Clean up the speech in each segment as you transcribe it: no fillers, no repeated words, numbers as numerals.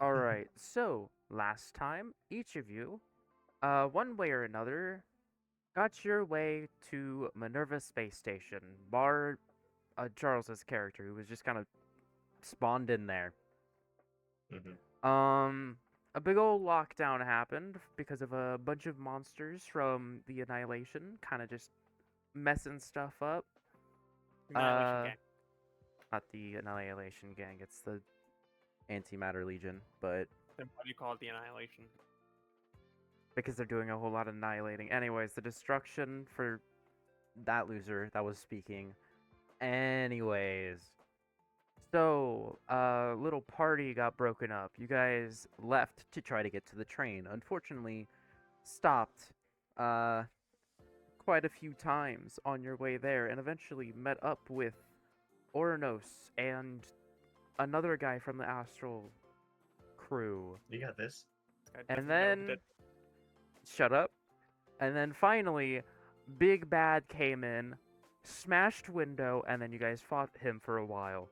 Alright, so last time, each of you, one way or another, got your way to Minerva Space Station, bar Charles's character, who was just kind of spawned in there. Mhm. A big old lockdown happened because of a bunch of monsters from the Annihilation, kind of just messing stuff up. Annihilation Gang. Not the Annihilation Gang, it's the Antimatter Legion, but Then why do you call it the Annihilation? because they're doing a whole lot of annihilating. Anyways, the destruction for that loser that was speaking. Anyways, so little party got broken up. You guys left to try to get to the train. Unfortunately, stopped quite a few times on your way there, and eventually met up with Oranos and another guy from the Astral crew. You got this. I And definitely know then that shut up. And then finally, Big Bad came in, smashed window, and then you guys fought him for a while.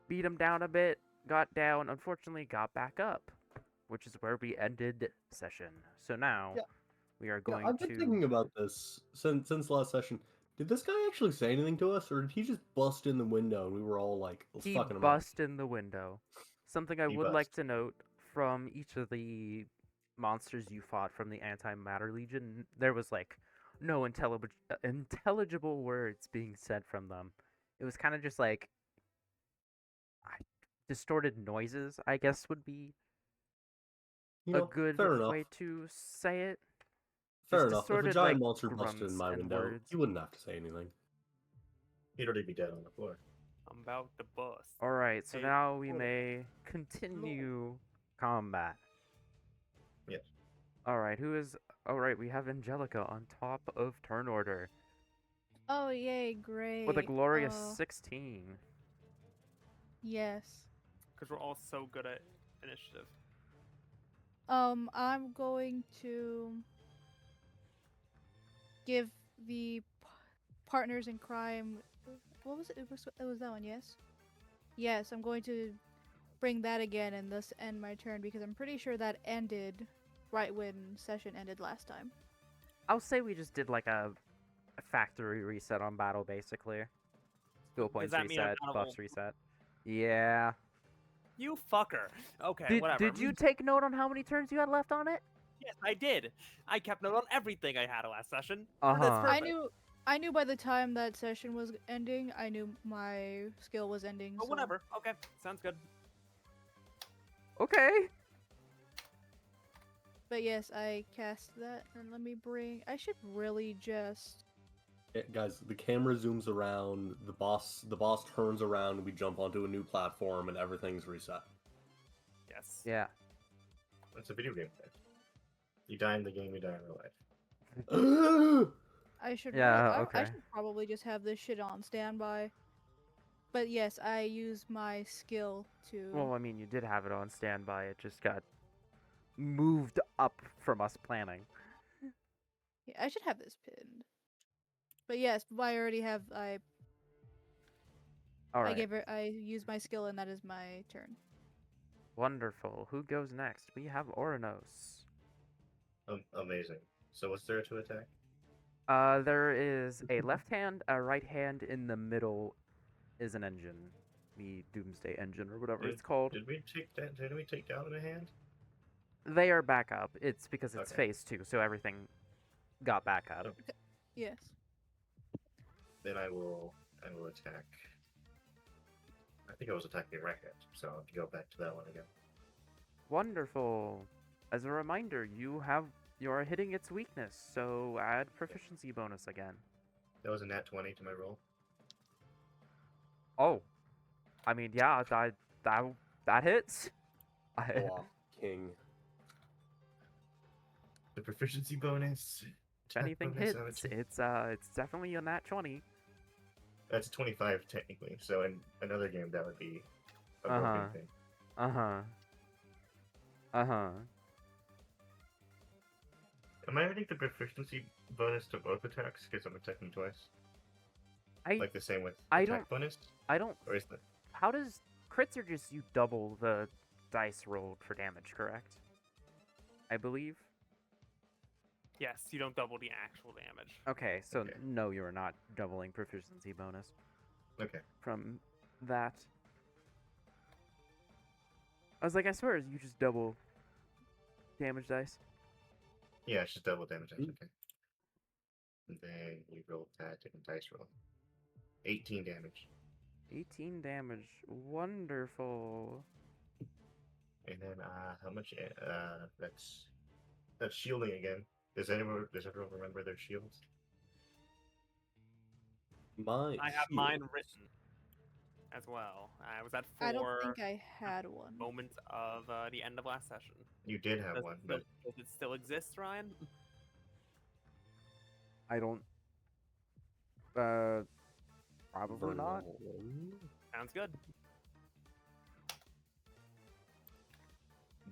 Beat him down a bit, got down, unfortunately got back up, which is where we ended session. So now Yeah. we are Yeah, going I've been to. thinking about this since last session. Did this guy actually say anything to us, or did he just bust in the window and we were all like He fucking him up? bust in the window. Something I He would like bust. to note from each of the monsters you fought from the Antimatter Legion, there was like no intelligible words being said from them. It was kind of just like distorted noises, I guess would be You a know, good fair enough. way to say it. Fair Just enough. If a distorted, giant like, monster busted in grunts my and window, words. he wouldn't have to say anything. He'd already be dead on the floor. I'm about to bust. Alright, so Hey, now we hold on. may continue combat. Yes. Alright, who is... Alright, we have Angelica on top of turn order Oh, yay, great. with a glorious Oh, 16. yes. Because we're all so good at initiative. I'm going to give the partners in crime. What was it? It was that one, yes? Yes, I'm going to bring that again and thus end my turn because I'm pretty sure that ended right when session ended last time. I'll say we just did like a factory reset on battle, basically. Skill points that mean I'm reset, not buffs able- reset. Yeah. You fucker. Okay, whatever. Did you take note on how many turns you had left on it? Yes, I did. I kept note on everything I had last session. Uh-huh. That's perfect. I knew by the time that session was ending, I knew my skill was ending. But so- whatever. Okay, sounds good. Okay. But yes, I cast that, and let me bring. I should really just. Yeah, guys, the camera zooms around, the boss turns around, we jump onto a new platform, and everything's reset. Yes. Yeah. It's a video game thing. You die in the game, you die in real life. I should. Yeah, I okay. should probably just have this shit on standby. But yes, I use my skill to. Well, I mean, you did have it on standby. It just got moved up from us planning. Yeah, I should have this pinned. But yes, I already have. All right. I use my skill, and that is my turn. Wonderful. Who goes next? We have Oranos. Amazing. So what's there to attack? There is a left hand, a right hand. In the middle is an engine, the Doomsday engine or whatever it's called. Did we take that? Did we take down in a hand? They are back up. It's because it's Okay. phase 2, so everything got back up. Okay. Yes. Then I will attack. I think I was attacking Racket, so I'll have to go back to that one again. Wonderful. As a reminder, you are hitting its weakness, so add proficiency bonus again. That was a nat 20 to my roll. Oh, I mean, yeah, that hits. Oh, king. The proficiency bonus. If anything bonus, hits, it's definitely a nat 20. That's a 25 technically. So in another game, that would be a Uh-huh. broken thing. Uh-huh. Am I adding the proficiency bonus to both attacks because I'm attacking twice? Like the same with I attack bonus? I don't. Or is that? How does crits are just you double the dice rolled for damage, correct? I believe. Yes, you don't double the actual damage. Okay, so Okay. no, you are not doubling proficiency bonus Okay. from that. I was like, I swear you just double damage dice. Yeah, it's just double damage. That's Mm. okay. And then you roll that different dice roll. 18 damage. 18 damage. Wonderful. And then how much? That's shielding again. Does everyone remember their shields? My I have shield- mine written as well. I was at 4 I don't think I had one. moments of the end of last session. You did have Does, one, does, but does it still exist, Ryan? I don't. Probably not. Vernon. Sounds good.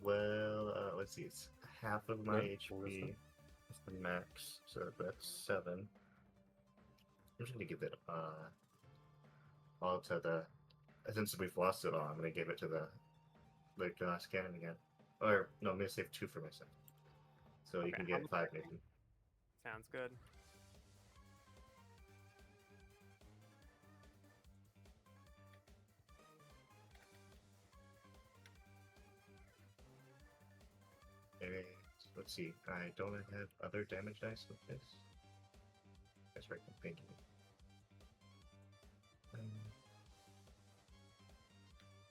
well, let's see. It's half of my Yeah, what is HP. that? That's the max, so that's 7. I'm just gonna give it all to the. Since we've lost it all, I'm gonna give it to the glass cannon again. Or no, I'm gonna save 2 for myself. So you Okay, can how get much 5 are you- maybe. Sounds good. And let's see. I don't have other damage dice with this. That's right. I'm thinking.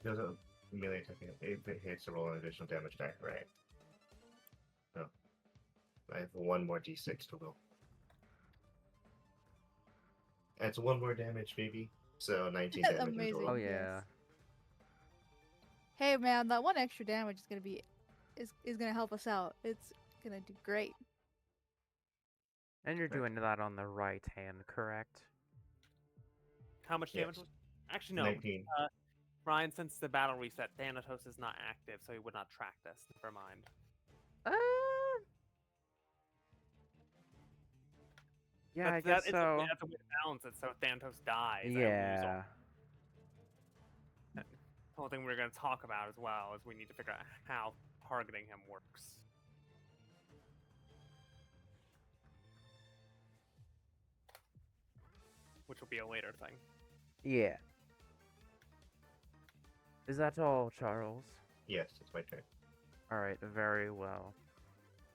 There's a melee attack. If it hits, to roll an additional damage die, right? No. I have 1 more d6 to roll. That's 1 more damage, maybe. So 19 damage. in Amazing. total. Oh Yes. yeah. Hey man, that one extra damage is gonna be is gonna help us out. It's gonna do great. And you're Right. doing that on the right hand, correct? How much damage Yes. was? Actually, no. 19. Ryan, since the battle reset, Thanatos is not active, so he would not track this. Never mind. Yeah, I That's- guess that is so. That's a way to balance it, so if Thanatos dies, I lose Yeah. The whole thing we're going to talk about as well is we need to figure out how targeting him works. Which will be a later thing. Yeah. Is that all, Charles? Yes, it's my turn. Alright, very well.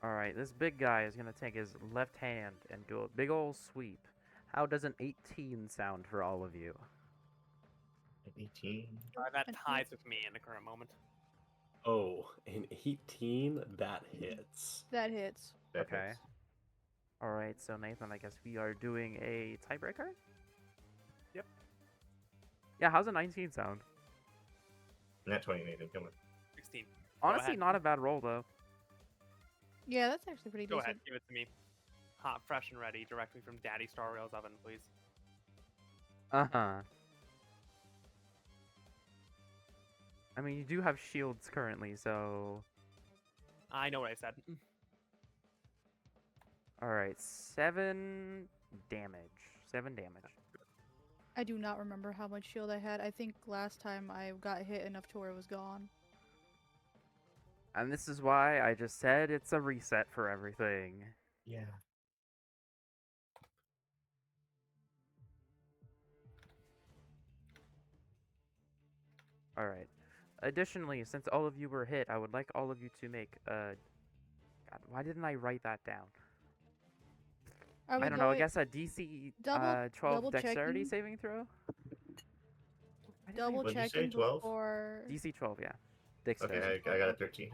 Alright, this big guy is gonna take his left hand and do a big ol' sweep. How does an 18 sound for all of you? 18. That And ties with me in the current moment. Oh, an 18 that hits. That hits. That Okay. hits. Alright, so Nathan, I guess we are doing a tiebreaker? Yep. Yeah, how's a 19 sound? Nat 20, Nathan. Come on. 16. Honestly, ahead. not a bad roll, though. Yeah, that's actually pretty Go decent. ahead, give it to me. Hot, fresh, and ready, directly from Daddy Star Rail's oven, please. Uh-huh. I mean, you do have shields currently, so... I know what I said. Alright, 7 damage. 7 damage. I do not remember how much shield I had. I think last time I got hit enough to where it was gone. And this is why I just said it's a reset for everything. Yeah. Alright. Additionally, since all of you were hit, I would like all of you to make God, why didn't I write that down? Are we I don't know, I going- guess a DC double 12 dexterity checking? saving throw? Why didn't I double What'd you say, checking 12? before. DC 12, yeah. Dexterity. Okay, I got a 13.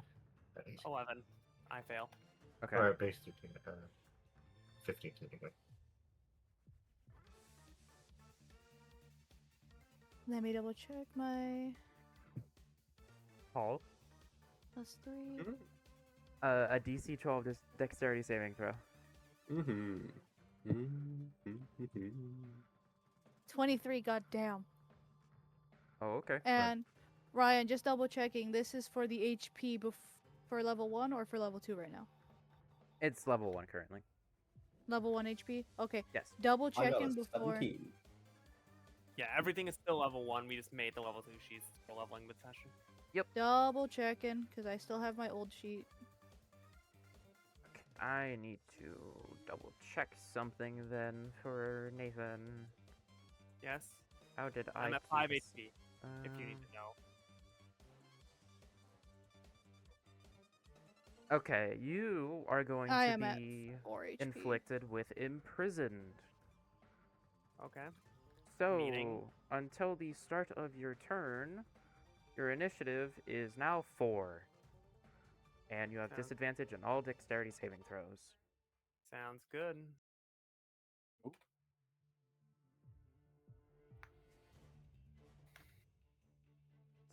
At least. 11. I fail. Okay. Or base 13. 15 technically. Let me double check my Paul, +3. Mhm. a DC 12 dexterity saving throw. Mm-hmm. Mm-hmm. 23, goddamn. Oh, okay. And Ryan, just double checking. This is for the HP for level 1 or for level 2 right now? It's level 1 currently. Level 1 HP? Okay. Yes. Double I got a checking before. 17. Yeah, everything is still level 1. We just made the level 2 sheets for leveling mid-session. Yep. Double checking, because I still have my old sheet. Okay, I need to double check something then for Nathan. Yes. How did I I'm at keep 5 s- HP, if you need to know. Okay, you are going I to am at be 4 HP. inflicted with imprisoned. Okay. So, Meaning? until the start of your turn, your initiative is now 4. And you have Sounds- disadvantage on all dexterity saving throws. Sounds good.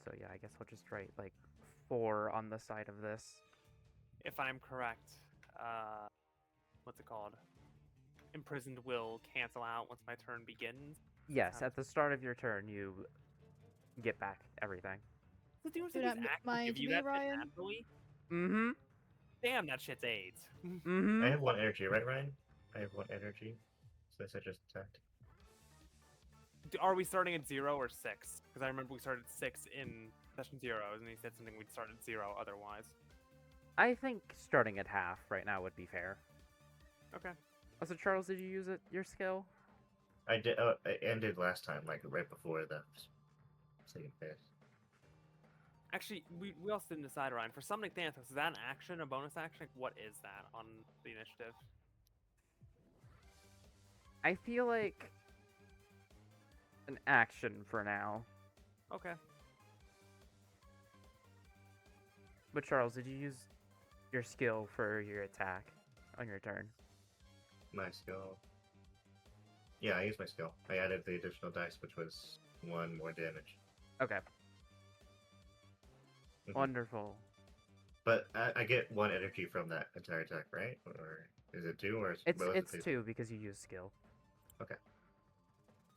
So yeah, I guess I'll just write like 4 on the side of this. If I'm correct, what's it called? Imprisoned will cancel out once my turn begins. Yes, Sounds- at the start of your turn, you get back everything. The dude Do said not these actually mind give you me, that shit Ryan. naturally? Mm-hmm. Damn, that shit's AIDS. Mm-hmm. I have 1 energy, right, Ryan? I have 1 energy. So this I just attacked. Are we starting at 0 or 6? Because I remember we started 6 in session 0, and he said something we'd start at 0 otherwise. I think starting at half right now would be fair. Okay. Also, Charles, did you use your skill? I did. I ended last time, like right before the second phase. Actually, we also didn't decide, Ryan. For summoning Thanatos, is that an action, a bonus action? Like, what is that on the initiative? I feel like an action for now. Okay. But Charles, did you use your skill for your attack on your turn? My skill. Yeah, I used my skill. I added the additional dice, which was 1 more damage. Okay. Mhm. Wonderful. But I get 1 energy from that entire attack, right? Or is it 2? Or is, what was It's the 2 because you use skill. Okay.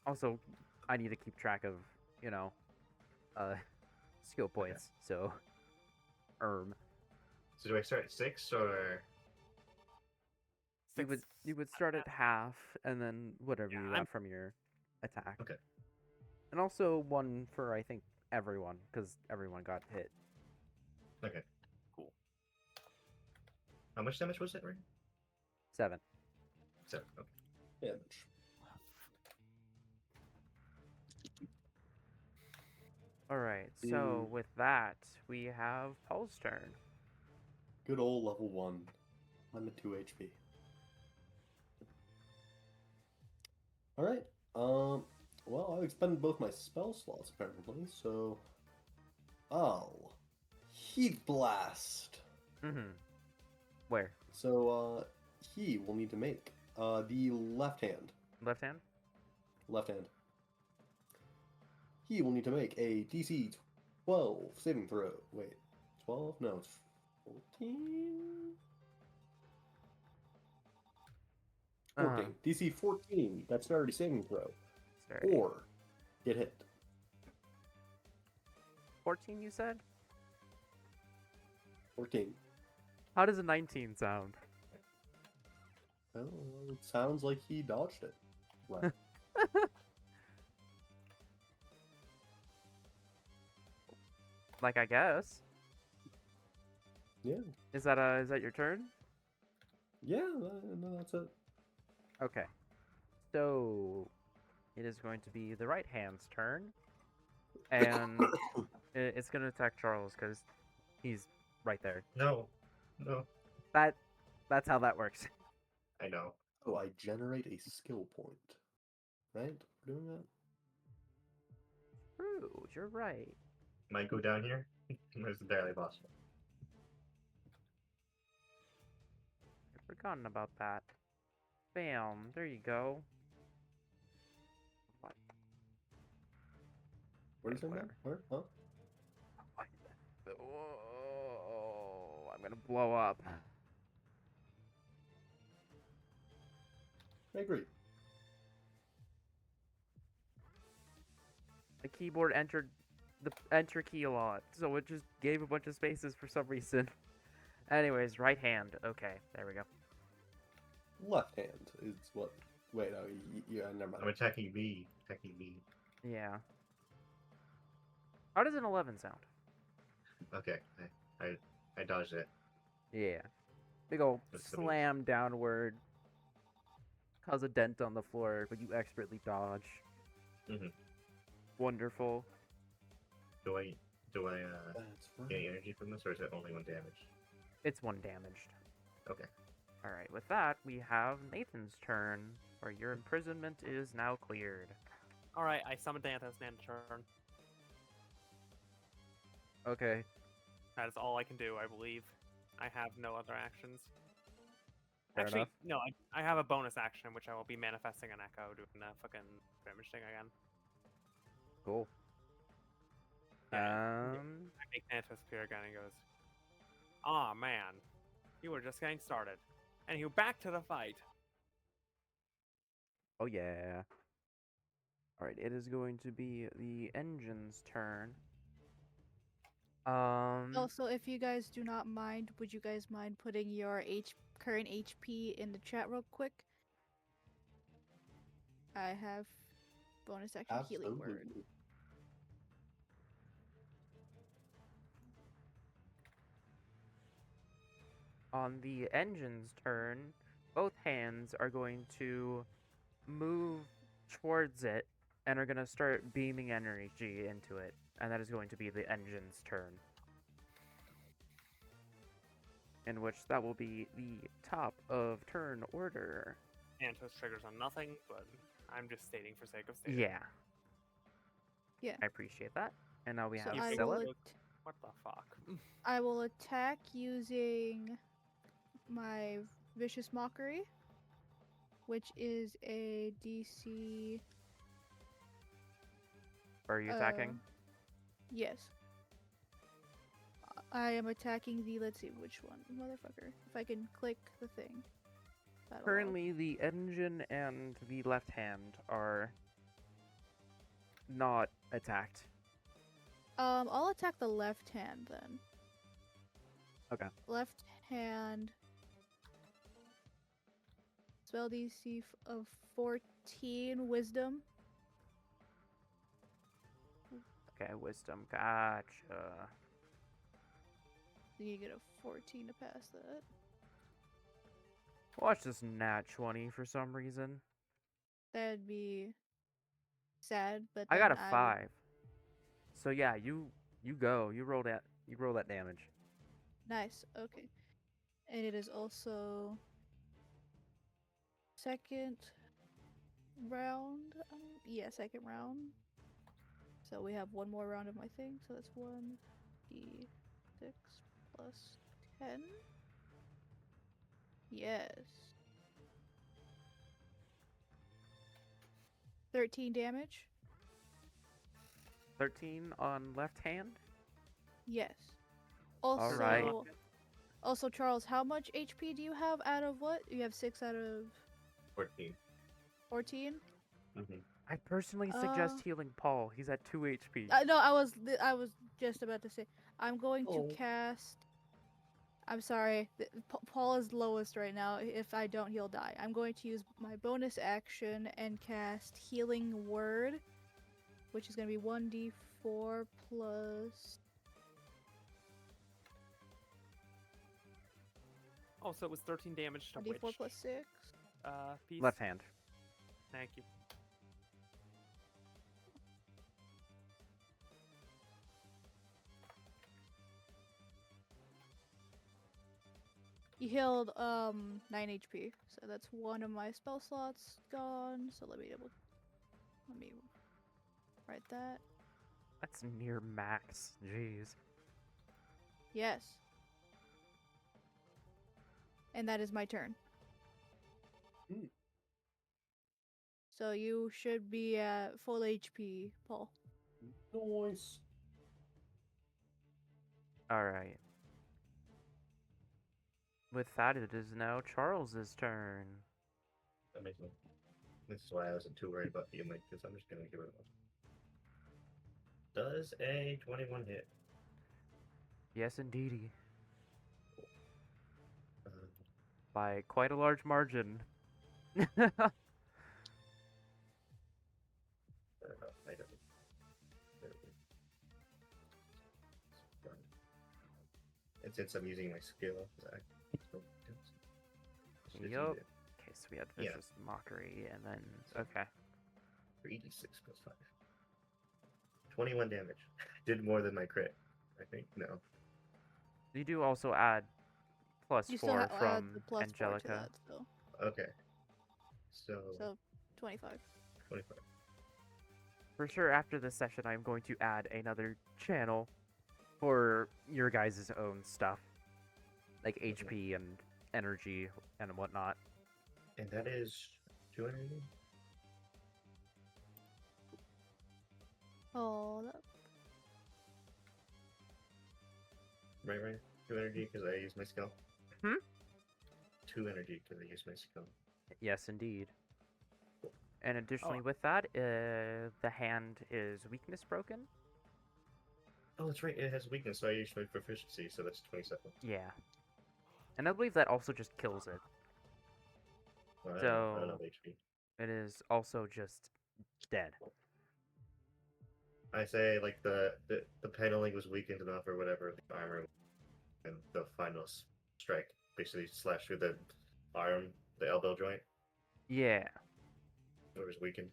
Also, I need to keep track of, skill points. So, So do I start at 6 or? you would start at half and then whatever Yeah, you got from your attack. Okay. And also 1 for I think everyone because everyone got hit. Okay. Cool. How much damage was it, right? 7. 7. Okay. Damage. All right. So with that, we have Paul's turn. Good old level 1. I'm at 2 HP. Alright. Well, I've expended both my spell slots apparently, so I'll Heat Blast. Mm-hmm. Where? So he will need to make the left hand. Left hand? Left hand. He will need to make a DC 12 saving throw. Wait, 12? No, it's 14? 14. DC 14. Dexterity saving throw. Sorry. Or get hit. 14 you said? 14. How does a 19 sound? Well, it sounds like he dodged it. Right. Like I guess. Yeah. Is that your turn? Yeah, no, that's it. Okay. So it is going to be the right hand's turn. And it's going to attack Charles because he's right there. No. No. That's how that works. I know. Oh, I generate a skill point. Right? We're doing that? True, you're right. Might go down here. It's barely possible. I'd forgotten about that. Bam, there you go. What? Where's it now? Whatever. Where? Huh? Whoa, I'm gonna blow up. I agree. The keyboard entered the enter key a lot, so it just gave a bunch of spaces for some reason. Anyways, right hand. Okay, there we go. Left hand is what. Wait, oh, yeah, never mind. I'm attacking B. Attacking B. Yeah. How does an 11 sound? Okay, I dodged it. Yeah. Big ol' That's gonna be- slam downward. Cause a dent on the floor, but you expertly dodge. Mhm. Wonderful. Do I That's get right. energy from this, or is it only one damage? It's one damaged. Okay. Alright, with that, we have Nathan's turn, where your imprisonment is now cleared. All right, I summoned Danthos and turn. Okay. That is all I can do, I believe. I have no other actions. Fair Actually, enough. no, I have a bonus action, which I will be manifesting an echo, doing the fucking damage thing again. Cool. Yeah, I make Danthos appear again and goes, "Aw, man, you were just getting started. Anywho, back to the fight." Oh yeah. Alright, it is going to be the engine's turn. Also, if you guys do not mind, would you guys mind putting your current HP in the chat real quick? I have bonus action healing word. Absolutely. On the engine's turn, both hands are going to move towards it and are going to start beaming energy into it. And that is going to be the engine's turn. In which that will be the top of turn order. Danthos triggers on nothing, but I'm just stating for sake of stating. Yeah. Yeah. I appreciate that. And now we So have I Scylla. will, Scylla. What the fuck? I will attack using my Vicious Mockery, which is a DC. Are you attacking? Yes. I am attacking the. Let's see which one, motherfucker. If I can click the thing. Battle log. Currently, the engine and the left hand are not attacked. I'll attack the left hand then. Okay. Left hand. Spell DC of 14, Wisdom. Okay, wisdom. Gotcha. You get a 14 to pass that. Watch this nat 20 for some reason. That'd be sad, but I then got a would- 5. So yeah, you go. You roll that damage. Nice. Okay. And it is also second round. Yeah, second round. So we have one more round of my thing. So that's 1d6 plus 10. Yes. 13 damage. 13 on left hand. Yes. Also, Alright. also Charles, how much HP do you have out of what? You have 6 out of 14. 14? Mm-hmm. I personally suggest Uh, healing Paul. He's at 2 HP. No, I was just about to say I'm going to Oh. cast. I'm sorry, Paul is lowest right now. If I don't, he'll die. I'm going to use my bonus action and cast Healing Word, which is going to be 1d4 plus. Oh, so it was 13 damage to 1d4 which plus 6. piece? Left hand. Thank you. You healed 9 HP, so that's one of my spell slots gone. So let me write that. That's near max. Jeez. Yes. And that is my turn. Hmm. So you should be at full HP, Paul. Nice. Alright. With that, it is now Charles's turn. That makes sense. This is why I wasn't too worried about healing, because I'm just gonna give it one. Does a 21 hit? Yes, indeedy. Uh, By quite a large margin. I don't. There we go. And since I'm using my skill, Yup. Okay, so we had Yeah. vicious mockery, and then okay. 3d6 plus 5. 21 damage. Did more than my crit, I think. No. You do also add plus You still 4 add from the plus 4 to Angelica. that, so Okay. So, 25. 25. For sure, after this session, I'm going to add another channel for your guys' own stuff, like HP and energy and whatnot. And that is 200. Oh, that, Right. 2 energy because I use my skill. Hmm? 2 energy because I use my skill. Yes, indeed. And additionally, with that, the hand is weakness broken. Oh, that's right. It has weakness, so I use my proficiency, so that's 27. Yeah. And I believe that also just kills it. Well, I don't So- know the HP. It is also just dead. I say like the paneling was weakened enough or whatever, the armor, and the final strike basically slashed through the arm, the elbow joint, Yeah. it was weakened.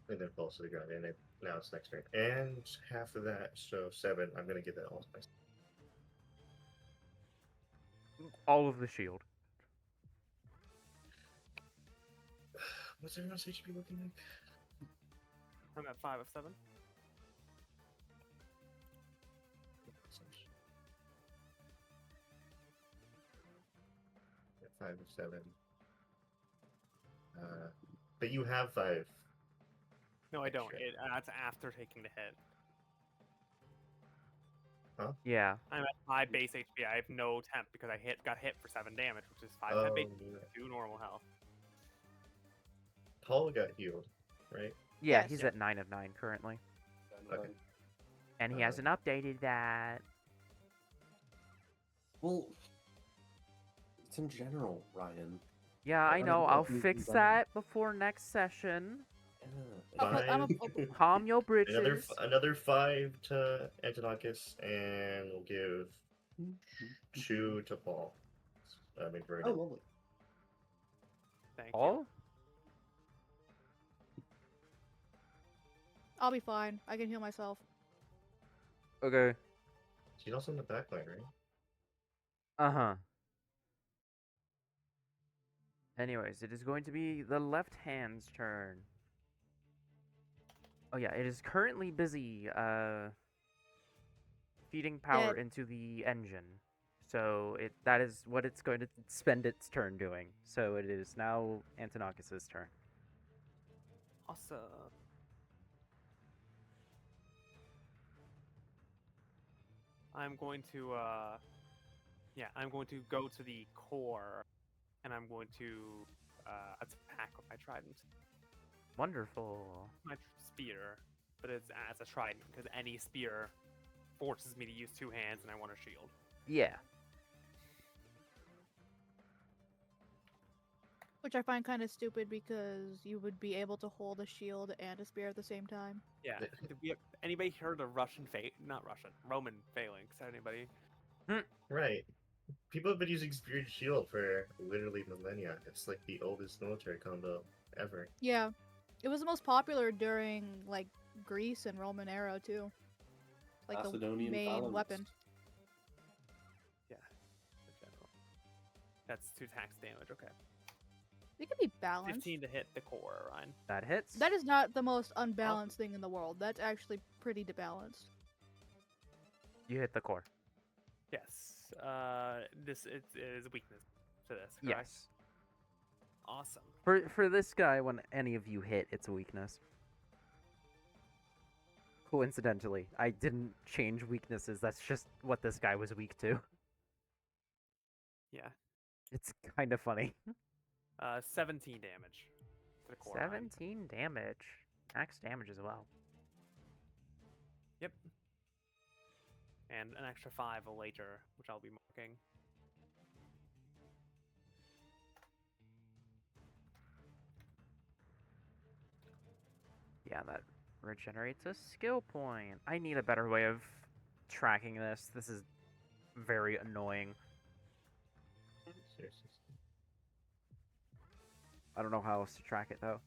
And then falls to the ground, and now it's next turn. And half of that, so 7. I'm gonna give that all to myself. All of the shield. What's everyone's HP looking like? I'm at 5 of 7. Yeah, 5 of 7. But you have 5. No, I don't. Shit. That's after taking the hit. Yeah. I'm at 5 base HP. I have no temp because I got hit for 7 damage, which is 5 Oh, temp HP, yeah. 2 normal health. Paul got healed, right? Yeah, Yes. he's at 9 of 9 currently. Okay. And he hasn't updated that. Well, it's in general, Ryan. Yeah, I I know. think I'll that fix we've done- that before next session. I'm Fine. Calm your britches. Another 5 to Antonakis, and we'll give 2 to Paul. Oh, lovely. Thank you. All? I'll be fine. I can heal myself. Okay. She's also in the backline, right? Uh-huh. Anyways, it is going to be the left hand's turn. Oh yeah, it is currently busy feeding power into the engine. So that is what it's going to spend its turn doing. So it is now Antonakis' turn. Awesome. I'm going to go to the core, and I'm going to attack with my trident, Wonderful. my spear, but it's as a trident because any spear forces me to use 2 hands, and I want a shield. Yeah. Which I find kind of stupid because you would be able to hold a shield and a spear at the same time. Yeah. Did we have, anybody heard of Roman phalanx? Anybody? Right. People have been using Spirit Shield for literally millennia. It's like the oldest military combo ever. Yeah. It was the most popular during, like, Greece and Roman era, too. Like, the Macedonian main phalanx. weapon. Yeah. In general. That's 2 attacks damage. Okay. It can be balanced. 15 to hit the core, Ryan. That hits. That is not the most unbalanced thing in the world. That's actually pretty debalanced. You hit the core. Yes. This is a weakness to this. Correct? Yes. Awesome. For this guy, when any of you hit, it's a weakness. Coincidentally, I didn't change weaknesses. That's just what this guy was weak to. Yeah. It's kind of funny. 17 damage to the core. Ryan. 17 damage. Max damage as well. Yep. And an extra 5 later, which I'll be marking. Yeah, that regenerates a skill point. I need a better way of tracking this. This is very annoying. Seriously. I don't know how else to track it though.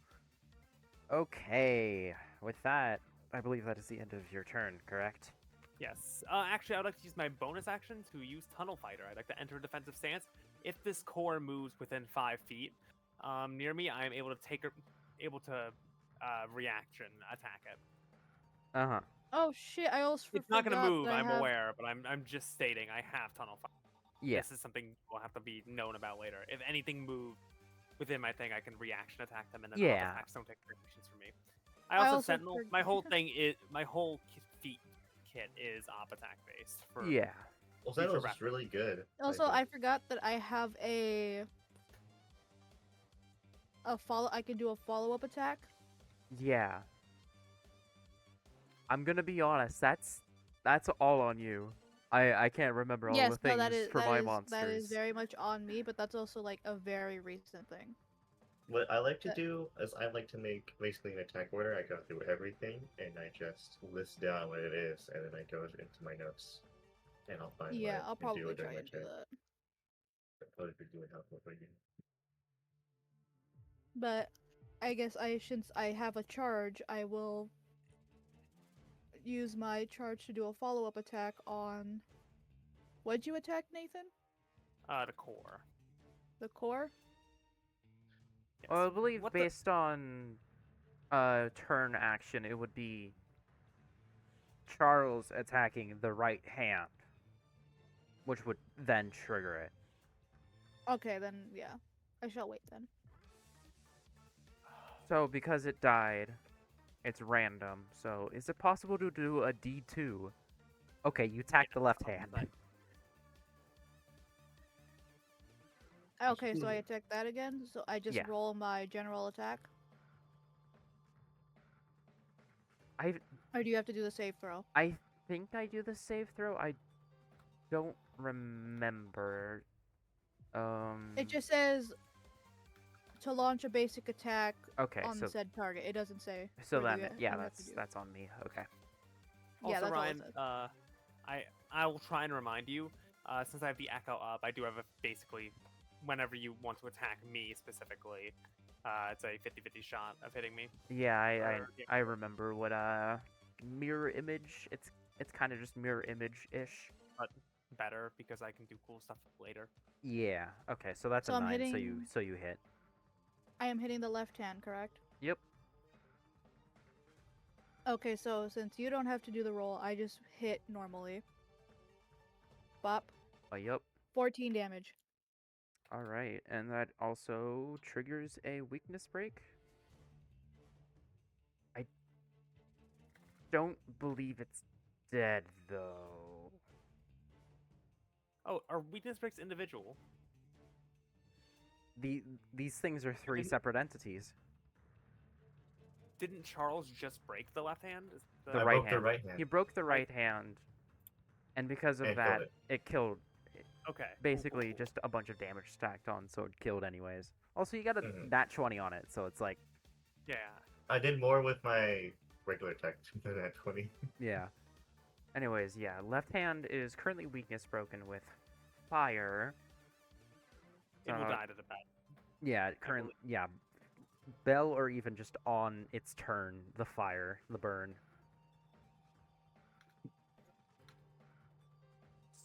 Okay, with that, I believe that is the end of your turn, correct? Yes. Actually, I would like to use my bonus action to use Tunnel Fighter. I'd like to enter a defensive stance. If this core moves within 5 feet near me, I am able to reaction attack it. Uh huh. Oh shit! I almost It's not going to forgot move. that I I'm have... aware, but I'm just stating I have Tunnel Fighter. Yeah. This is something we'll have to be known about later. If anything moves within my thing, I can reaction attack them, and then Yeah. all attacks don't take reactions from me. I also also Sentinel. forg- My whole thing is my whole feat kit is op attack based. For Yeah. Well, Future Sentinel's reference. really good. Also, think. I forgot that I have a follow. I can do a follow-up attack. Yeah. I'm gonna be honest. That's all on you. I can't remember all Yes, the things no, that is for my monsters. that is very much on me, but that's also like a very recent thing. What I like to That- do is I like to make basically an attack order. I go through everything and I just list down what it is, and then I go into my notes and I'll find Yeah, what I'll and do probably it during try my and do turn. that. That'd probably be really helpful for you. But I guess since I have a charge, I will use my charge to do a follow-up attack on. What'd you attack, Nathan? the core. The core? Yes. Well, I believe What based on turn action, it would be Charles attacking the right hand, which would then trigger it. Okay, then yeah, I shall wait then. So because it died, it's random. So is it possible to do a D2? Okay, you attack the left hand. Like, Okay, so I attack that again. So I just Yeah. roll my general attack, I or do you have to do the save throw? I think I do the save throw. I don't remember. It just says to launch a basic attack okay. on So said target. It doesn't say. so whether then you yeah, have to do. that's on me. Okay. Yeah, also, that's all it Ryan, says. I will try and remind you. Since I have the echo up, I do have a basically, whenever you want to attack me specifically, it's a 50-50 shot of hitting me. Yeah, Or- yeah. I remember what mirror image. It's kind of just mirror image ish. Better because I can do cool stuff later. Yeah. Okay. So that's So a I'm 9. hitting- So you hit. I am hitting the left hand, correct? Yep. Okay, so since you don't have to do the roll, I just hit normally. Bop. Yep. 14 damage. All right, and that also triggers a weakness break. I don't believe it's dead though. Oh, are weakness breaks individual? These things are 3 Mhm. separate entities. Didn't Charles just break the left hand? Is The I right broke the hand. right hand. He broke the right hand, and because of And killed that, it. it killed Okay. cool, basically cool. just a bunch of damage stacked on, so it killed anyways. Also, you got a Mhm. nat 20 on it, so it's like, Yeah. I did more with my regular attack than that 20. yeah. Anyways, yeah, left hand is currently weakness broken with fire. It will Uh, die to the bat. Yeah, current yeah. Bell or even just on its turn, the fire, the burn.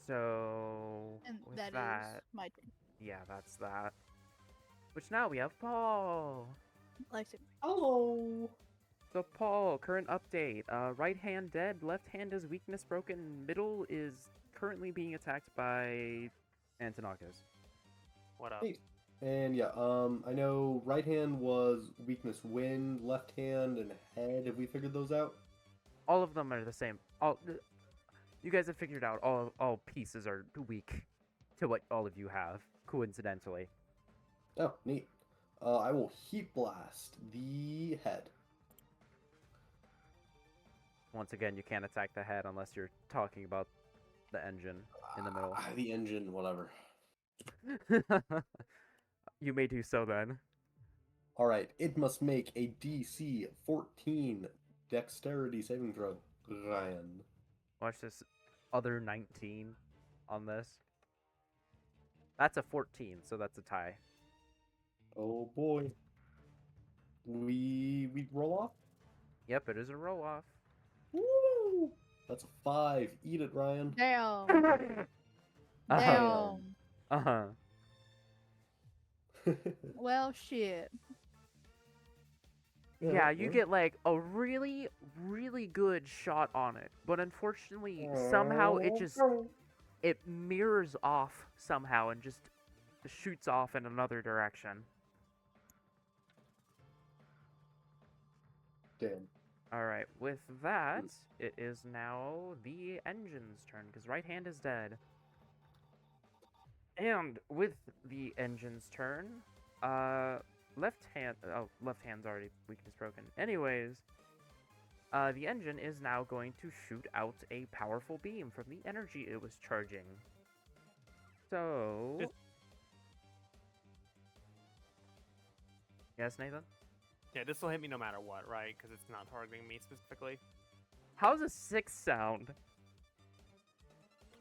So And with that is that, my turn. yeah, that's that. Which now we have Paul. Lexi. Hello. So Paul, current update. Right hand dead, left hand is weakness broken, middle is currently being attacked by Antonakis. What up? Hey. And yeah, I know right hand was weakness wind, left hand and head. Have we figured those out? All of them are the same. You guys have figured out all pieces are weak to what all of you have, coincidentally. Oh, neat. I will heat blast the head. Once again, you can't attack the head unless you're talking about the engine in the middle. The engine, whatever. You may do so then. All right, it must make a DC 14 dexterity saving throw, Ryan. Watch this other 19 on this. That's a 14, so that's a tie. Oh boy. We roll off? Yep, it is a roll off. Woo! That's a 5. Eat it, Ryan. Damn. Uh-huh. Damn. Uh-huh. Well, shit. Yeah, you get like a really, really good shot on it, but unfortunately, somehow it mirrors off somehow and just shoots off in another direction. Damn. All right, with that, it is now the engine's turn because right hand is dead. And with the engine's turn, left hand's already weakness broken. Anyways, the engine is now going to shoot out a powerful beam from the energy it was charging. So, yes, Nathan? Yeah, this will hit me no matter what, right? Because it's not targeting me specifically. How's a 6 sound?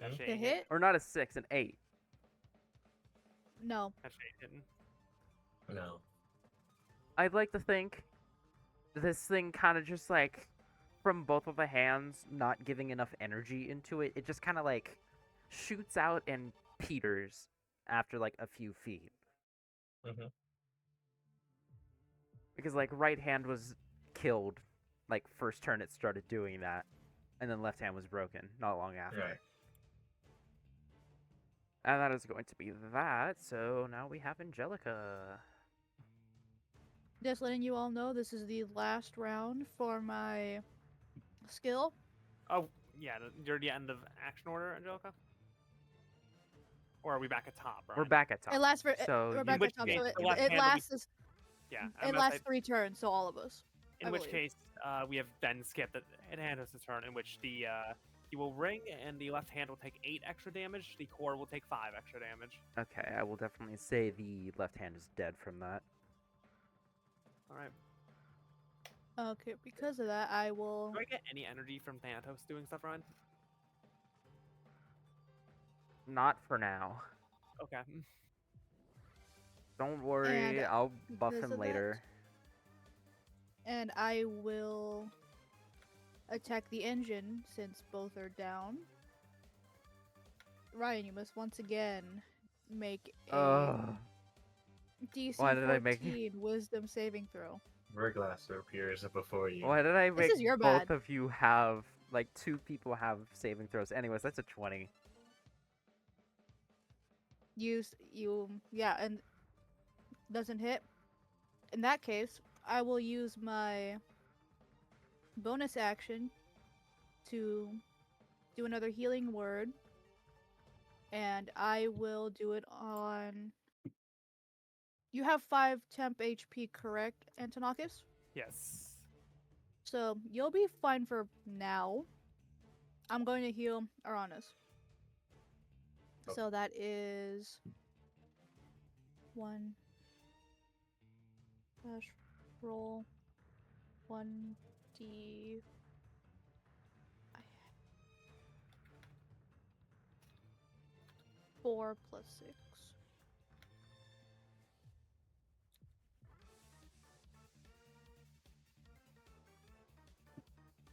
That shit The ain't hit? Or not a 6, an 8. No. That shit ain't hitting. No. I'd like to think this thing kind of just like, from both of the hands, not giving enough energy into it, it just kind of like shoots out and peters after like a few feet. Mm-hmm. Because like right hand was killed, like first turn it started doing that, and then left hand was broken not long after. Right. And that is going to be that. So now we have Angelica. Just letting you all know, this is the last round for my skill. Oh, yeah, you're the end of action order, Angelica? Or are we back at top, right? We're back at top. It lasts for. So We're you- back which at top. case, So the left it hand will be- lasts. Yeah. It lasts 3 turns, so all of us. In I which believe. case, we have then skipped it. It handles the turn in which the he will ring, and the left hand will take 8 extra damage. The core will take 5 extra damage. Okay, I will definitely say the left hand is dead from that. All right. Okay, because of that, I will. Do I get any energy from Thanatos doing stuff, Ryan? Not for now. Okay. Don't worry, And I'll buff because him of that- later. And I will attack the engine since both are down. Ryan, you must once again make a Ugh. DC Why did I make- 14 Wisdom saving throw. Verglass appears before you. Why did I make is your both bad. of you have, like, 2 people have saving throws? Anyways, that's a 20. Yeah, and doesn't hit. In that case, I will use my bonus action to do another healing word, and I will do it on. You have 5 temp HP, correct, Antonakis? Yes. So you'll be fine for now. I'm going to heal Aranis. Oh. So that is 1 dash roll 1d. 4 plus 6.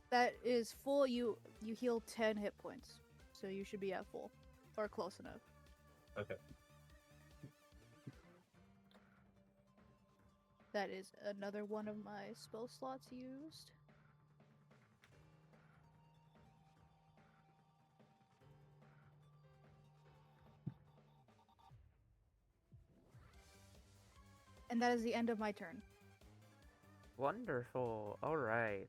That is full. You heal 10 hit points, so you should be at full or close enough. Okay. That is another one of my spell slots used. And that is the end of my turn. Wonderful. All right.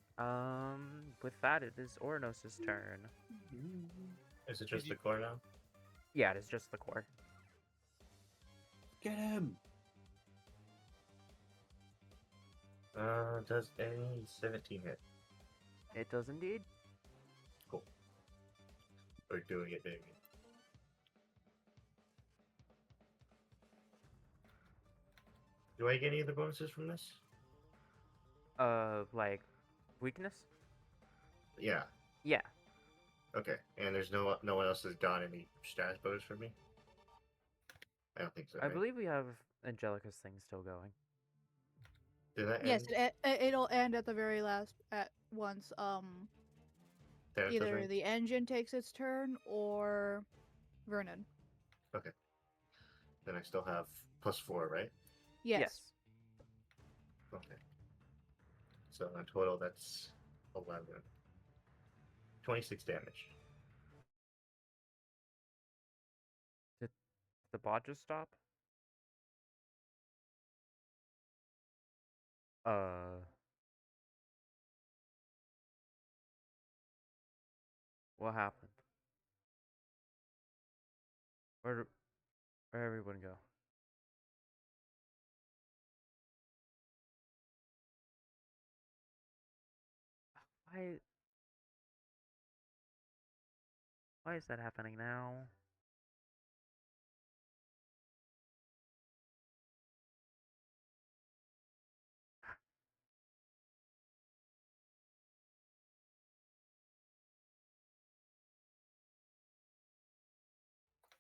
With that, it is Ornos' turn. Is it just the core now? Yeah, it is just the core. Get him! Does a 17 hit? It does indeed. Cool. We're doing it, baby. Do I get any of the bonuses from this? Like, weakness? Yeah. Yeah. Okay. And there's no one else has gotten any status bonus from me. I don't think so. I Right? believe we have Angelica's thing still going. Did that Yes, end? it'll end at the very last at once. Thanatos, Either right? the engine takes its turn or Vernon. Okay. Then I still have +4, right? Yes. Okay. So in total, that's 11. 26 damage. Did the bot just stop? What happened? Where everyone go? Why? Why is that happening now?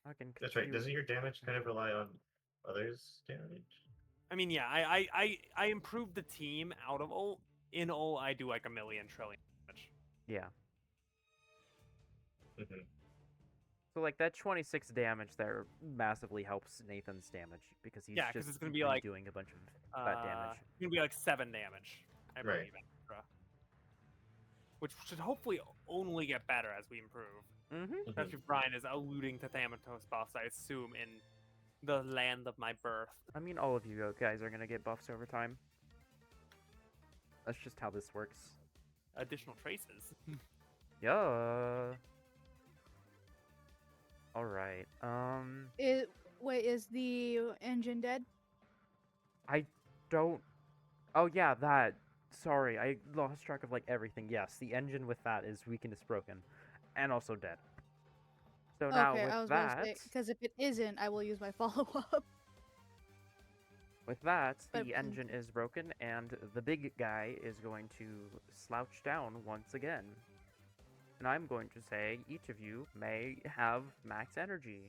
Fucking That's right. compute. Doesn't your damage kind of rely on others' damage? I mean, yeah, I improved the team out of ult. In ult, I do like a million trillion damage. Yeah. Mm-hmm. So like that 26 damage there massively helps Nathan's damage because he's Yeah, 'cause just it's gonna be like, doing a bunch of that damage. It's gonna be like 7 damage, I Right. believe, extra. Which should hopefully only get better as we improve. Mm-hmm. Especially if Brian is alluding to Thanatos buffs, I assume, in the land of my birth. I mean, all of you guys are gonna get buffs over time. That's just how this works. Additional traces. Yeah. All right. Wait, is the engine dead? I don't. Oh yeah, that. Sorry, I lost track of like everything. Yes, the engine with that is weakened, is broken, and also dead. So now Okay, with I was about to say, that, because if it isn't, I will use my follow-up. with that, But- the engine is broken, and the big guy is going to slouch down once again. And I'm going to say each of you may have max energy.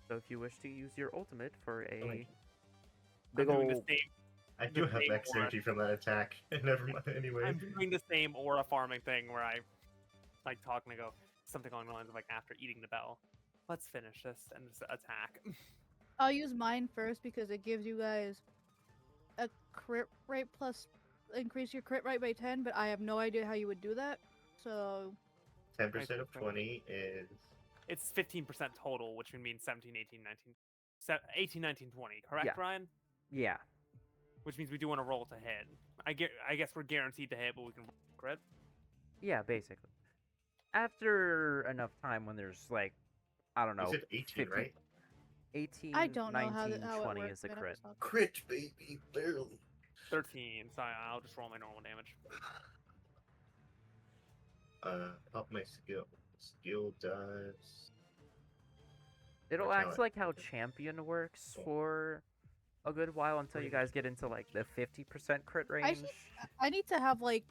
So if you wish to use your ultimate for a Thank big I'm doing the old same. I The do have same max aura. energy from that attack. Never mind. Anyway. I'm doing the same aura farming thing where I like talk and I go something along the lines of like, after eating the bell, let's finish this and just attack. I'll use mine first because it gives you guys a crit rate plus increase your crit rate by 10, but I have no idea how you would do that. So 10% of 20 is. It's 15% total, which would mean 17, 18, 19, 18, 19, 20. Correct, Yeah. Ryan? yeah. Which means we do want to roll to hit. I guess we're guaranteed to hit, but we can roll crit. Yeah, basically. After enough time when there's like, I don't know, You said 18, 50 right? 18, I don't know 19, how 20 it works. is a man, I crit. was not- Crit, baby, barely. 13, so I'll just roll my normal damage. Up my skill. Skill does. It'll Or act talent. like how Okay. champion works for a good while until you guys get into like the 50% crit I range. should- I need to have like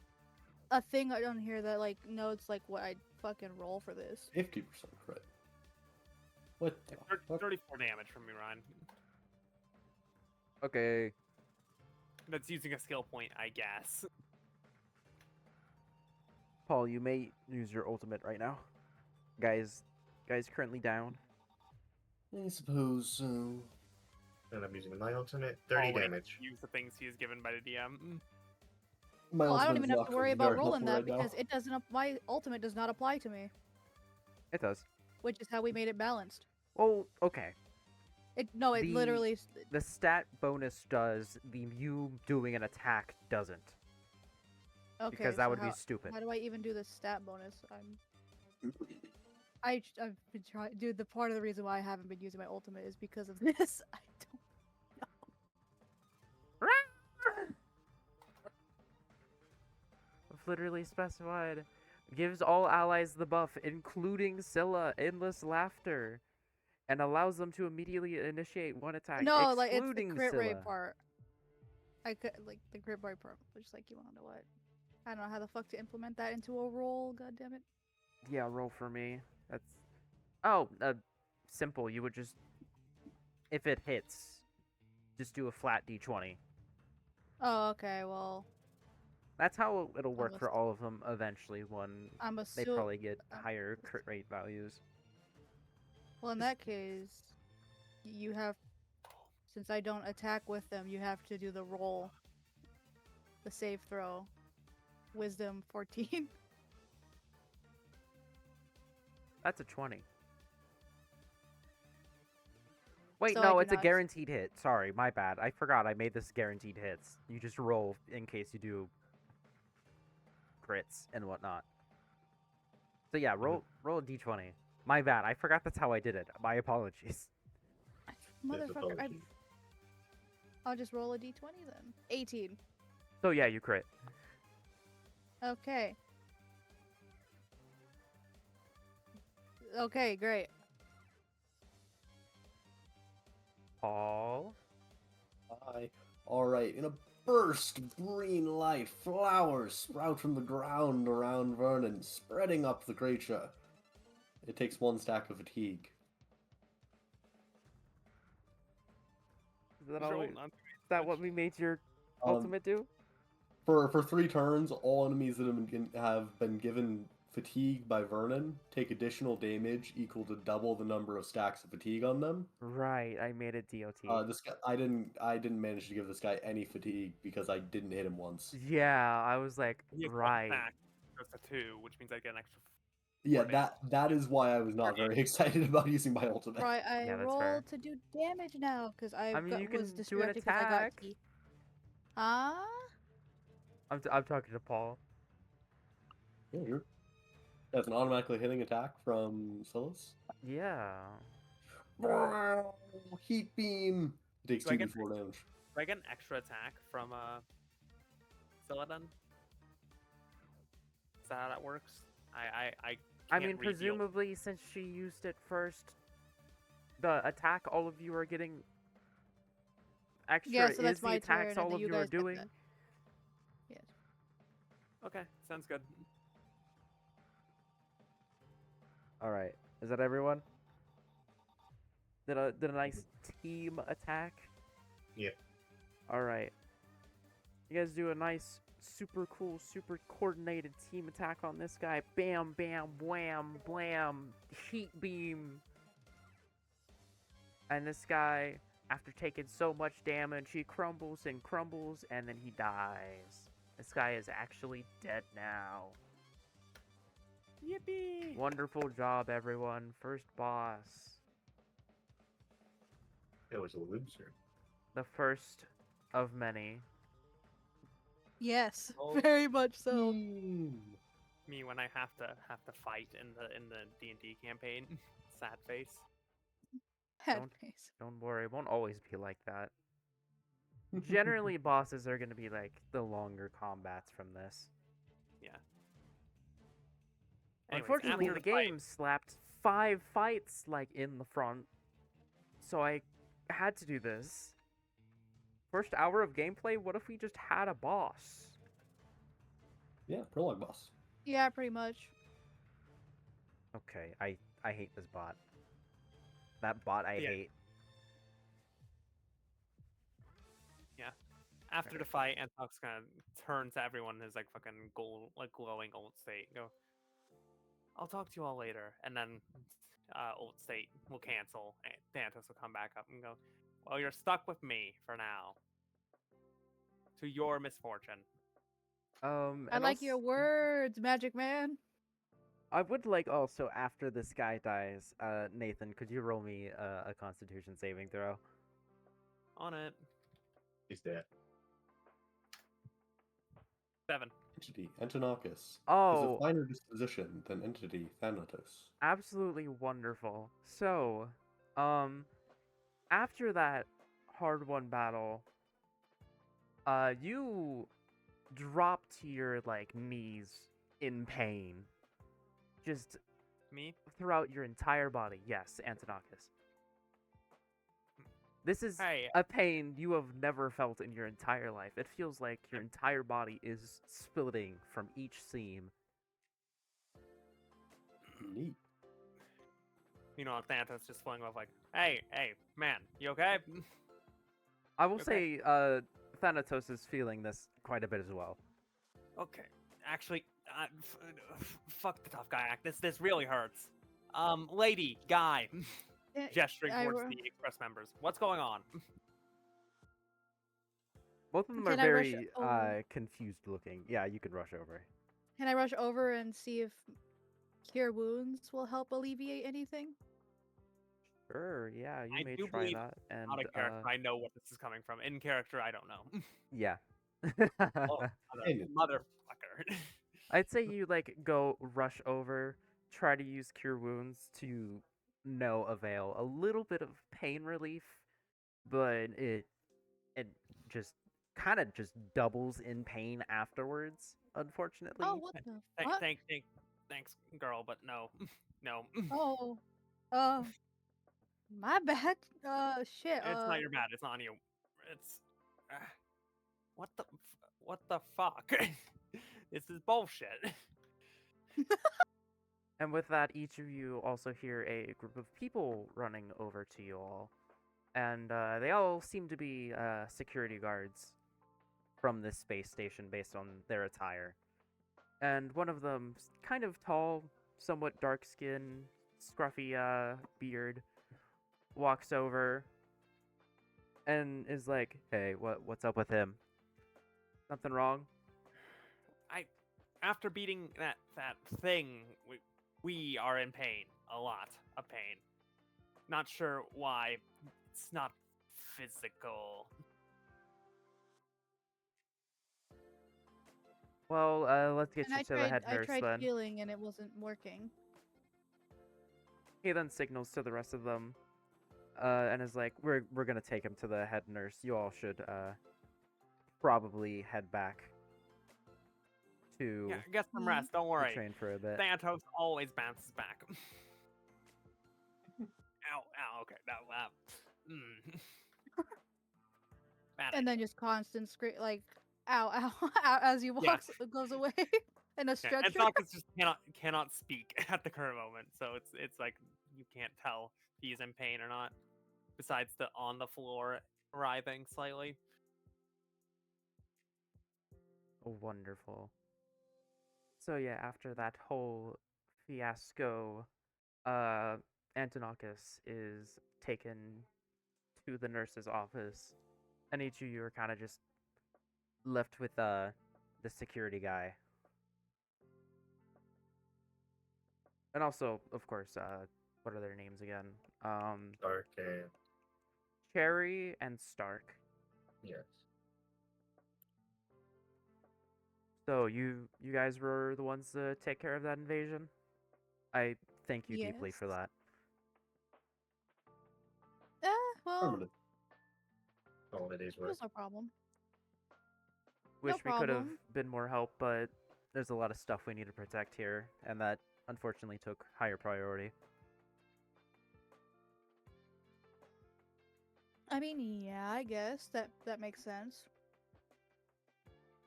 a thing on here that like notes like what I fucking roll for this. 50% crit. What the fuck? 34 damage from me, Ryan. Okay. That's using a skill point, I guess. Paul, you may use your ultimate right now. Guys currently down. I suppose so. And I'm using my ultimate. 30 Always damage. Use the things he is given by the DM. My Well, I don't ultimate even is have to not worry very about rolling helpful that right now. because it doesn't. My ultimate does not apply to me, It does. which is how we made it balanced. Well, okay. It The- literally. The stat bonus does, the you doing an attack doesn't. Okay, Because that so would how, be stupid. How do I even do the stat bonus? I've been trying. Dude, the part of the reason why I haven't been using my ultimate is because of this. I don't. I've literally specified. Gives all allies the buff, including Scylla, endless laughter, and allows them to immediately initiate one attack, No, like it's the excluding crit rate Scylla. part. I could like the crit rate part. Just like you want to know what? I don't know how the fuck to implement that into a roll. God damn it. Yeah, roll for me. That's oh, simple. You would just if it hits, just do a flat d20. Oh, okay. Well, That's how it'll I'm work for all of them eventually when I'm they assu- probably get um, higher crit rate values. Well, in that case, you have, since I don't attack with them, you have to do the roll, the save throw. Wisdom 14. That's a 20. Wait, So I no, do it's a not. guaranteed hit. Sorry, my bad. I forgot I made this guaranteed hits. You just roll in case you do crits and whatnot. So yeah, roll a d20. My bad. I forgot that's how I did it. My apologies. Motherfucker, Apologies. I'll just roll a d20 then. 18. So yeah, you crit. Okay. Okay, great. Paul. Hi. Alright, in a burst of green light, flowers sprout from the ground around Vernon, spreading up the creature. It takes 1 stack of fatigue. Is that, Is your all ult is not that what we made your Um, ultimate do? For 3 turns, all enemies that have been given fatigue by Vernon take additional damage equal to double the number of stacks of fatigue on them. Right, I made it DOT. This guy, I didn't manage to give this guy any fatigue because I didn't hit him once. Yeah, I was like, He has one right. attack, goes to 2, which means I get an extra. Yeah, damage. that is why I was not very excited about using my ultimate. Right, I Yeah, that's roll fair. to do damage now because I mean, you was can do an distracted because I got attack. key. Huh? I'm talking to Paul. Yeah, that's an automatically hitting attack from Silas. Yeah. Heat beam. It takes Do I get 2d4 damage. Do I get an extra attack from Celadon? Is that how that works? I I can't mean, read the ult. presumably, since she used it first, the attack all of you are getting extra Yeah, so that's is the my attacks turn, and all then of you you are guys get doing. that. Yes. Okay, sounds good. All right, is that everyone? Did a nice team attack? Yep. All right. You guys do a nice, super cool, super coordinated team attack on this guy. Bam, bam, wham, blam, heat beam. And this guy, after taking so much damage, he crumbles and crumbles, and then he dies. This guy is actually dead now. Yippee! Wonderful job, everyone. First boss. It was a loser. The first of many. Yes, Oh. very much so. Me when I have to fight in the D&D campaign. Sad face. Had Don't- face. Don't worry, it won't always be like that. Generally, bosses are going to be like the longer combats from this. Yeah. Anyways, Unfortunately, after the fight- game slapped 5 fights like in the front, so I had to do this. First hour of gameplay, what if we just had a boss? Yeah, prologue boss. Yeah, pretty much. Okay, I hate this bot. That bot I Yeah. hate. After the fight, Antox gonna turn to everyone in his like fucking glowing old state. And go. I'll talk to you all later, and then old state will cancel, and Antox will come back up and go. Well, you're stuck with me for now. To your misfortune. I And like your words, Magic Man. I would like also after this guy dies, Nathan, could you roll me a Constitution saving throw? On it. He's dead. 7. Entity, Antonakis. Is Oh, a finer disposition than entity, Thanatos. absolutely wonderful. So, after that hard-won battle, you drop to your like knees in pain, just Me? throughout your entire body. Yes, Antonakis. This is Hey, a pain you have never felt in your entire life. It feels like your entire body is splitting from each seam. Neat. Thanatos just flung off like, hey, man, you okay? I will Okay. say, Thanatos is feeling this quite a bit as well. Okay. Actually, fuck the tough guy act. This really hurts. Lady, guy, Eh, gesturing I towards ru- the express members. What's going on? Both of them are Can I rush very over? confused looking. Yeah, you can rush over. Can I rush over and see if cure wounds will help alleviate anything? Sure, yeah, you I may do try believe that. out And of character. I know what this is coming from. In character, I don't know. yeah. Oh, Hey, motherfucker. I'd say you like go rush over, try to use cure wounds to no avail. A little bit of pain relief, but it just kind of just doubles in pain afterwards, Oh, unfortunately. what the Thank, fuck? thank, thank, thanks, girl, but no, no. Oh, uh, my bad. Shit. It's not your bad. It's not on you. It's uh, what the what the fuck? This is bullshit. And with that, each of you also hear a group of people running over to you all. And they all seem to be security guards from this space station based on their attire. And one of them, kind of tall, somewhat dark skin, scruffy beard, walks over and is like, "Hey, what's up with him? Something wrong?" After beating that thing, we are in pain. A lot of pain. Not sure why. It's not physical. Well, let's get And you to the head I nurse tried then. healing and it wasn't working. He then signals to the rest of them, and is like, "We're gonna take him to the head nurse. You all should probably head back to Yeah, get some Mm. rest. Don't the worry. train for a bit." Thanatos always bounces back. Ow, okay, that. Mm. Bad And then idea. just constant scream like, ow, ow, ow, as he Yeah. walks, goes away in a Yeah, and stretcher. Thanatos just cannot speak at the current moment, so it's like you can't tell if he's in pain or not. Besides the on the floor writhing slightly. Wonderful. So yeah, after that whole fiasco, Antonakis is taken to the nurse's office, and each of you are kind of just left with the security guy, and also, of course, what are their names again? Dark and Cherry and Stark. yes. So you guys were the ones to take care of that invasion. I thank you deeply Yes. for that. Well, Affirmative. All it is it worth. was no problem. Wish we could have problem. been more help, but there's a lot of stuff we need to protect here, and that unfortunately took higher priority. I mean, yeah, I guess that makes sense.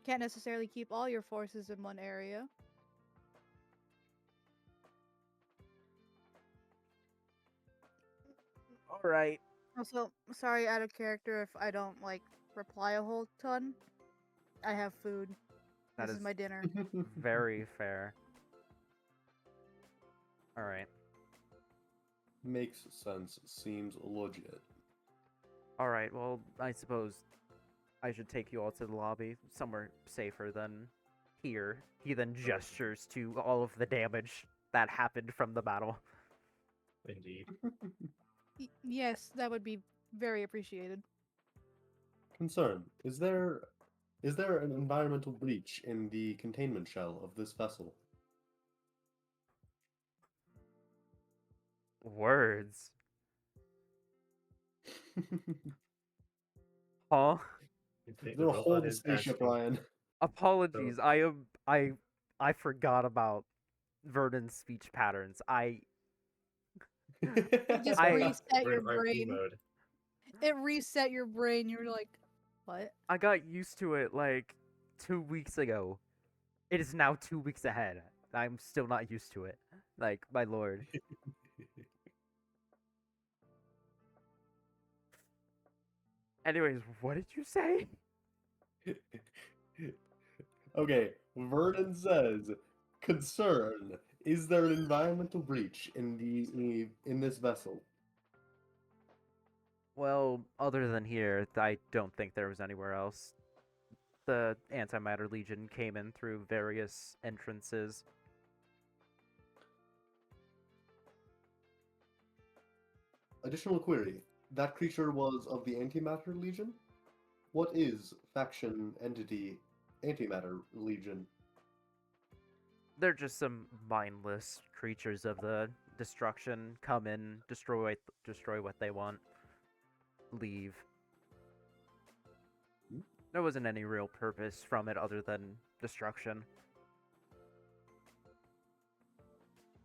Can't necessarily keep all your forces in one area. All right. Also, sorry, out of character if I don't like reply a whole ton. I have food. That This is is my dinner. very fair. All right. Makes sense. Seems legit. All right. Well, I suppose I should take you all to the lobby, somewhere safer than here. He then gestures to all of the damage that happened from the battle. Indeed. Yes, that would be very appreciated. Concern. Is there an environmental breach in the containment shell of this vessel? Words. Huh? You think They're a whole robot is spaceship, asking- Ryan. Apologies. I forgot about Vernon's speech patterns. Just I- reset We're your in RP brain. mode. It reset your brain. You're like, what? I got used to it like 2 weeks ago. It is now 2 weeks ahead. I'm still not used to it. Like, my lord. Anyways, what did you say? Okay, Vernon says, concern. Is there an environmental breach in this vessel? Well, other than here, I don't think there was anywhere else. The Antimatter Legion came in through various entrances. Additional query. That creature was of the Antimatter Legion? What is faction entity Antimatter Legion? They're just some mindless creatures of the destruction. Come in, destroy what they want, leave. Hmm? There wasn't any real purpose from it other than destruction.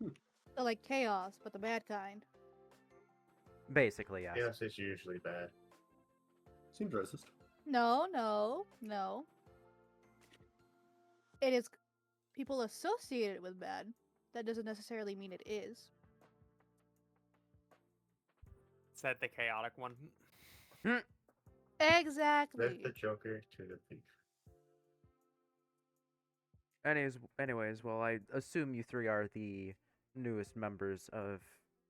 So like chaos, but the bad kind. Basically, yes. Chaos is usually bad. Seems racist. No, no, no. It is people associate it with bad. That doesn't necessarily mean it is. Said the chaotic one. Exactly. Let the Joker to the thief. Anyways, well, I assume you three are the newest members of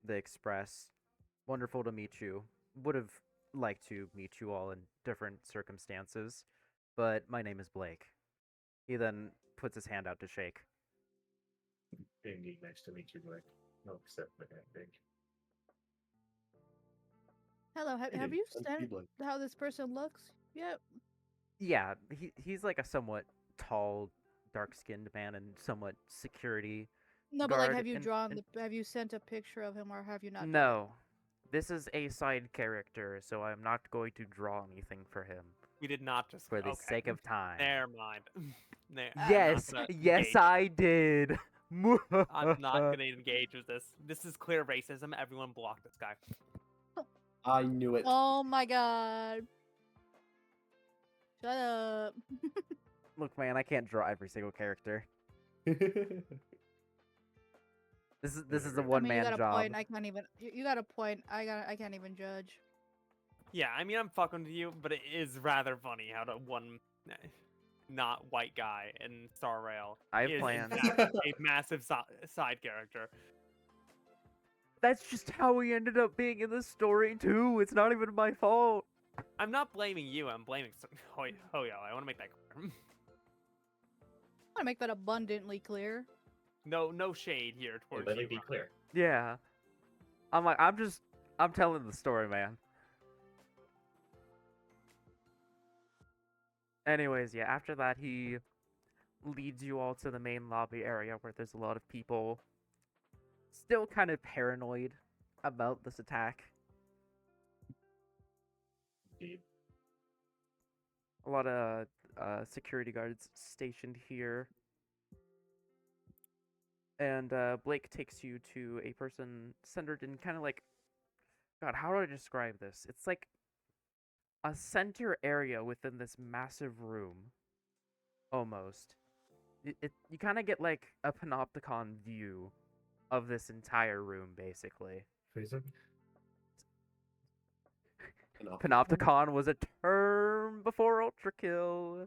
the Express. Wonderful to meet you. Would have liked to meet you all in different circumstances, but my name is Blake. He then puts his hand out to shake. Indeed, nice to meet you, Blake. No, except for that big. Hello, have Hey, you I'm seen Blake. how this person looks? Yep. Yeah, he's like a somewhat tall, dark-skinned man and somewhat security No, but like, guard have you in- drawn in- have you sent a picture of him, or have you not? done it? No. This is a side character, so I'm not going to draw anything for him We did not just for the okay. sake of time. Never mind. Yes, I'm not gonna yes, engage. I did. I'm not gonna engage with this. This is clear racism. Everyone block this guy. I knew it. Oh my god. Shut up. Look, man, I can't draw every single character. This is a I one mean, you man got a job. point. I can't even. You got a point. I can't even judge. Yeah, I mean I'm fucking with you, but it is rather funny how the one not white guy in Star Rail I have is in plans. fact a massive side character. That's just how we ended up being in the story too. It's not even my fault. I'm not blaming you. I'm blaming Hoyo. I want to make that clear. I want to make that abundantly clear. No shade here Hey, towards let me you. be clear. Yeah. I'm telling the story, man. Anyways, yeah, after that he leads you all to the main lobby area where there's a lot of people still kind of paranoid about this attack. Indeed. A lot of security guards stationed here. And Blake takes you to a person centered in kind of like, God, how do I describe this? It's like a center area within this massive room, almost. You kind of get like a panopticon view of this entire room, basically. Freezing? Panopticon was a term before Ultra Kill.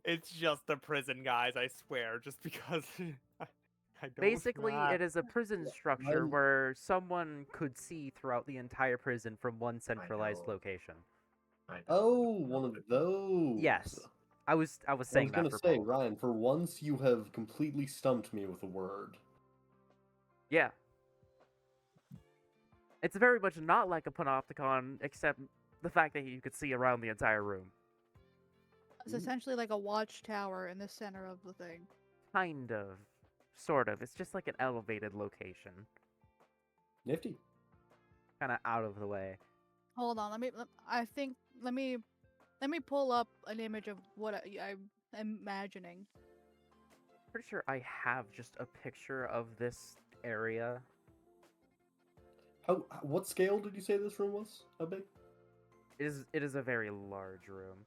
It's just the prison, guys. I swear. Just because I don't. Basically, have- it is a prison structure where someone could see throughout the entire prison from one centralized know. location. I know. Oh, one of those. Yes, I was I was saying gonna that for say, both. Ryan, for once you have completely stumped me with a word. Yeah. It's very much not like a panopticon, except the fact that you could see around the entire room. It's essentially like a watchtower in the center of the thing. Kind of. Sort of. It's just like an elevated location. Nifty. Kind of out of the way. Hold on, let me pull up an image of what I'm imagining. Pretty sure I have just a picture of this area. What scale did you say this room was? How big? It is a very large room.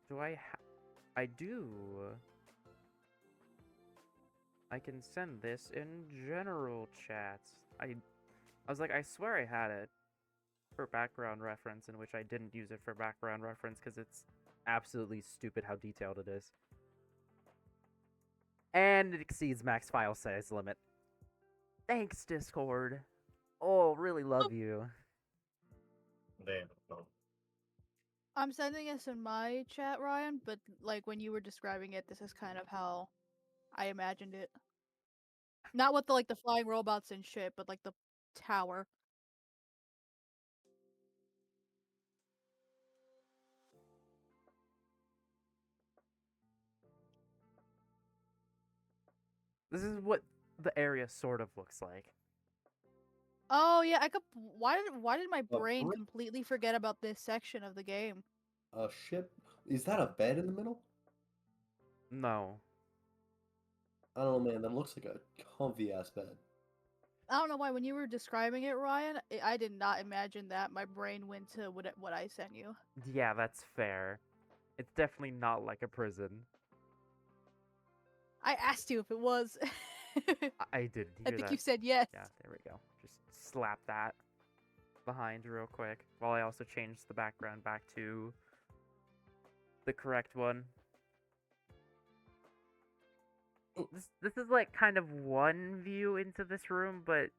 Do I do. I can send this in general chats. I was like, I swear I had it for background reference, in which I didn't use it for background reference because it's absolutely stupid how detailed it is. And it exceeds max file size limit. Thanks, Discord. Oh, really love you. Damn. No. I'm sending this in my chat, Ryan, but like when you were describing it, this is kind of how I imagined it. Not with the flying robots and shit, but like the tower. This is what the area sort of looks like. Oh yeah, I could. Why did my A brain brick- completely forget about this section of the game? A ship? Is that a bed in the middle? No. I don't know, man. That looks like a comfy ass bed. I don't know why when you were describing it, Ryan, I did not imagine that. My brain went to what I sent you. Yeah, that's fair. It's definitely not like a prison. I asked you if it was. I didn't I hear think that. you said yes. Yeah, there we go. Just slap that behind real quick. While I also change the background back to the correct one. This is like kind of one view into this room, but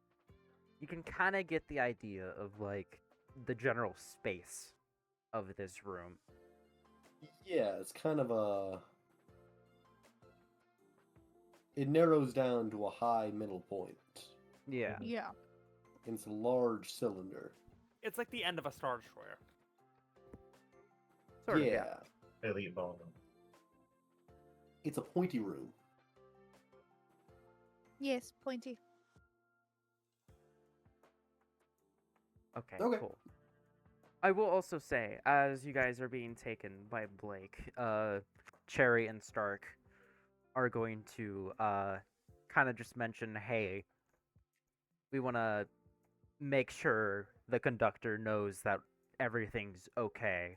you can kind of get the idea of like the general space of this room. Yeah, it's kind of a. It narrows down to a high middle point. Yeah. Yeah. It's a large cylinder. It's like the end of a Star Destroyer. Sort of, yeah. yeah. Elite ballroom. It's a pointy room. Yes, pointy. Okay, Okay. cool. I will also say, as you guys are being taken by Blake, Cherry and Stark are going to kind of just mention, hey, we want to make sure the conductor knows that everything's okay.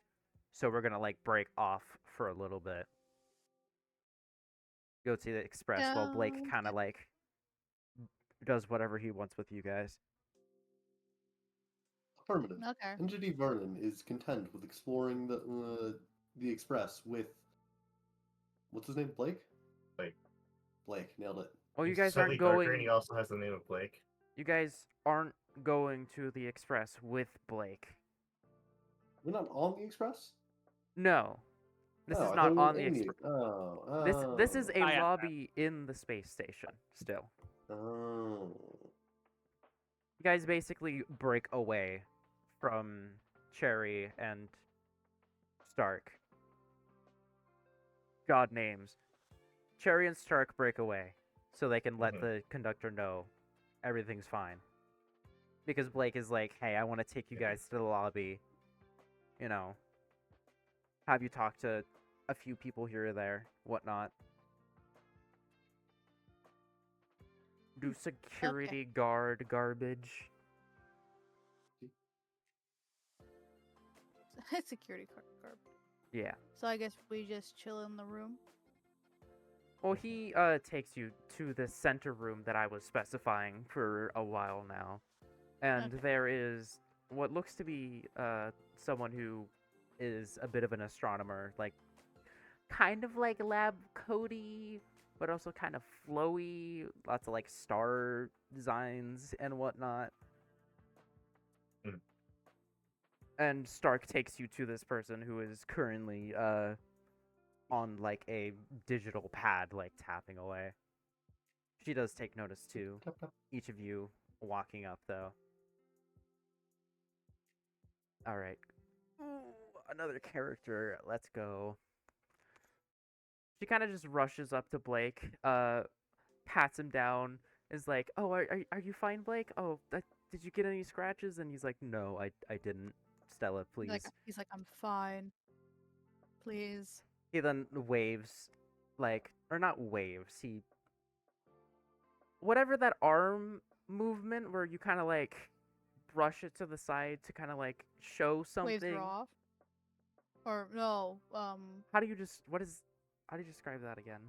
So we're going to like break off for a little bit. Go to the express while Blake Sounds kind of good. like does whatever he wants with you guys. Affirmative. Okay. Entity Vernon is content with exploring the express with. What's his name? Blake? Blake. Blake, nailed it. Oh, you He's guys slightly aren't darker, and going. he also has the name of Blake. You guys aren't going to the express with Blake. We're not on the express? No. This Oh, is I not thought we were on the in express. This is a I have lobby in the space station still. Oh. You guys basically break away from Cherry and Stark. God names. Cherry and Stark break away so they can let Mhm. the conductor know everything's fine. Because Blake is like, hey, I want to take you guys to the lobby. You know, have you talk to a few people here or there, whatnot. Do security guard garbage. Security guard. Yeah. So I guess we just chill in the room. Well, he takes you to the center room that I was specifying for a while now. And Okay. there is what looks to be someone who is a bit of an astronomer, like kind of like lab coaty, but also kind of flowy, lots of like star designs and whatnot. Hmm. And Stark takes you to this person who is currently on like a digital pad, like tapping away. She does take notice to each of you walking up, though. All right. Ooh, another character. Let's go. She kind of just rushes up to Blake, pats him down, is like, "Oh, are you fine, Blake? Oh, did you get any scratches?" And he's like, "No, I didn't. Stella, please." He's like, I'm fine. Please. He then waves, like, or not waves. He whatever that arm movement where you kind of like brush it to the side to kind of like show Waves something. her off. Or no, How do you just how do you describe that again?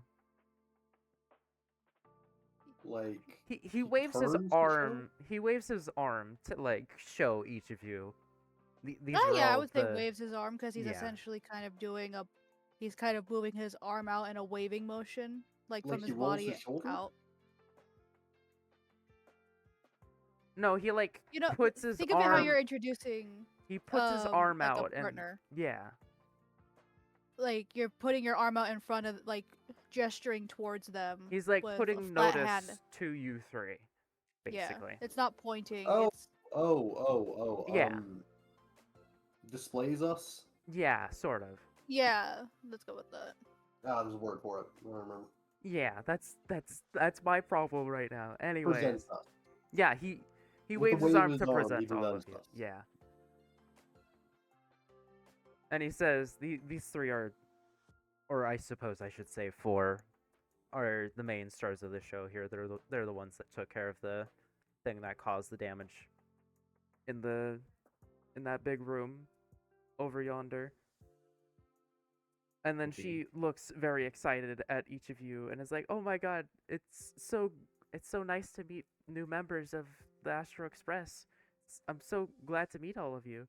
Like He waves his turns to show? arm. He waves his arm to like show each of you. These oh are yeah, I all would say the waves his arm because he's yeah. essentially kind of doing a, he's kind of moving his arm out in a waving motion, like Like from he his rolls body his shoulder? out. No, he like You know, puts his think of it how arm. you're introducing He puts his arm like out a and partner. yeah. Like you're putting your arm out in front of, like gesturing towards them. He's like with a putting flat notice hand. to you three, basically. Yeah, it's not pointing. Oh, It's Yeah. Displays us? Yeah, sort of. yeah. Let's go with that. Ah, there's a word for it. I don't remember. Yeah, that's my problem right now. Anyways, Presents us. yeah, he With the waves his wave arm of to his arm, present he all of presents you. us. Yeah. And he says these three are, or I suppose I should say four, are the main stars of the show here. They're the ones that took care of the thing that caused the damage in that big room over yonder. And then she looks very excited at each of you and is like, "Oh my god, it's so nice to meet new members of the Astro Express. I'm so glad to meet all of you."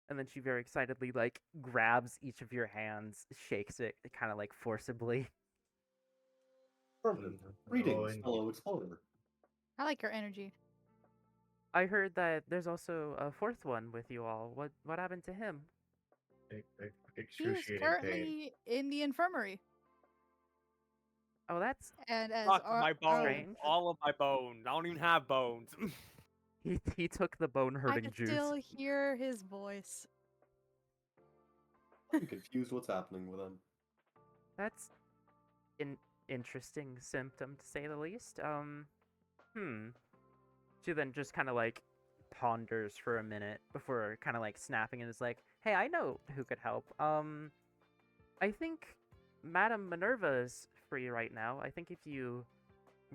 And then she very excitedly like grabs each of your hands, shakes it kind of like forcibly. Permanent. Oh, Greetings, and fellow explorer. I like her energy. I heard that there's also a fourth one with you all. What happened to him? He is excruciating pain. currently in the infirmary, Oh, that's and as Fuck my bones. Strange. All of my bones. I don't even have bones. he took the bone I hurting can juice. still hear his voice. I'm confused what's happening with him. That's an interesting symptom to say the least. She then just kind of like ponders for a minute before kind of like snapping and is like, "Hey, I know who could help. I think Madame Minerva is free right now. I think if you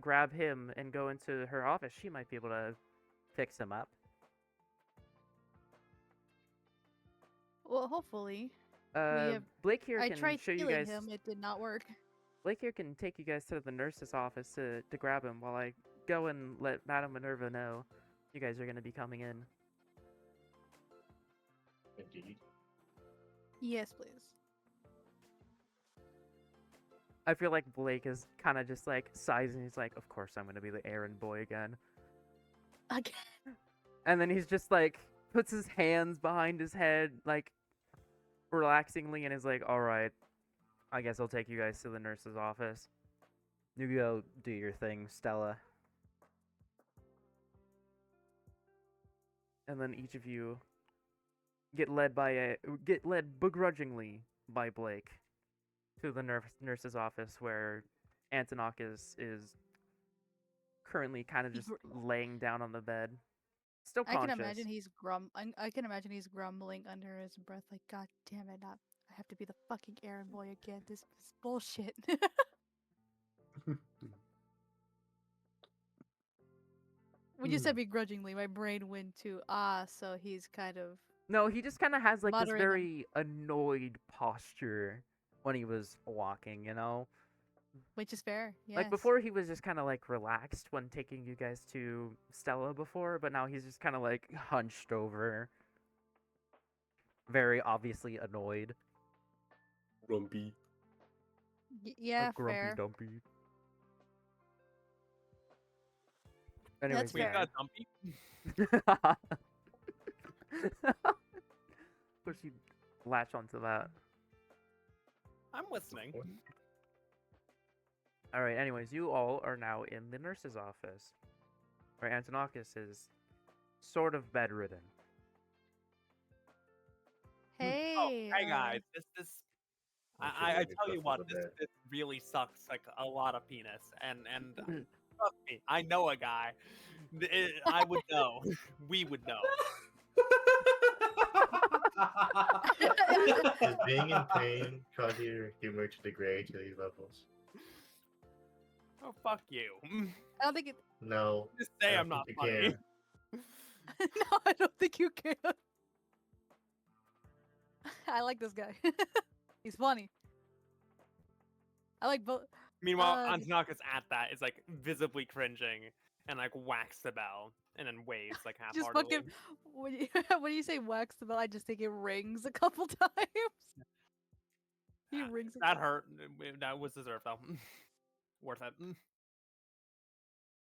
grab him and go into her office, she might be able to fix him up." Well, hopefully. Uh, Blake here I can tried show you healing guys. him. It did not work. Blake here can take you guys to the nurse's office to grab him while I go and let Madame Minerva know you guys are going to be coming in. Indeed. Yes, please. I feel like Blake is kind of just like sighs and he's like, "Of course I'm going to be the errand boy again." Again. And then he's just like, puts his hands behind his head, like, relaxingly, and is like, "All right, I guess I'll take you guys to the nurse's office. You go do your thing, Stella." And then each of you get led begrudgingly by Blake to the nurse's office, where Antonok is currently kind of just laying down on the bed, still I conscious. can imagine I can imagine he's grumbling under his breath, like, "God damn it! Not I have to be the fucking errand boy again. This is bullshit." When you said begrudgingly, my brain went to so he's kind of No, he just kind of has like this muttering them. very annoyed posture when he was walking, you know? Which is fair. Yes. Like before he was just kind of like relaxed when taking you guys to Stella before, but now he's just kind of like hunched over, very obviously annoyed. Grumpy. Yeah, grumpy fair. dumpy. That's Anyways, We fair. got dumpy. of course you latch onto that. I'm listening. All right. Anyways, you all are now in the nurse's office, where Antonakis is sort of bedridden. Hey. Oh, hey guys, this I Maybe tell you stuff what, over this, there. this really sucks like a lot of penis, and trust me, I know a guy. I would know. We would know. Is being in pain cause your humor to degrade to these levels? Oh fuck you. I don't think it. No. Just say I I'm don't not think funny. you can. No, I don't think you can. I like this guy. He's funny. I like both. Meanwhile, Uh, Antonakis at that is like visibly cringing and like whacks the bell and then waves like just half-heartedly. fucking when you, when you say wax the bell, I just think it rings a couple times. He rings it. That hurt. That was deserved though. Worth it.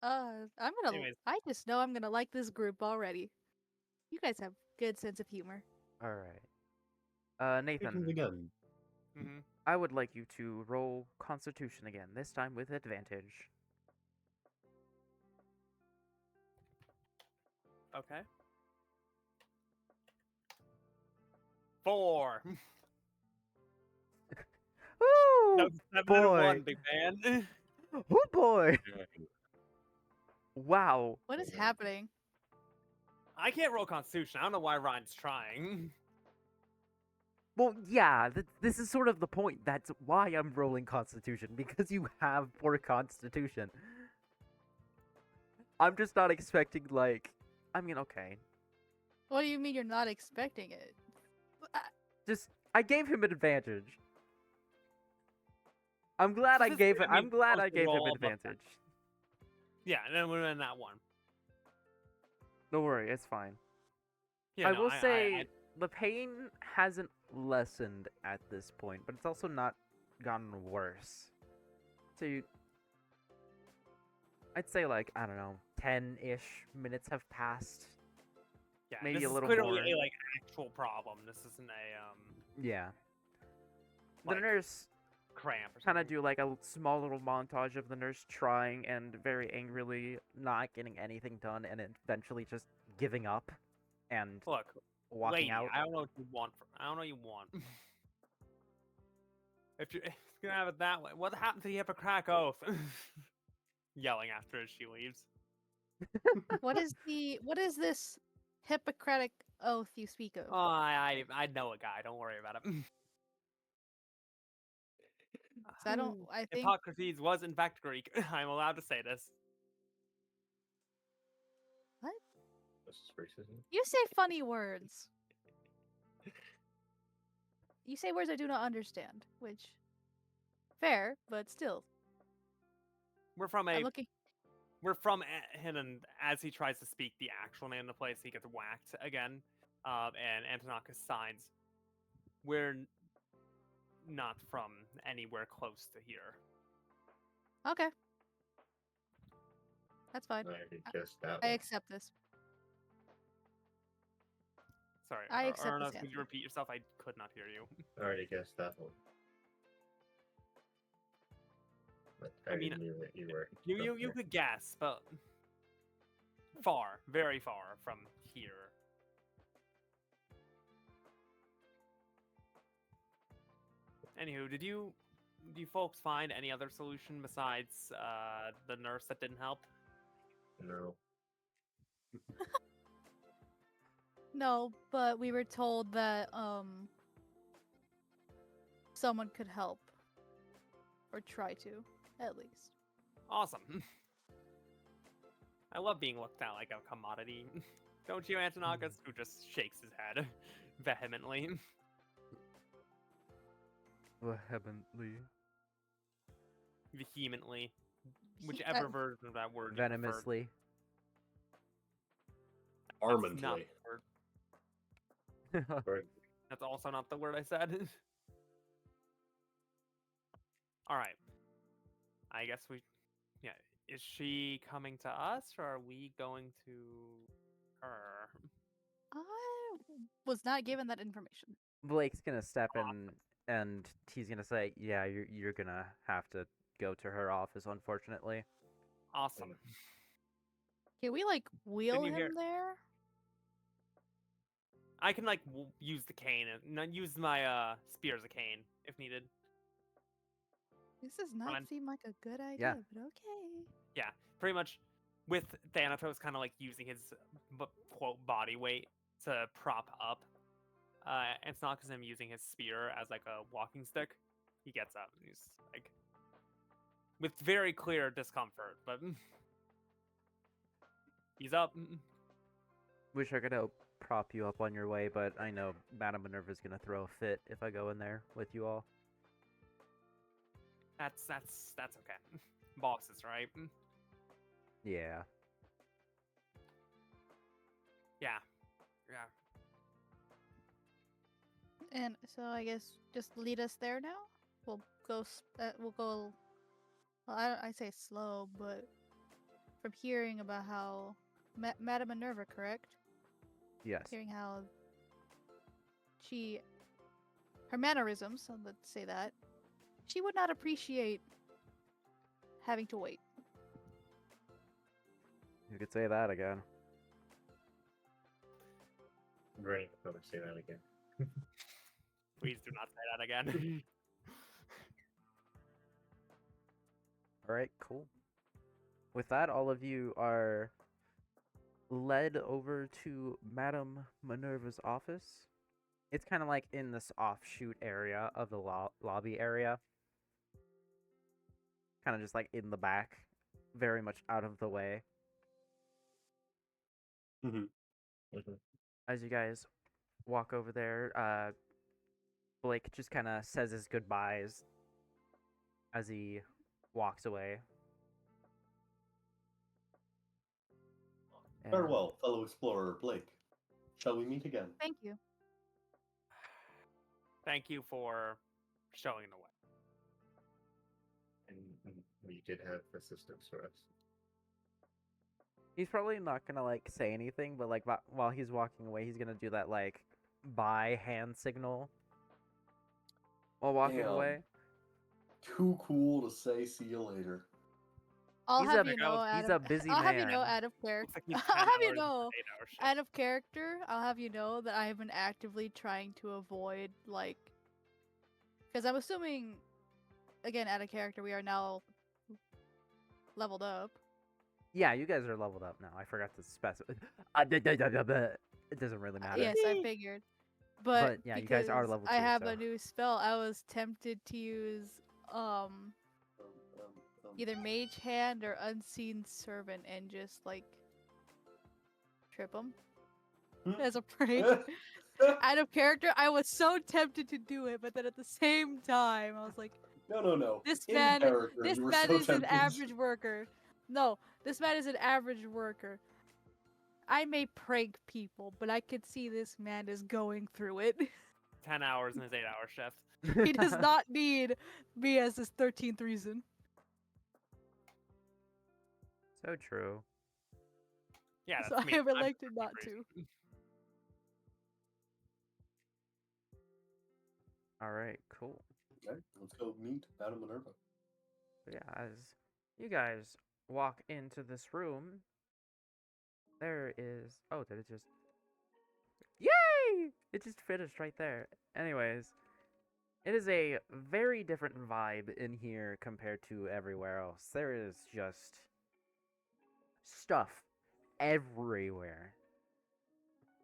I'm gonna. Anyways. I just know I'm gonna like this group already. You guys have good sense of humor. All right. Patrons Nathan, again. hmm I would like you to roll Constitution again, this time with advantage. Okay. 4. Ooh, No, 7 and boy. 1, big man. Oh boy! Wow. What is happening? I can't roll Constitution. I don't know why Ryan's trying. Well, yeah, this is sort of the point. That's why I'm rolling Constitution, because you have poor Constitution. I'm just not expecting, like... I mean, okay. What do you mean you're not expecting it? Just, I gave him an advantage. I'm glad I This is- gave I it. I'm mean, glad supposed I to gave him roll above that. advantage. Yeah, and then we're in that one. Don't worry, it's fine. Yeah, I no, will say the pain hasn't lessened at this point, but it's also not gotten worse. So I'd say like, I don't know, 10-ish minutes have passed. yeah, maybe this a little is clearly more. a like actual problem. This isn't a Yeah. like, The nurse cramp or kind of something. do like a small little montage of the nurse trying and very angrily not getting anything done and eventually just giving up and Look, walking lady, out. I don't know what you want. I don't know what you want. If you're gonna have it that way, what happened to the Hippocratic Oath? Yelling after as she leaves. What is this Hippocratic oath you speak of? Oh, I know a guy. Don't worry about it. 'Cause I think Hippocrates was in fact Greek. I'm allowed to say this. This is racism. you say funny words. You say words I do not understand, which fair, but still. We're from I'm a looking. we're from him, and as he tries to speak the actual name of the place, he gets whacked again. And Antonakis signs. We're not from anywhere close to here. Okay. That's fine. I already guessed that I one. accept this. Sorry, I accept this Arnos, could you answer. repeat yourself? I could not hear you. I already guessed that one. But I, I mean, knew that you were. You from could guess, but far, very far from here. Anywho, did you folks find any other solution besides the nurse that didn't help? there. No. No, but we were told that someone could help. Or try to, at least. Awesome. I love being looked at like a commodity. Don't you, Antonakis? Who just shakes his head vehemently. Vehemently. Vehemently. He- Whichever version of that word you prefer. Venomously. That's not Armandly. the word. Right. That's also not the word I said. Alright. I guess we... Yeah. Is she coming to us, or are we going to her? I was not given that information. Blake's gonna step in and he's gonna say, "Yeah, you're gonna have to go to her office, unfortunately." Awesome. Can we like wheel you him hear- there? I can, like, use the cane, and not use my spear as a cane, if needed. This does not Fine. seem like a good idea, Yeah. but okay. Yeah, pretty much with Thanatos kind of, like, using his, quote, body weight to prop up. And it's not because I'm using his spear as, like, a walking stick. He gets up, and he's, like, with very clear discomfort, but he's up. Wish I could help prop you up on your way, but I know Madame Minerva's gonna throw a fit if I go in there with you all. That's okay. Bosses, right? Yeah. Yeah. Yeah. And so I guess just lead us there now. We'll go. We'll go. Well, I say slow, but from hearing about how Madame Minerva, correct? Yes. Hearing how her mannerisms, so let's say that, she would not appreciate having to wait. You could say that again. Great. Never say that again. Please do not say that again. All right, cool. With that, all of you are led over to Madame Minerva's office. It's kind of like in this offshoot area of the lobby area. Kind of just like in the back, very much out of the way. Mhm. As you guys walk over there, Blake just kind of says his goodbyes as he walks away. And Farewell, fellow explorer Blake. Shall we meet again? Thank you. Thank you for showing the way. And we did have assistance for us. he's probably not gonna like say anything, but like while he's walking away, he's gonna do that like bye hand signal while walking Damn. away. Too cool to say see you later. I'll He's have a- you know, he's out a of, busy I'll have you know, man. out of character. Looks like he's I'll 10 have you hours know, into 8-hour shift. out of character. I'll have you know that I have been actively trying to avoid because I'm assuming, again, out of character, we are now leveled up. Yeah, you guys are leveled up now. I forgot to specify. It doesn't really matter. Yes, I figured. But yeah, you guys are because level I 2, have so. a new spell, I was tempted to use either Mage Hand or Unseen Servant and just like trip them as a prank. Out of character, I was so tempted to do it, but then at the same time, I was like, No. This In man, character, this you were man so is an tempted. average worker. No, this man is an average worker. I may prank people, but I could see this man is going through it. 10 hours in his 8-hour shift. He does not need me as his 13th reason. So true. Yeah, So that's I me. have I'm elected not crazy. to. All right, cool. Okay, let's go meet Madame Minerva. So yeah, as you guys walk into this room, there is. Oh, did it just? Yay! It just finished right there. Anyways, it is a very different vibe in here compared to everywhere else. There is just stuff everywhere.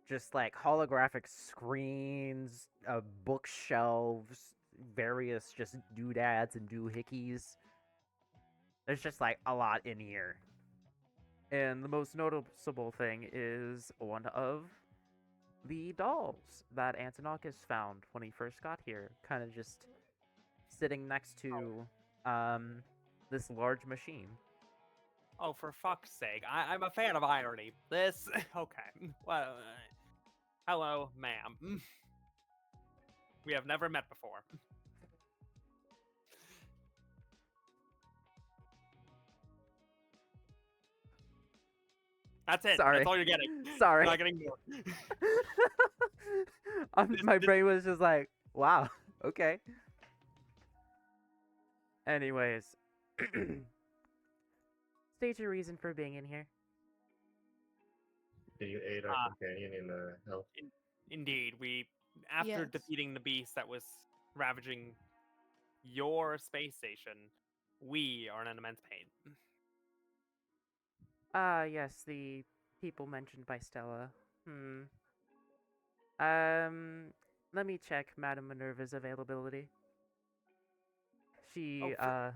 Just like holographic screens, bookshelves, various just doodads and doohickeys. There's just like a lot in here. And the most noticeable thing is one of the dolls that Antonakis found when he first got here. Kind of just sitting next to this large machine. Oh, for fuck's sake. I'm a fan of irony. This. Okay. Well, hello, ma'am. We have never met before. That's it. Sorry. That's all you're getting. Sorry. You're not getting more. My brain was just like, wow, okay. Anyways, state your reason for being in here. Did you aid our companion in health? Indeed, after Yes. defeating the beast that was ravaging your space station, we are in an immense pain. Yes, the people mentioned by Stella. Let me check Madame Minerva's availability. She, Aren't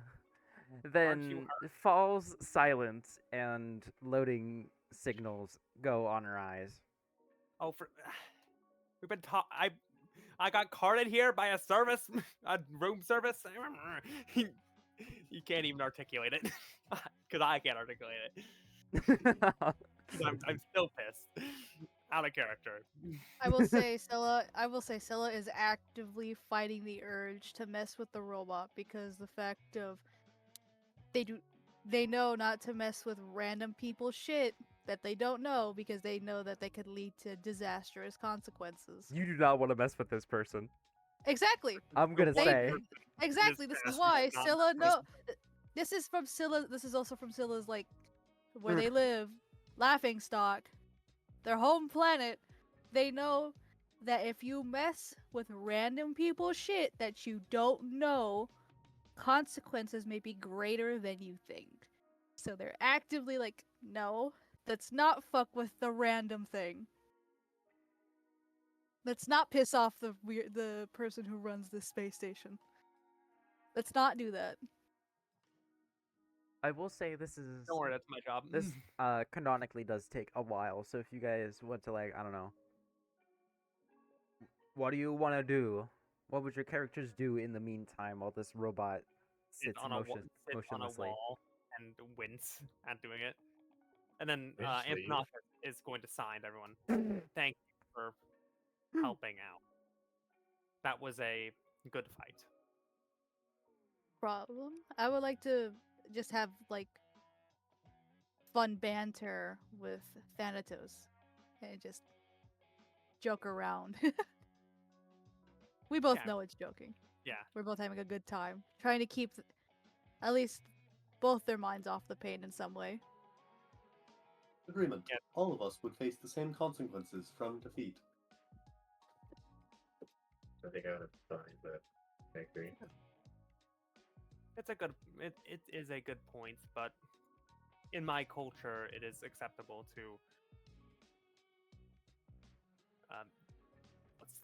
you then falls silent and loading signals go on her eyes. Oh, for we've been taught. I got carded here by a service, a room service. You can't even articulate it, because I can't articulate it. 'Cause I'm still pissed. Out of character. I will say Scylla is actively fighting the urge to mess with the robot because the fact of they know not to mess with random people's shit that they don't know because they know that they could lead to disastrous consequences. You do not want to mess with this person. Exactly. I'm gonna What They- say. Exactly. This is why Scylla this is from Scylla. This is also from Scylla's like where they live, Laughing Stock, their home planet. They know that if you mess with random people's shit that you don't know, consequences may be greater than you think. So they're actively like, no, let's not fuck with the random thing. Let's not piss off the person who runs this space station. Let's not do that. I will say this is Don't worry, that's my job. this canonically does take a while. So if you guys want to like, I don't know, what do you want to do? What would your characters do in the meantime while this robot Sit sits on a motionlessly? wall and wince at doing it. And then Eventually- Anthonopoulos is going to sign everyone. Thank you for helping out. That was a good fight. Problem. I would like to just have like fun banter with Thanatos and just joke around. We both Yeah. know it's joking. Yeah. We're both having a good time, trying to keep at least both their minds off the pain in some way. Agreement. Yeah. All of us would face the same consequences from defeat. I think I would have fine, but I agree. It's a good it is a good point, but in my culture it is acceptable to let's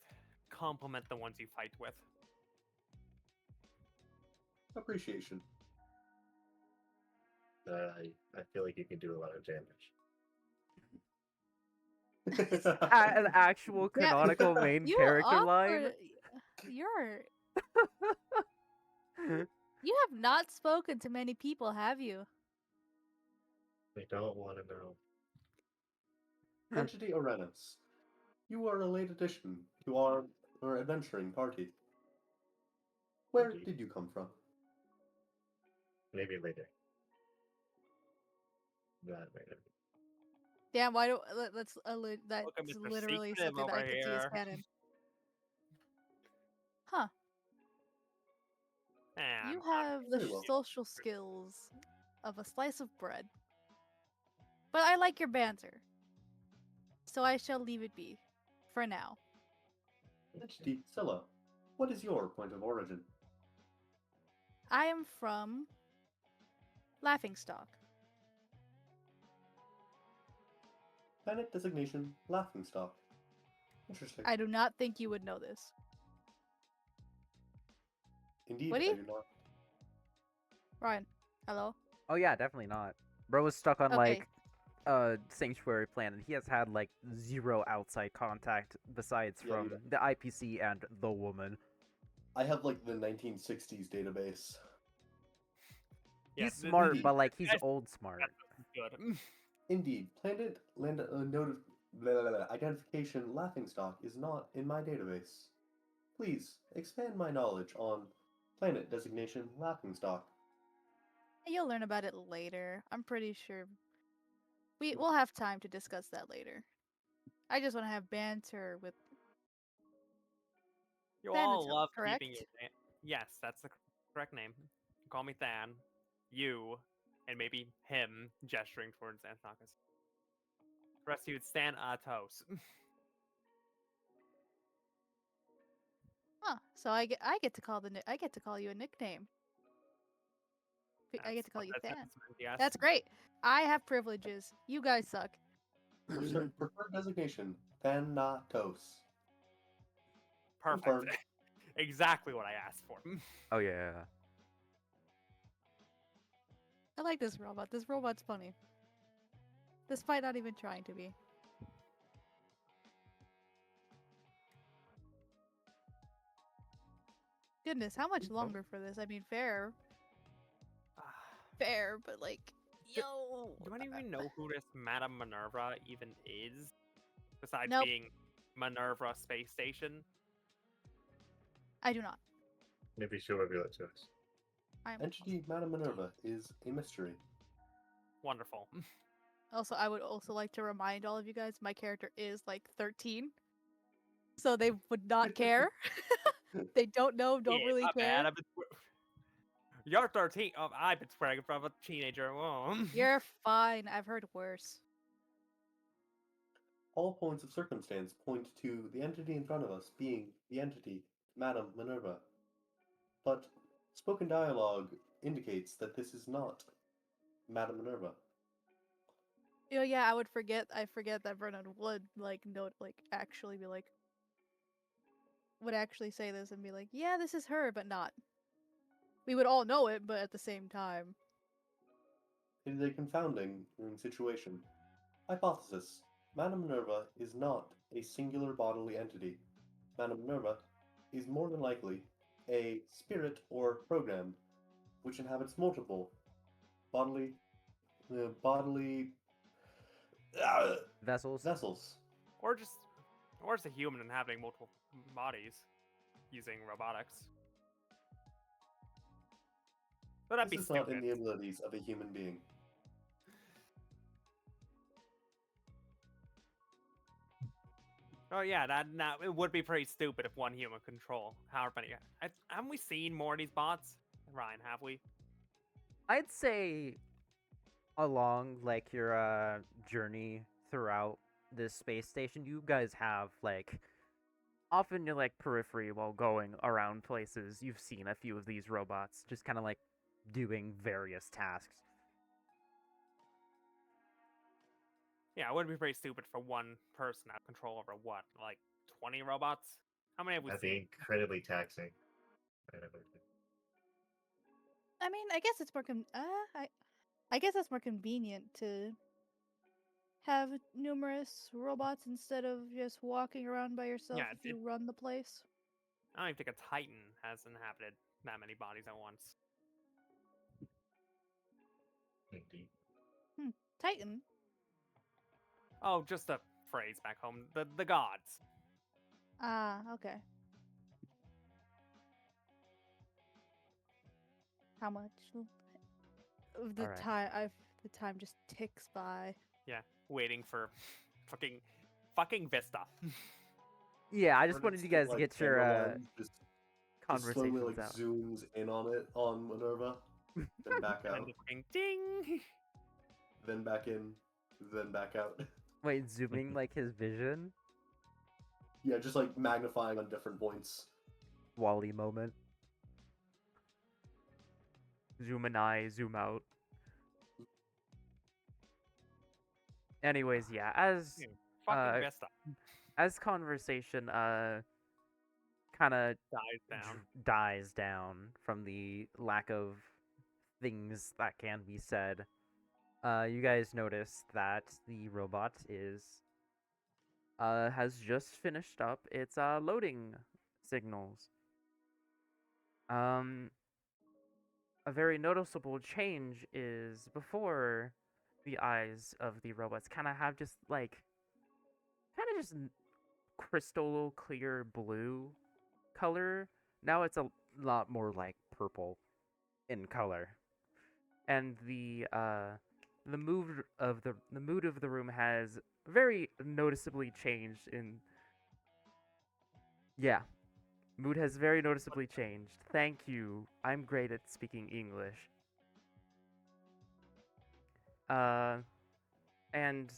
compliment the ones you fight with. Appreciation. I feel like you can do a lot of damage. An actual Yeah, canonical main You character line. awkward- You're you have not spoken to many people, have you? I don't want to know. Entity Arenas. You are a late addition to our adventuring party. Where Indeed. did you come from? Maybe later. That might have Damn, why do that's that's Look at Mr. literally Secretive something that I over can see as here. canon. Huh. And You have the Very well. social skills of a slice of bread. But I like your banter. So I shall leave it be. For now. Entity Scylla. What is your point of origin? I am from Laughingstock. Planet designation Laughingstock. Interesting. I do not think you would know this. Indeed, Would I he? do not. Ryan, hello? Oh yeah, definitely not. Bro was stuck on Okay. like a sanctuary planet. He has had like zero outside contact besides Yeah, from the IPC and the woman. I have like the 1960s database. yeah, He's th- smart, indeed. but like he's Guys- old smart. good. Indeed, planet identification Laughingstock is not in my database. Please expand my knowledge on planet designation Laughingstock. You'll learn about it later. I'm pretty sure we'll have time to discuss that later. I just want to have banter with You all Thanatos, love correct? keeping your name. Yes, that's the correct name. Call me Than. You, and maybe him, gesturing towards Anthonopoulos. The rest of you would stand Atos. Huh. So I get to call I get to call you a nickname. I get to call you Than. Yes. That's great. I have privileges. You guys suck. Preferred designation Thanatos. Perfect. Confirmed. Exactly what I asked for. Oh yeah. I like this robot. This robot's funny. Despite not even trying to be. Goodness, how much Oh. longer for this? I mean, fair, but like, Do- yo. Do any of you know who this Madame Minerva even is? Besides Nope. being Minerva Space Station? I do not. Maybe she'll reveal it to us. I'm Entity Madame Minerva is a mystery. Wonderful. also. I would also like to remind all of you guys, my character is like 13, so they would not care. They don't know, don't Yeah, really not care. bad. You're 13. Oh, I've been swearing from a teenager. Whoa. You're fine. I've heard worse. All points of circumstance point to the entity in front of us being the entity Madame Minerva. But spoken dialogue indicates that this is not Madame Minerva. You know, yeah, I would forget. I forget that Vernon would like note, like actually be like, would actually say this and be like, yeah, this is her, but not. We would all know it, but at the same time, It is a confounding situation. Hypothesis. Madame Minerva is not a singular bodily entity. Madame Minerva is more than likely a spirit or program which inhabits multiple bodily Vessels. vessels. Or just a human inhabiting multiple bodies using robotics. But that'd This be is not in stupid. the abilities of a human being. Oh yeah, that it would be pretty stupid if one human control however many. Haven't we seen more of these bots, Ryan? Have we? I'd say along like your journey throughout this space station, you guys have like often your like periphery while going around places. You've seen a few of these robots just kind of like doing various tasks. Yeah, it would be pretty stupid for one person to have control over what, like 20 robots? How many have we That'd seen? be incredibly taxing. I mean, I guess it's more I guess that's more convenient to have numerous robots instead of just walking around by yourself Yeah, if you run the place. I don't even think a Titan has inhabited that many bodies at once. Indeed. Titan. Oh, just a phrase back home. The gods. Ah, okay. How much? The Alright. the time just ticks by. Yeah, waiting for fucking Vista. Yeah, I just Or wanted it's you guys to like get your camera lens just slowly conversations like out. zooms in on it on Minerva, then back And out, the fucking ding. then back in, then back out. Wait, zooming like his vision? Yeah, just like magnifying on different points. Wally moment. Zoom in eye, zoom out. Anyways, yeah, Yeah, fucking Vista as conversation kind of dies down. dies down from the lack of things that can be said, you guys notice that the robot has just finished up its loading signals. A very noticeable change is before the eyes of the robots kind of have just like just crystal clear blue color. Now it's a lot more like purple in color, and the mood of the room has very noticeably changed. Mood has very noticeably changed. Thank you. I'm great at speaking English. And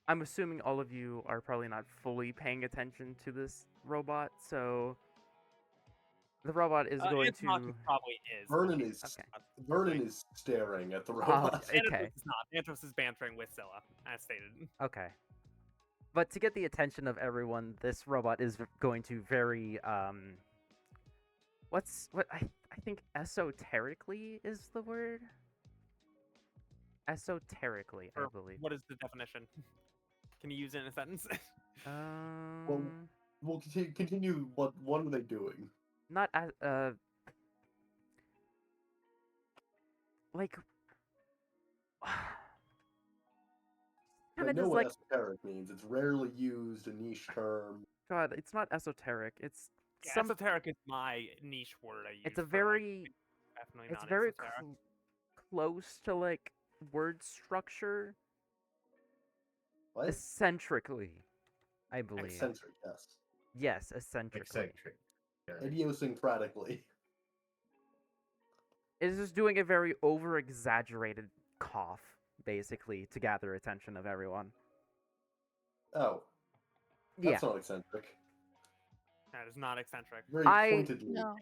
I'm assuming all of you are probably not fully paying attention to this robot, so the robot is going It's not, to. it probably is. but Vernon he's is Okay. not. Vernon is staring at the Oh, robot. okay. Thanatos is not. Thanatos is bantering with Scylla, as stated. Okay. But to get the attention of everyone, this robot is going to very what I think esoterically is the word. Esoterically, I Or believe. what is the definition? Can you use it in a sentence? Well, we'll continue. What are they doing? Not as like kind I of know just what like esoteric means. It's rarely used, a niche term. God, it's not esoteric. It's Yeah, some. esoteric is my niche word I use. It's a for, like, very. definitely It's not very esoteric. close to like word structure, What? eccentrically, I believe. Eccentric, yes. Yes, eccentrically. Eccentric. Yeah. Idiosyncratically. It is just doing a very over exaggerated cough, basically, to gather attention of everyone. Oh, Yeah. that's not eccentric. That is not eccentric. Very pointedly. No.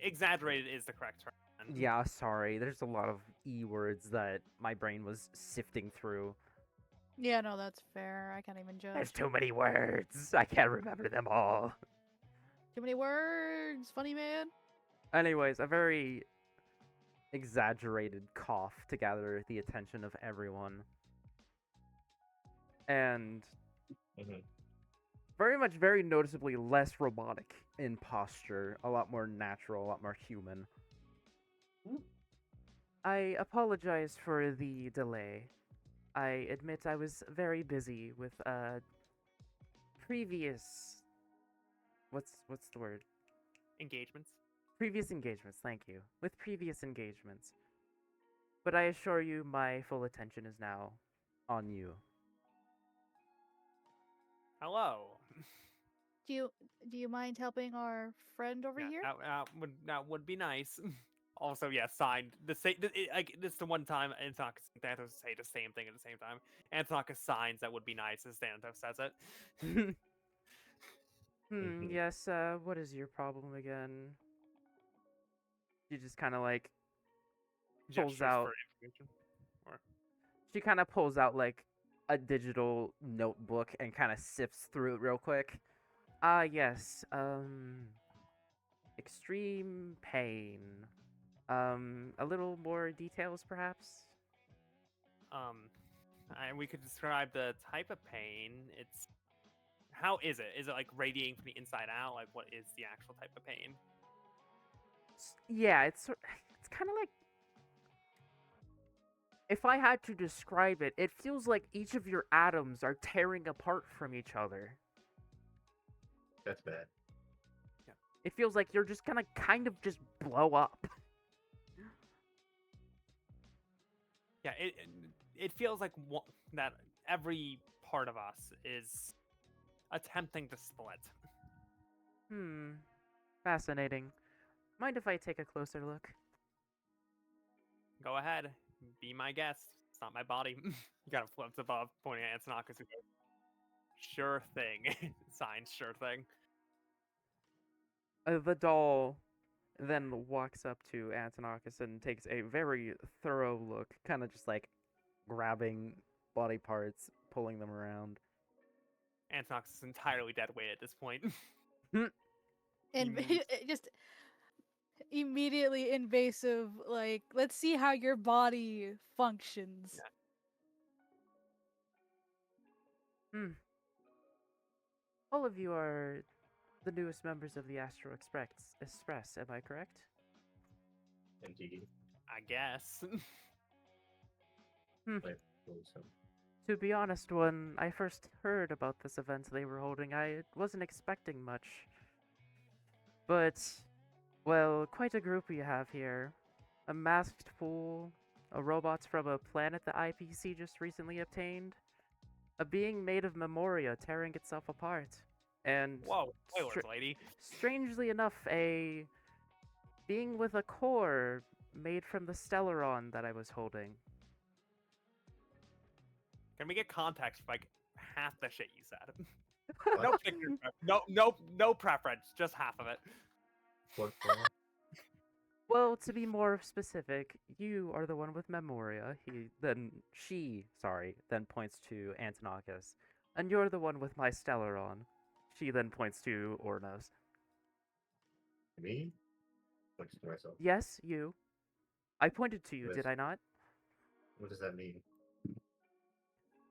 Exaggerated is the correct term. Yeah, sorry. There's a lot of E words that my brain was sifting through. Yeah, no, that's fair. I can't even judge. There's too many words. I can't remember them all. Too many words, funny man. Anyways, a very exaggerated cough to gather the attention of everyone. And Mhm. very noticeably less robotic in posture, a lot more natural, a lot more human. Hmm. I apologize for the delay. I admit I was very busy with previous what's the word? Engagements. Previous engagements, thank you. With previous engagements. But I assure you my full attention is now on you. Hello. Do you mind helping our friend over Yeah, here? that would be nice. Also, yeah, signed the same. Like, this is the one time Antonakis and Thanatos say the same thing at the same time. Antonakis signs that would be nice as Thanatos says it. Mhm. Yes, what is your problem again? She just kind of like pulls Gestures out. for information. Or She kind of pulls out like a digital notebook and kind of sifts through it real quick. Ah, yes. Extreme pain. A little more details, perhaps. and we could describe the type of pain. It's how is it? Is it like radiating from the inside out? Like, what is the actual type of pain? Yeah, it's kind of like if I had to describe it, it feels like each of your atoms are tearing apart from each other. That's bad. It feels like you're just gonna kind of just blow up. Yeah, it feels like that every part of us is attempting to split. Fascinating. Mind if I take a closer look? Go ahead, be my guest. It's not my body. You gotta flips above, pointing at Antonakis, who goes, "Sure thing." Signs, sure thing. The doll then walks up to Antonakis and takes a very thorough look, kind of just like grabbing body parts, pulling them around. Antonakis is entirely dead weight at this point. And moves. just immediately invasive, like, let's see how your body functions. Yeah. All of you are the newest members of the Astral Express, am I correct? Indeed. I guess. I believe so. To be honest, when I first heard about this event they were holding, I wasn't expecting much. But, well, quite a group we have here. A masked fool, a robot from a planet the IPC just recently obtained, a being made of memoria tearing itself apart, and Whoa, spoilers, lady. strangely enough, a being with a core made from the Stellaron that I was holding. Can we get context for like half the shit you said? No picture, no preference, just half of it. What for? Well, to be more specific, you are the one with Memoria. She then points to Antonakis. And you're the one with my Stellaron. She then points to Ornos. Me? Points to myself. Yes, you. I pointed to you, Yes. did I not? What does that mean?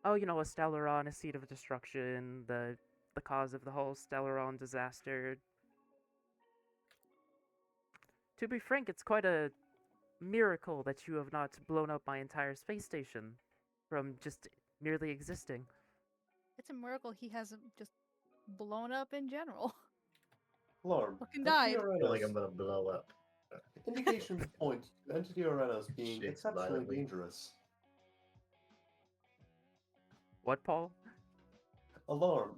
Oh, you know, a Stellaron, a seed of destruction, the cause of the whole Stellaron disaster. To be frank, it's quite a miracle that you have not blown up my entire space station from just merely existing. It's a miracle he hasn't just blown up in general. Alarm. Fucking Entity died. I feel like I'm Uranus. gonna blow up. Indications point to Entity Uranus being Shit, exceptionally violently. dangerous. What, Paul? Alarm.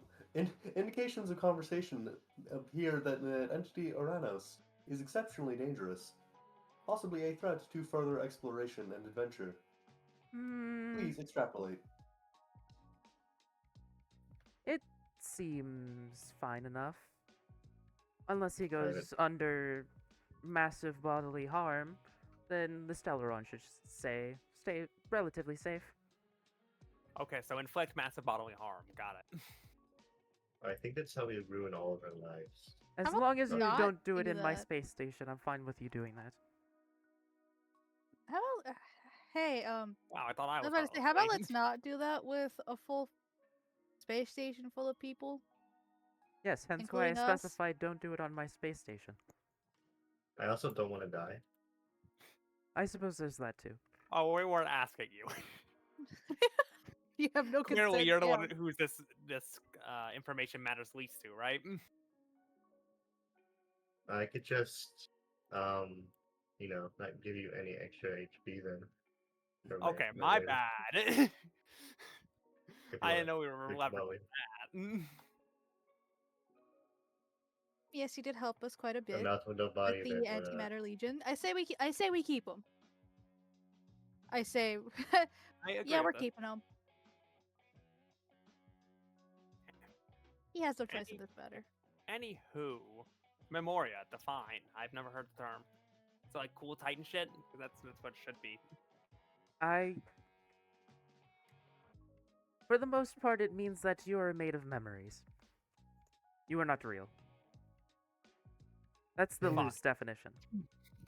Indications of conversation appear that Entity Uranus is exceptionally dangerous, possibly a threat to further exploration and adventure. Please extrapolate. It seems fine enough. Unless he Private. goes under massive bodily harm, then the Stellaron should stay relatively safe. Okay, so inflict massive bodily harm. Got it. I think that's how we ruin all of our lives. As about long as you not don't do it do in my that? space station, I'm fine with you doing that. How about, hey, Wow, I thought I I was. was about to say, harmless, how about lady. let's not do that with a full space station full of people? Yes, hence why I Including us? specified don't do it on my space station. I also don't want to die. I suppose there's that too. Oh, we weren't asking you. You have no Clearly, consent. you're the yeah. one who's this information matters least to, right? I could just, not give you any extra HP then. for Okay, my later, bad. if you I wanna didn't know we were think allowed to about do it. that. Yes, you did help us quite a I'm bit not with nobody with that the antimatter legion. I say we keep them. I say, I agree yeah, we're with this. keeping them. He has no choice in Any- this matter. Anywho, Memoria, define. I've never heard the term. So like cool Titan shit? 'Cause that's what it should be. For the most part, it means that you are made of memories. You are not real. That's the Fuck. loose definition.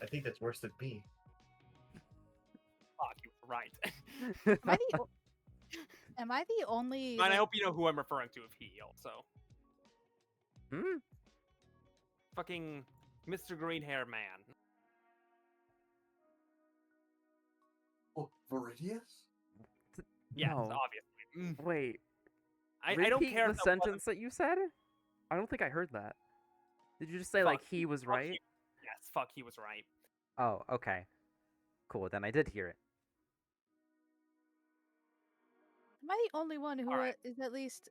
I think that's worse than me. Fuck, you were right. Am I the only? And I like- hope you know who I'm referring to if he also. Hmm? Fucking Mr. Green Hair Man. Oh, Viridius? Yes, No. obviously. Wait. I don't Repeat care the if that wasn't- sentence that you said? I don't think I heard that. Did you just say like Fuck, he was fuck right? he- Yes, fuck, he was right. Oh, okay. Cool, then I did hear it. Am I the only one who Alright. is at least?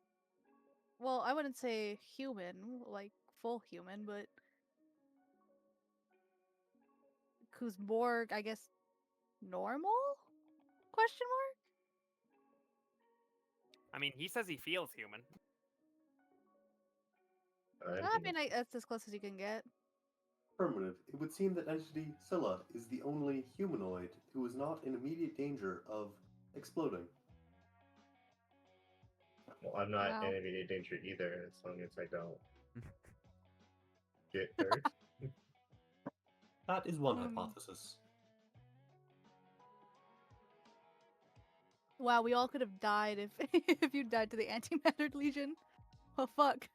Well, I wouldn't say human, like full human, but who's more, I guess, normal? Question mark. I mean, he says he feels human. I mean, that's as close as you can get. Affirmative. It would seem that Entity Scylla is the only humanoid who is not in immediate danger of exploding. Well, I'm not Wow. in immediate danger either, as long as I don't get hurt. That is one Hmm. hypothesis. Wow, we all could have died if if you died to the antimatter legion. Oh fuck.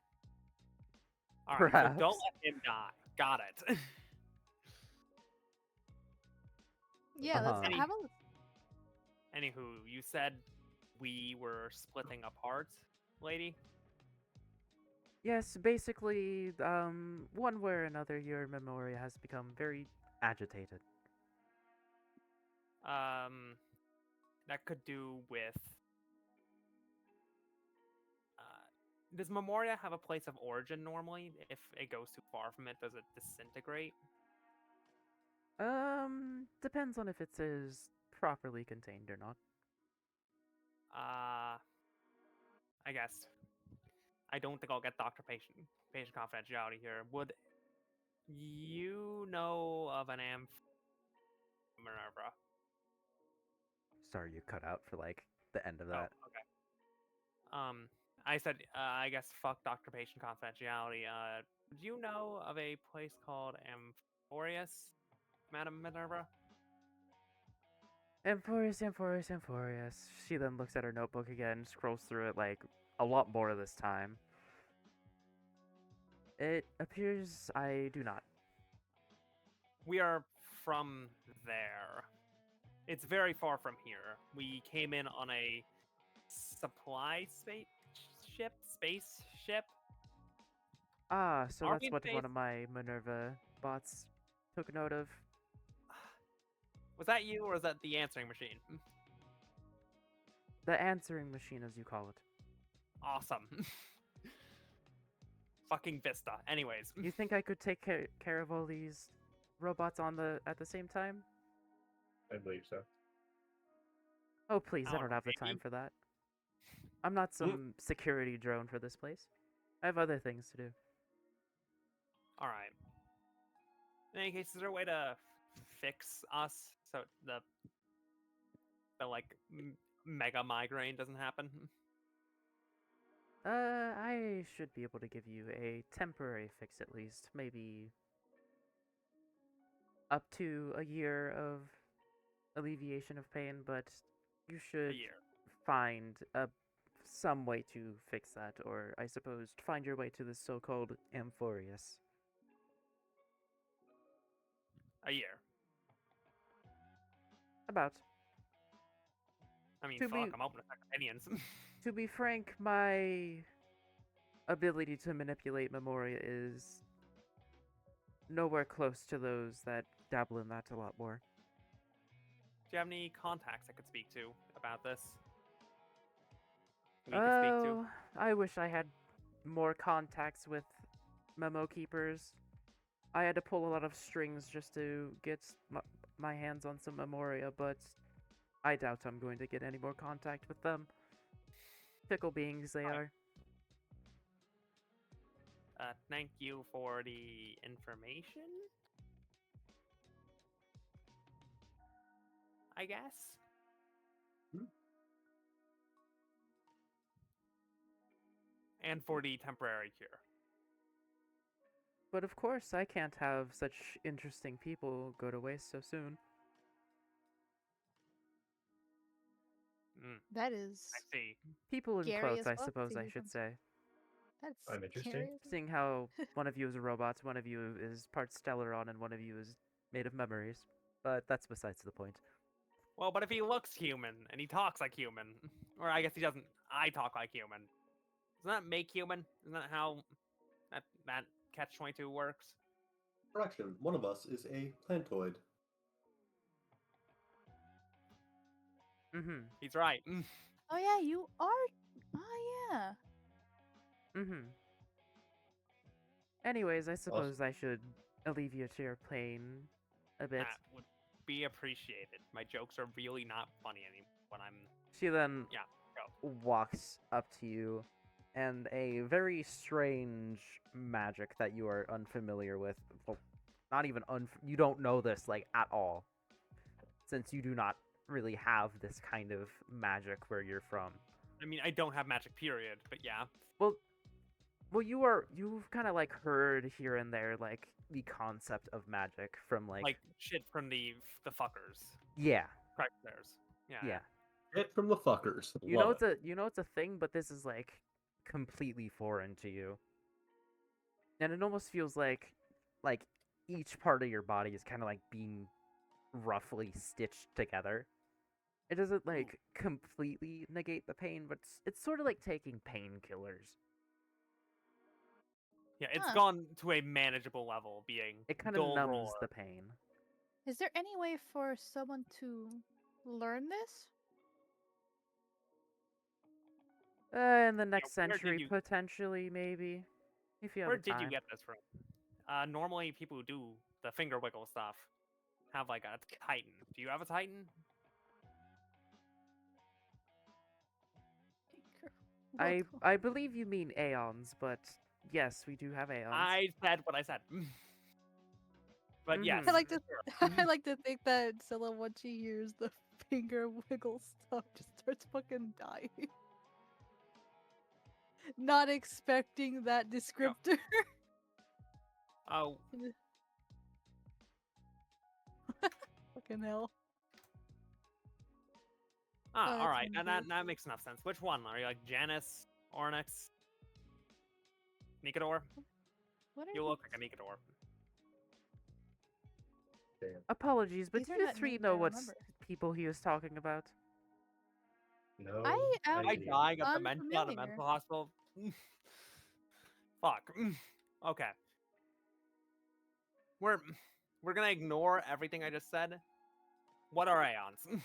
Alright, so don't Perhaps. let him die. Got it. Yeah, let's Uh-huh. have a. Anywho, you said we were splitting apart, lady? Yes, basically, one way or another, your memoria has become very agitated. That could do with. Does Memoria have a place of origin normally? If it goes too far from it, does it disintegrate? Depends on if it is properly contained or not. I guess. I don't think I'll get patient confidentiality here. Would you know of an Minerva? Sorry, you cut out for like the end of that. Oh, okay. I said, I guess fuck Dr. Patient confidentiality. Do you know of a place called Amphorius, Madam Minerva? Amphorius. She then looks at her notebook again, scrolls through it like a lot more this time. It appears I do not. We are from there. It's very far from here. We came in on a supply spaceship. Ah, so Are we that's in what space? one of my Minerva bots took note of. Was that you, or was that the answering machine? The answering machine, as you call it. Awesome. Fucking Vista. Anyways. You think I could take care of all these robots at the same time? I believe so. Oh, please, I Oh, don't have the time maybe. for that. I'm not some security drone for this place. I have other things to do. Alright. In any case, is there a way to fix us so the like mega migraine doesn't happen? I should be able to give you a temporary fix at least. Maybe up to a year of alleviation of pain, but you A should year. find some way to fix that, or I suppose find your way to the so-called Amphorius. A year. About. I mean, To fuck, be- I'm open to second opinions. To be frank, my ability to manipulate Memoria is nowhere close to those that dabble in that a lot more. Do you have any contacts I could speak to about this? We could speak to. Oh, I wish I had more contacts with memo keepers. I had to pull a lot of strings just to get my hands on some Memoria, but I doubt I'm going to get any more contact with them. Fickle beings they are. Thank you for the information. I guess. And for the temporary cure. But of course, I can't have such interesting people go to waste so soon. That is I see. People in scary quotes, as I fuck suppose to I you should from- say. That's I'm interesting. scary as fuck. Seeing how one of you is a robot, one of you is part Stellaron, and one of you is made of memories. But that's besides the point. Well, but if he looks human and he talks like human, or I guess he doesn't, I talk like human. Doesn't that make human? Isn't that how that catch-22 works? Correction, one of us is a plantoid. Mm-hmm. He's right. Oh yeah, you are. Oh yeah. Mm-hmm. Anyways, I suppose I should alleviate your pain a bit. That would be appreciated. My jokes are really not funny anymore when I'm... She then Yeah, walks up to you, and a very strange magic that you are unfamiliar with. Well, not even you don't know this like at all, since you do not really have this kind of magic where you're from. I mean, I don't have magic, period, but yeah. Well, you've kind of like heard here and there like the concept of magic from Like shit from the fuckers. yeah. Practitioners. Yeah. Hit from the fuckers. You Love know it. it's a thing, but this is like completely foreign to you. And it almost feels like each part of your body is kind of like being roughly stitched together. It doesn't like completely negate the pain, but it's sort of like taking painkillers. Yeah, it's Huh. gone to a manageable level, being It kind of dull numbs roar. the pain. Is there any way for someone to learn this? In the next where did century, you- potentially, maybe, if you have Where the did time. you get this from? Normally people who do the finger wiggle stuff have like a Titan. Do you have a Titan? I believe you mean aeons, but yes, we do have aeons. I said what I said. But yes. Mhm. I like to I sure. like to think that Zilla, once she hears the finger wiggle stuff, just starts fucking dying. Not expecting that descriptor. Oh, Fucking hell. all that's right. And wonderful. that makes enough sense. Which one? Are you like Janice, Ornix, Nikador? What are You look like a Nikador. Damn. Apologies, but These do are you not three names know I what remember. people he was talking about? No. I am I idea. dying of dementia at a unfamiliar. mental hospital. Fuck. Okay. We're we're gonna ignore everything I just said. What are aeons?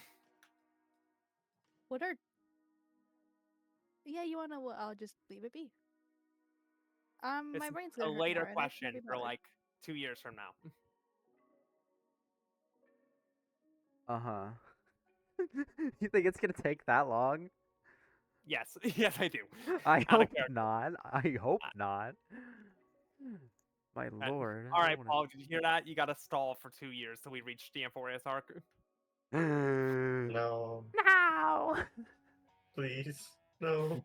What are? Yeah, you wanna? Well, I'll just leave it be. It's My brain's a gonna hurt later tomorrow, and I question can't be for bothered. like 2 years from now. Uh-huh. You think it's gonna take that long? Yes, yes, I do. I Out of hope character. not. I hope Uh, not. My lord. All I right, wanna- Paul, did you hear that? You got to stall for 2 years till we reach DM4S arc. No. No. Please. No.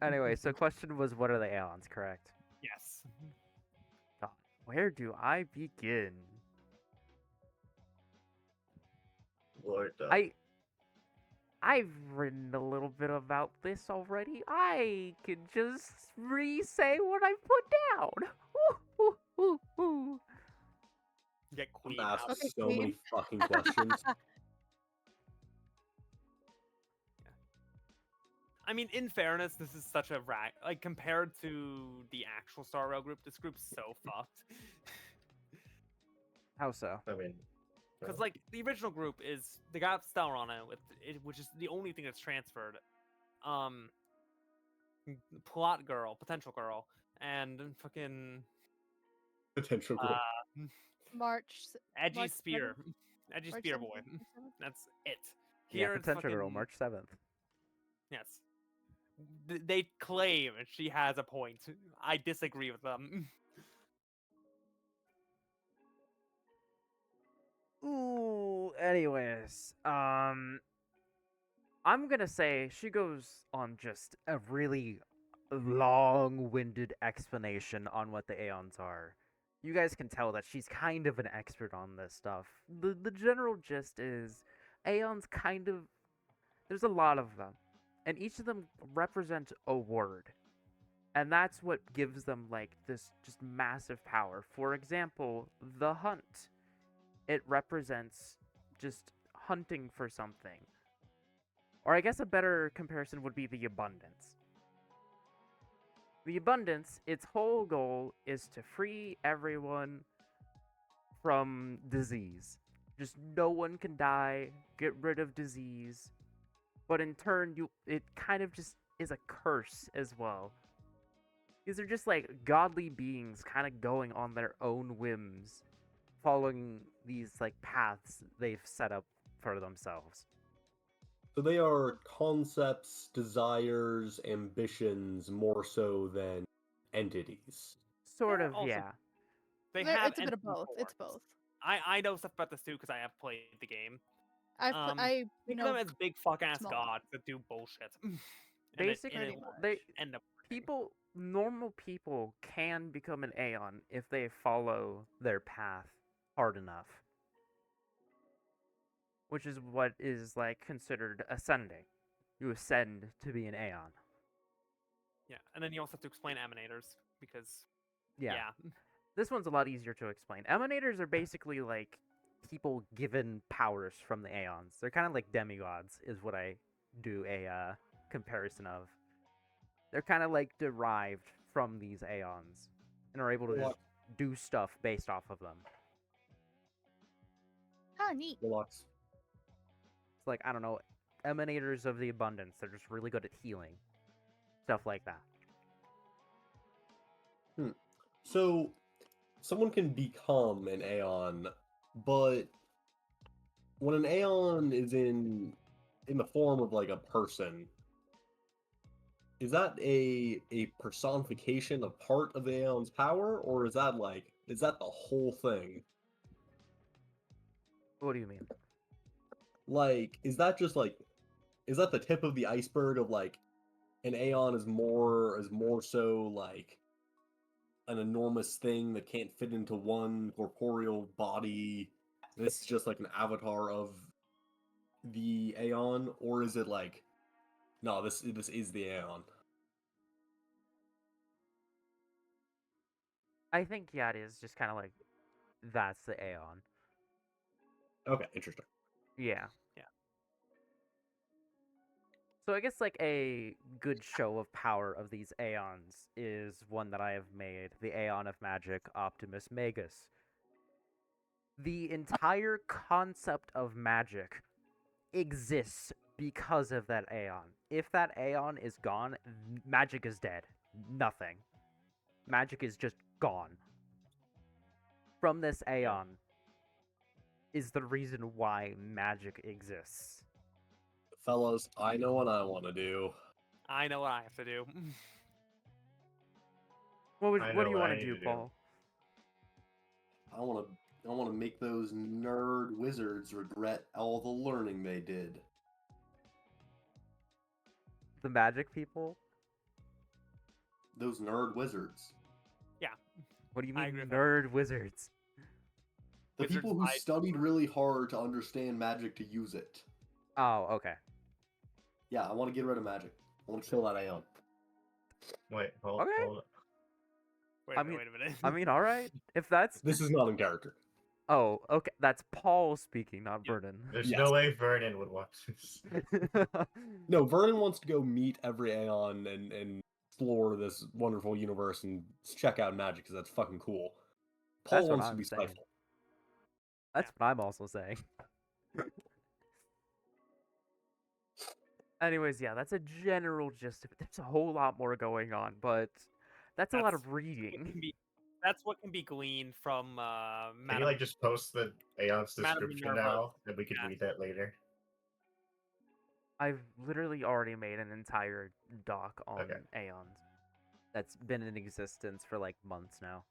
Anyway, so question was, what are the aeons? Correct. Yes. God, where do I begin? Lord. I've written a little bit about this already. I can just re-say what I put down. Ooh, ooh, ooh, ooh. Get I'm queen gonna out. ask Okay, so Queen. many fucking questions. I mean, in fairness, this is such a like compared to the actual Star Rail group, this group's so fucked. How so? I mean. Because like the original group is they got Stellar on it, which is the only thing that's transferred. Plot girl, potential girl, and fucking Potential uh, girl. March. edgy March spear, 7th? edgy March spear 7th, boy. March 7th? That's it. Yeah, Here it's potential girl, fucking March 7th. yes. They claim she has a point. I disagree with them. Ooh, anyways, I'm gonna say she goes on just a really long-winded explanation on what the Aeons are. You guys can tell that she's kind of an expert on this stuff. The general gist is Aeons kind of there's a lot of them, and each of them represent a word. And that's what gives them like this just massive power. For example, the hunt. It represents just hunting for something. Or I guess a better comparison would be the abundance. The abundance, its whole goal is to free everyone from disease. Just no one can die, get rid of disease. But in turn, it kind of just is a curse as well. These are just like godly beings kind of going on their own whims, following these like paths they've set up for themselves. So they are concepts, desires, ambitions more so than entities. Sort They're of, also- yeah. They There- have it's a bit of entity both. It's forms. both. I know stuff about this too because I have played the game. I Think know of them as big fuck ass small. gods that do bullshit. Basically, Pretty will much. end up normal people can become an Aeon if they follow their path hard enough. Which is what is like considered ascending. You ascend to be an Aeon. Yeah, and then you also have to explain emanators because Yeah. yeah. This one's a lot easier to explain. Emanators are basically like people given powers from the Aeons. They're kind of like demigods, is what I do a comparison of. They're kind of like derived from these Aeons and are able to just do stuff based off of them. Ah, neat. Deluxe. It's like, I don't know, emanators of the abundance. They're just really good at healing. Stuff like that. So someone can become an Aeon, but when an Aeon is in the form of like a person, is that a personification of part of the Aeon's power, or is that the whole thing? What do you mean? Like, is that the tip of the iceberg of like an Aeon is more so like an enormous thing that can't fit into one corporeal body? This is just like an avatar of the Aeon, or is it like, no, this is the Aeon? I think, yeah, it is just kind of like, that's the Aeon. Okay, interesting. Yeah. Yeah. So I guess like a good show of power of these Aeons is one that I have made, the Aeon of Magic Optimus Magus. The entire concept of magic exists because of that Aeon. If that Aeon is gone, magic is dead. Nothing. Magic is just gone. From this Aeon is the reason why magic exists. Fellas, I know what I want to do. I know what I have to do. What I do know you what want I to need do, to do. Paul? I want to make those nerd wizards regret all the learning they did. The magic people? Those nerd wizards. What do you I mean agree with that. nerd wizards? The Wizards people who I- studied really hard to understand magic to use it. Oh, okay. Yeah, I want to get rid of magic. I want to kill that Aeon. Wait, hold, Okay. hold. Wait, I a minute, mean- wait a minute. I mean, all right. If that's This is not in character. oh, okay. That's Paul speaking, not Yeah. Vernon. There's Yes. no way Vernon would watch this. No, Vernon wants to go meet every Aeon and explore this wonderful universe and check out magic because that's fucking cool. Paul That's what wants to I'm be saying. spiteful. That's what I'm also saying. Anyways, yeah, that's a general gist of it. There's a whole lot more going on, but that's a lot That's of what can reading. be- That's what can be gleaned from Can you Madam. like just post the Aeon's Madam description Minerva. now, and we can Yeah. read that later? I've literally already made an entire doc on Okay. Aeons. That's been in existence for like months now.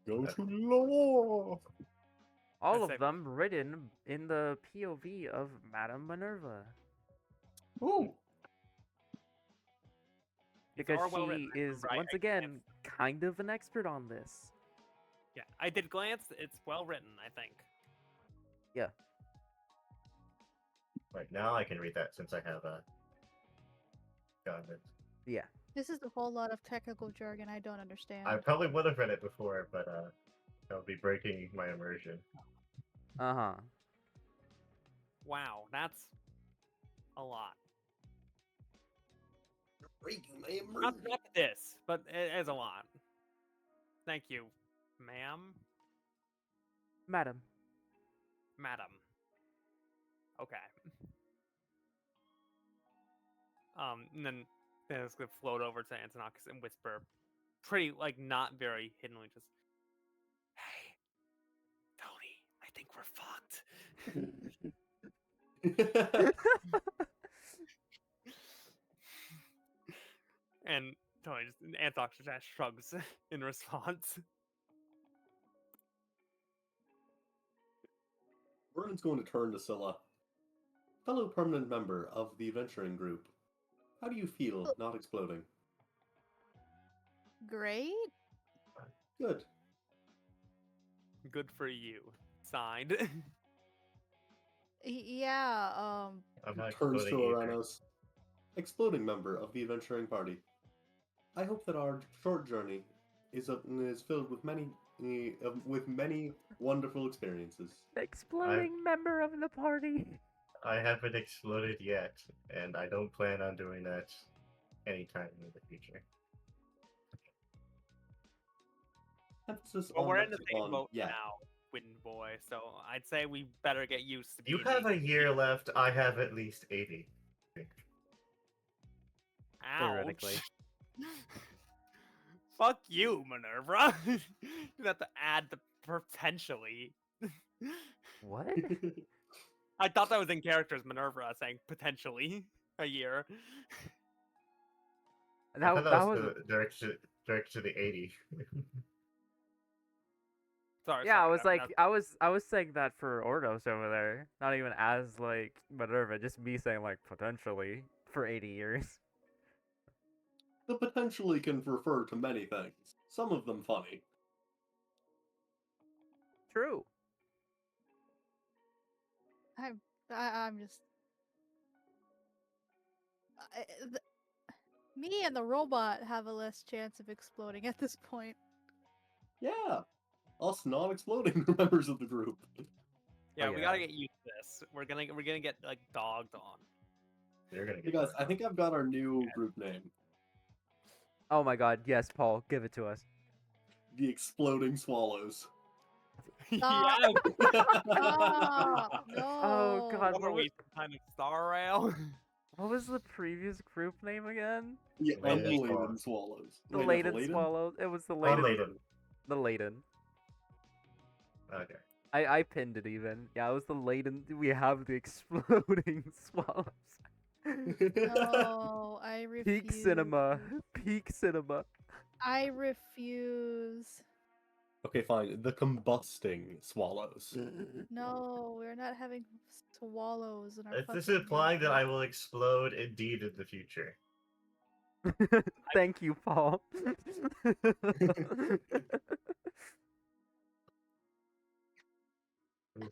Go to lore. All That's of like- them written in the POV of Madame Minerva. Ooh. Because are well she written, I is, remember. I once again, kind of an expert on this. Yeah, I did glance. It's well written, I think. Right, now I can read that since I have gotten it. Yeah. This is a whole lot of technical jargon I don't understand. I probably would have read it before, but that would be breaking my immersion. Uh-huh. Wow, that's a lot. Breaking my Not, immersion. not this, but it is a lot. Thank you, ma'am, Madam. madam. Okay. And then it's gonna float over to Antonakis and whisper, pretty like not very hiddenly, just, "Hey, Tony, I think we're fucked." And Tony just Anthok just shrugs in response. Vernon's going to turn to Scylla. Fellow permanent member of the adventuring group. How do you feel not exploding? Great. Good. Good for you. Signed. Yeah. I'm not Turns to exploding either. Aranos. Exploding member of the adventuring party. I hope that our short journey is filled with many wonderful experiences. Exploding member of the party. I haven't exploded yet, and I don't plan on doing that anytime in the future. Emphasis Well, on we're in the same lexicon, boat yeah. now, Wind Boy, so I'd say we better get used to You being have a these- year left. I have at least 80. Theoretically. Ouch. Fuck you, Minerva. You have to add the potentially. What? I thought that was in characters, Minerva saying potentially a year. I That, thought that was direct to the 80. Sorry. yeah. I sorry, was that- like, that- I was saying that for Ordos over there, not even as like Minerva, just me saying like potentially for 80 years. The potentially can refer to many things, some of them funny. True. I'm just. Me and the robot have a less chance of exploding at this point. Yeah, us non-exploding members of the group. Yeah, Oh, we gotta yeah. get used to this. We're gonna get like dogged on. You're gonna Hey get guys, dogged I on. think I've got our new group name. Oh my god, yes, Paul, give it to us. The Exploding Swallows. Yeah. Ah, Oh no. god, What are what was, we, some kind of star rail? what was the previous group name again? The Laden Unladen Swallows. Swallows. The Wait, no, Laden Swallows. It was the Laden. Unladen. The Laden. Okay. I pinned it even. Yeah, it was the Laden. We have the exploding swallows. No, I refuse. Peak cinema. Peak cinema. I refuse. Okay, fine. The Combusting Swallows. No, we're not having swallows in our Is this fucking implying that name. I will explode indeed in the future? Thank you, Paul.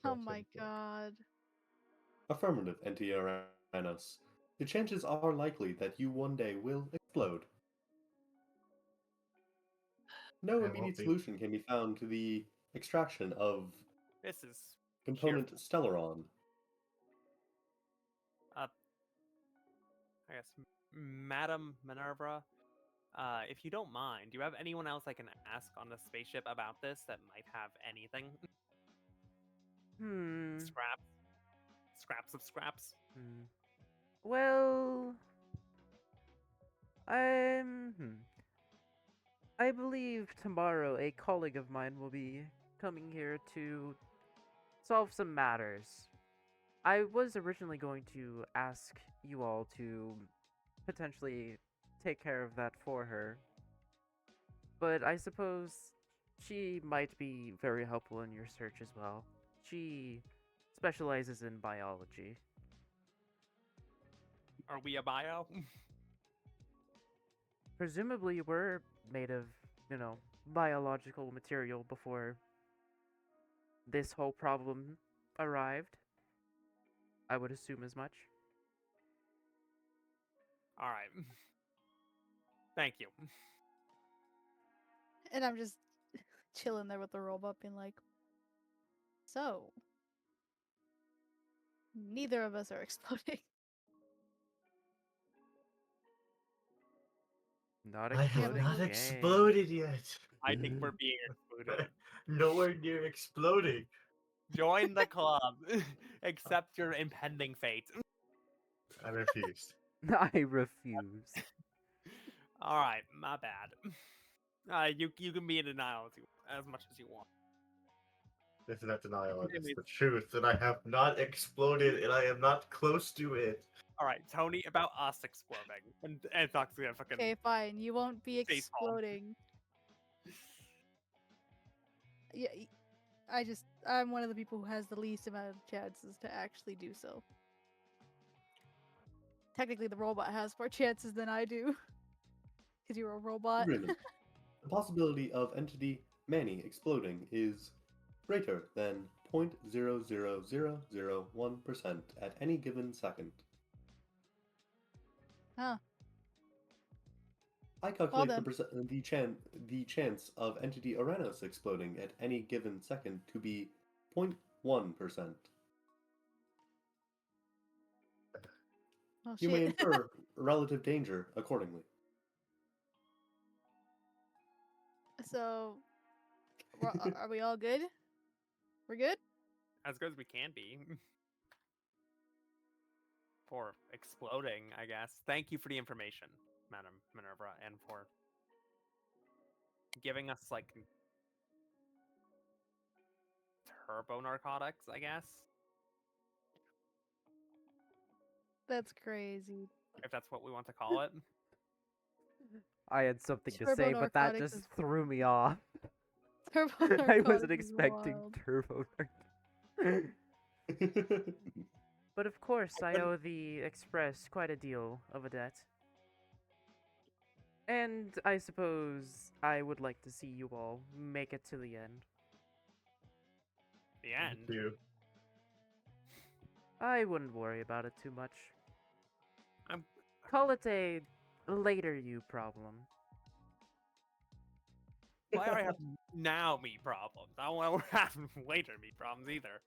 Oh my god. Affirmative, Anti-Aranos. The chances are likely that you one day will explode. No I won't immediate be. solution can be found to the extraction of This is component cheerful. Stellaron. I guess, Madam Minerva, if you don't mind, do you have anyone else I can ask on the spaceship about this that might have anything? Hmm. Scraps of scraps. Hmm. Well, I believe tomorrow a colleague of mine will be coming here to solve some matters. I was originally going to ask you all to potentially take care of that for her, but I suppose she might be very helpful in your search as well. She specializes in biology. Are we a bio? Presumably, we're made of, biological material before this whole problem arrived. I would assume as much. All right. Thank you. And I'm just chilling there with the robot being like, so, neither of us are exploding. Not I have exploding. not Gang. exploded yet. I think we're being excluded. Nowhere near exploding. Join the club. Accept your impending fate. I refused. I refuse. All right, my bad. You can be in denial as much as you want. This is not denial, it's Anyways. the truth that I have not exploded and I am not close to it. All right, Tony, about us exploding and Fox gonna fucking Okay, fine. You won't be face palm. exploding. Yeah, I'm one of the people who has the least amount of chances to actually do so. Technically, the robot has more chances than I do. Because you're a robot. Agreement. The possibility of entity Manny exploding is greater than 0.00001% at any given second. Huh. I calculate then. the chance of entity Uranus exploding at any given second to be 0.1%. Oh, You may shit. infer relative danger accordingly. So, are we all good? We're good? as good as we can be. For exploding, I guess. Thank you for the information, Madam Minerva, and for giving us like turbo narcotics, I guess. That's crazy. If that's what we want to call it. I had something to Turbo say, but that narcotics just is- threw me off. Turbo I narcotics wasn't is expecting wild. turbo. But of course, I owe the Express quite a deal of a debt. And I suppose I would like to see you all make it to the end. The end. Thank you. I wouldn't worry about it too much. I'm- Call it a later you problem. Well, I already have now me problems. I don't want to have later me problems either.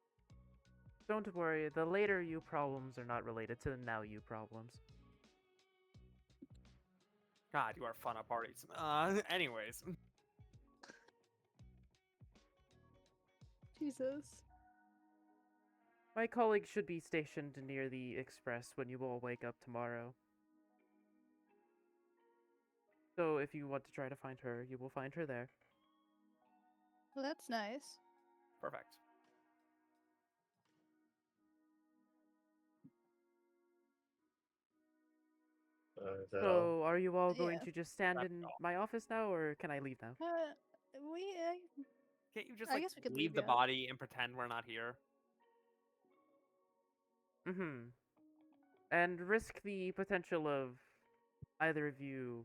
Don't worry, the later you problems are not related to the now you problems. God, you are fun at parties. Anyways. Jesus. My colleague should be stationed near the express when you all wake up tomorrow. So if you want to try to find her, you will find her there. Well, that's nice. Perfect. Is that all? So are you all going Yeah. to just stand That's in all. my office now, or can I leave now? We. Can't you just I like guess we could leave leave, the yeah. body and pretend we're not here? Mm-hmm. And risk the potential of either of you,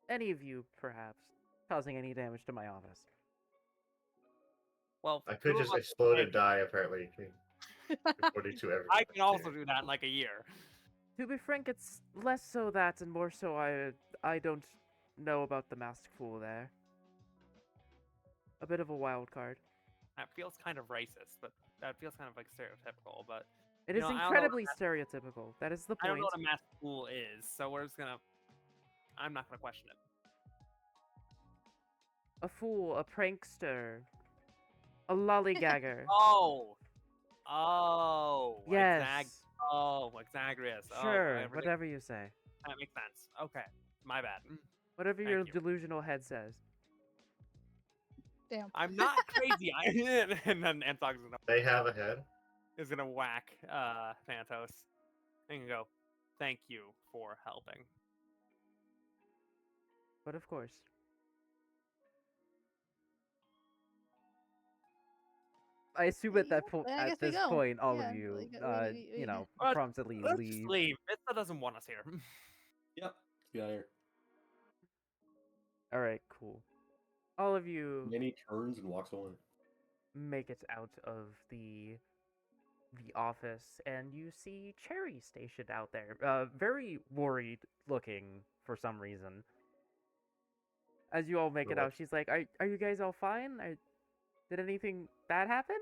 any of you perhaps, causing any damage to my office. Well, I could two of just us explode are and die, apparently, according to everyone. I can also do that in like a year. To be frank, it's less so that and more so I don't know about the masked fool there. A bit of a wild card. That feels kind of racist, but that feels kind of like stereotypical. But It You is know, I don't know what incredibly stereotypical. That is the I don't point. know what a masked fool is, so we're just gonna. I'm not gonna question it. A fool, a prankster, a lollygagger. Oh, Yes. Exagrius. Sure, Everything whatever you say. that makes sense. Okay, my bad. Whatever Thank your you. delusional head says. Damn. I'm not crazy. And then Antog's They have a head. is gonna whack Thanatos and go, "Thank you for helping." But of course. I assume at that point, I guess at we this go. point, all Yeah, of you, like, you know, But promptly let's just leave. leave. Vista doesn't want us here. Yep. Get out of here. All right, cool. All of you And then he turns and walks away. make it out of the office, and you see Cherry stationed out there, very worried looking for some reason. As you all make it What? out, she's like, "Are you guys all fine? Did anything bad happen?"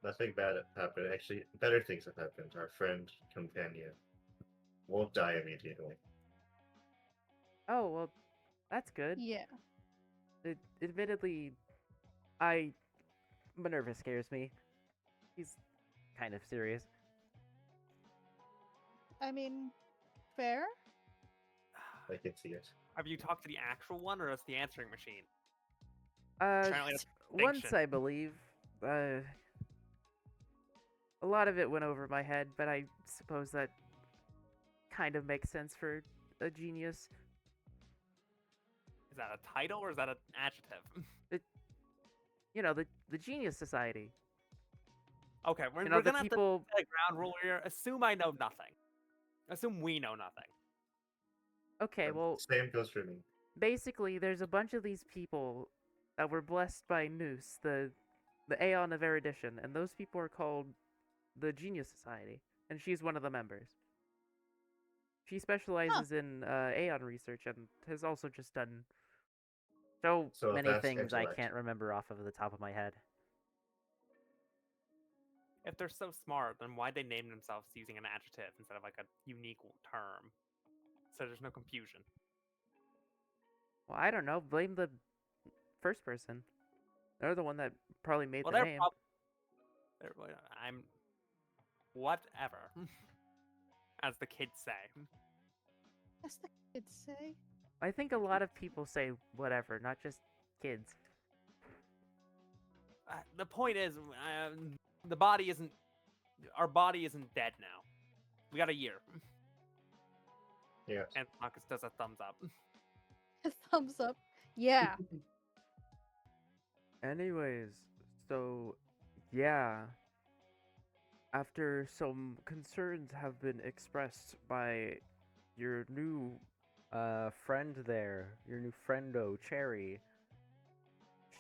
Nothing bad happened. Actually, better things have happened. Our friend, companion, won't die immediately. Oh well, that's good. Yeah. Admittedly, Minerva scares me. He's kind of serious. I mean, fair. I can see it. Have you talked to the actual one, or is the answering machine? Uh, Apparently that's once distinction. I believe. A lot of it went over my head, but I suppose that kind of makes sense for a genius. Is that a title or is that an adjective? You know, the Genius Society. Okay, we're, You know, we're the gonna have to people. set a ground rule here. Assume I know nothing. Assume we know nothing. Okay, well, Same goes for me. basically, there's a bunch of these people that were blessed by Noose, the Aeon of Erudition, and those people are called the Genius Society, and she's one of the members. She specializes in Aeon research and has also just done so So many that's things I intellect. can't remember off of the top of my head. If they're so smart, then why'd they name themselves using an adjective instead of like a unique term? So there's no confusion. Well, I don't know. Blame the first person. They're the one that probably made Well, the they're name. I'm whatever, as the kids say. That's the kids say. I think a lot of people say whatever, not just kids. The point is, the body isn't. Our body isn't dead now. We got a year. Yes. And Marcus does a thumbs up. Thumbs up. Yeah. Anyways, so yeah. After some concerns have been expressed by your new friend there, your new friendo Cherry,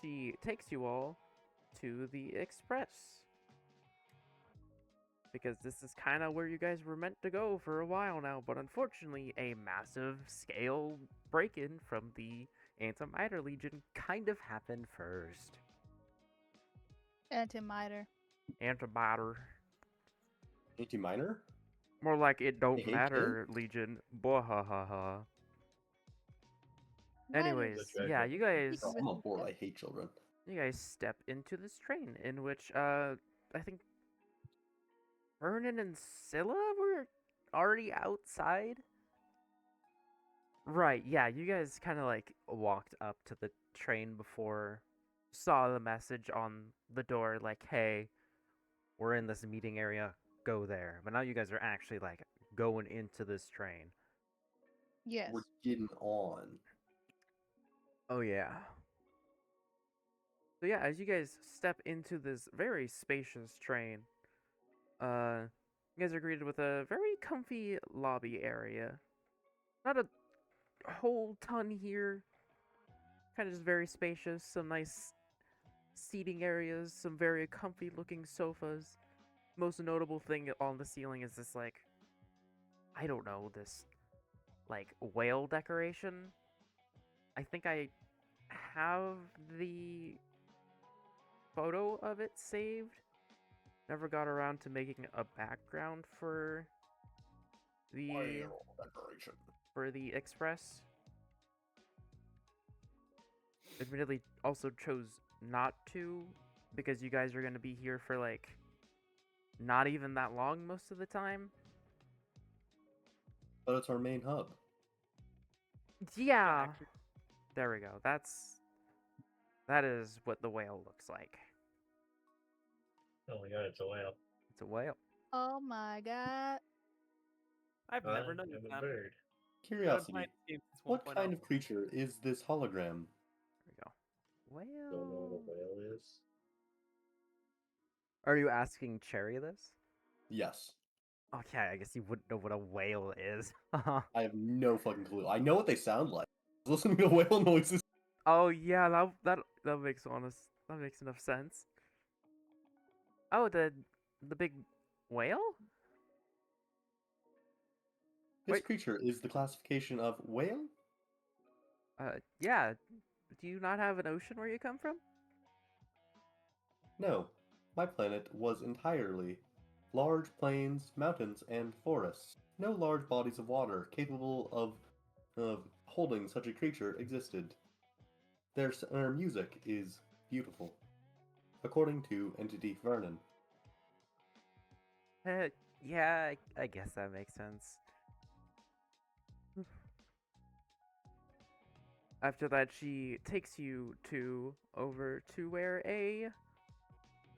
she takes you all to the express. Because this is kind of where you guys were meant to go for a while now, but unfortunately, a massive scale break-in from the Antimiter Legion kind of happened first. Antimiter. Antimatter. Anti-minor? More like it I don't hate matter, Legion. Bwahahaha. That Anyways, is treasure. yeah, you guys Oh, I'm on board. I hate children. step into this train in which I think Vernon and Scylla were already outside. Right, yeah, you guys kind of like walked up to the train before, saw the message on the door like, "Hey, we're in this meeting area, go there." But now you guys are actually like going into this train. yes. We're getting on. Oh yeah. So yeah, as you guys step into this very spacious train, you guys are greeted with a very comfy lobby area. Not a whole ton here. Kind of just very spacious. Some nice seating areas. Some very comfy looking sofas. Most notable thing on the ceiling is this like, I don't know, this like whale decoration. I think I have the photo of it saved. Never got around to making a background for the Whale decoration. express. Admittedly, also chose not to because you guys are going to be here for like not even that long most of the time. But it's our main hub. Yeah, actually- there we go. That is what the whale looks like. Oh my god, it's a whale. It's a whale. Oh my god. I've never I'm noticed a them. bird. I've been Curiosity. playing games since What 1.0. kind of creature is this hologram? There we go. Don't know what Whale. a whale is. Are you asking Cherry this? Yes. Okay, I guess you wouldn't know what a whale is. I have no fucking clue. I know what they sound like. Listening to whale noises. Oh yeah, that makes that makes enough sense. Oh, the big whale? This Wait. creature is the classification of whale? Yeah. Do you not have an ocean where you come from? No. My planet was entirely large plains, mountains, and forests. No large bodies of water capable of holding such a creature existed. Their music is beautiful, according to Entity Vernon. Yeah, I guess that makes sense. After that, she takes you over to where a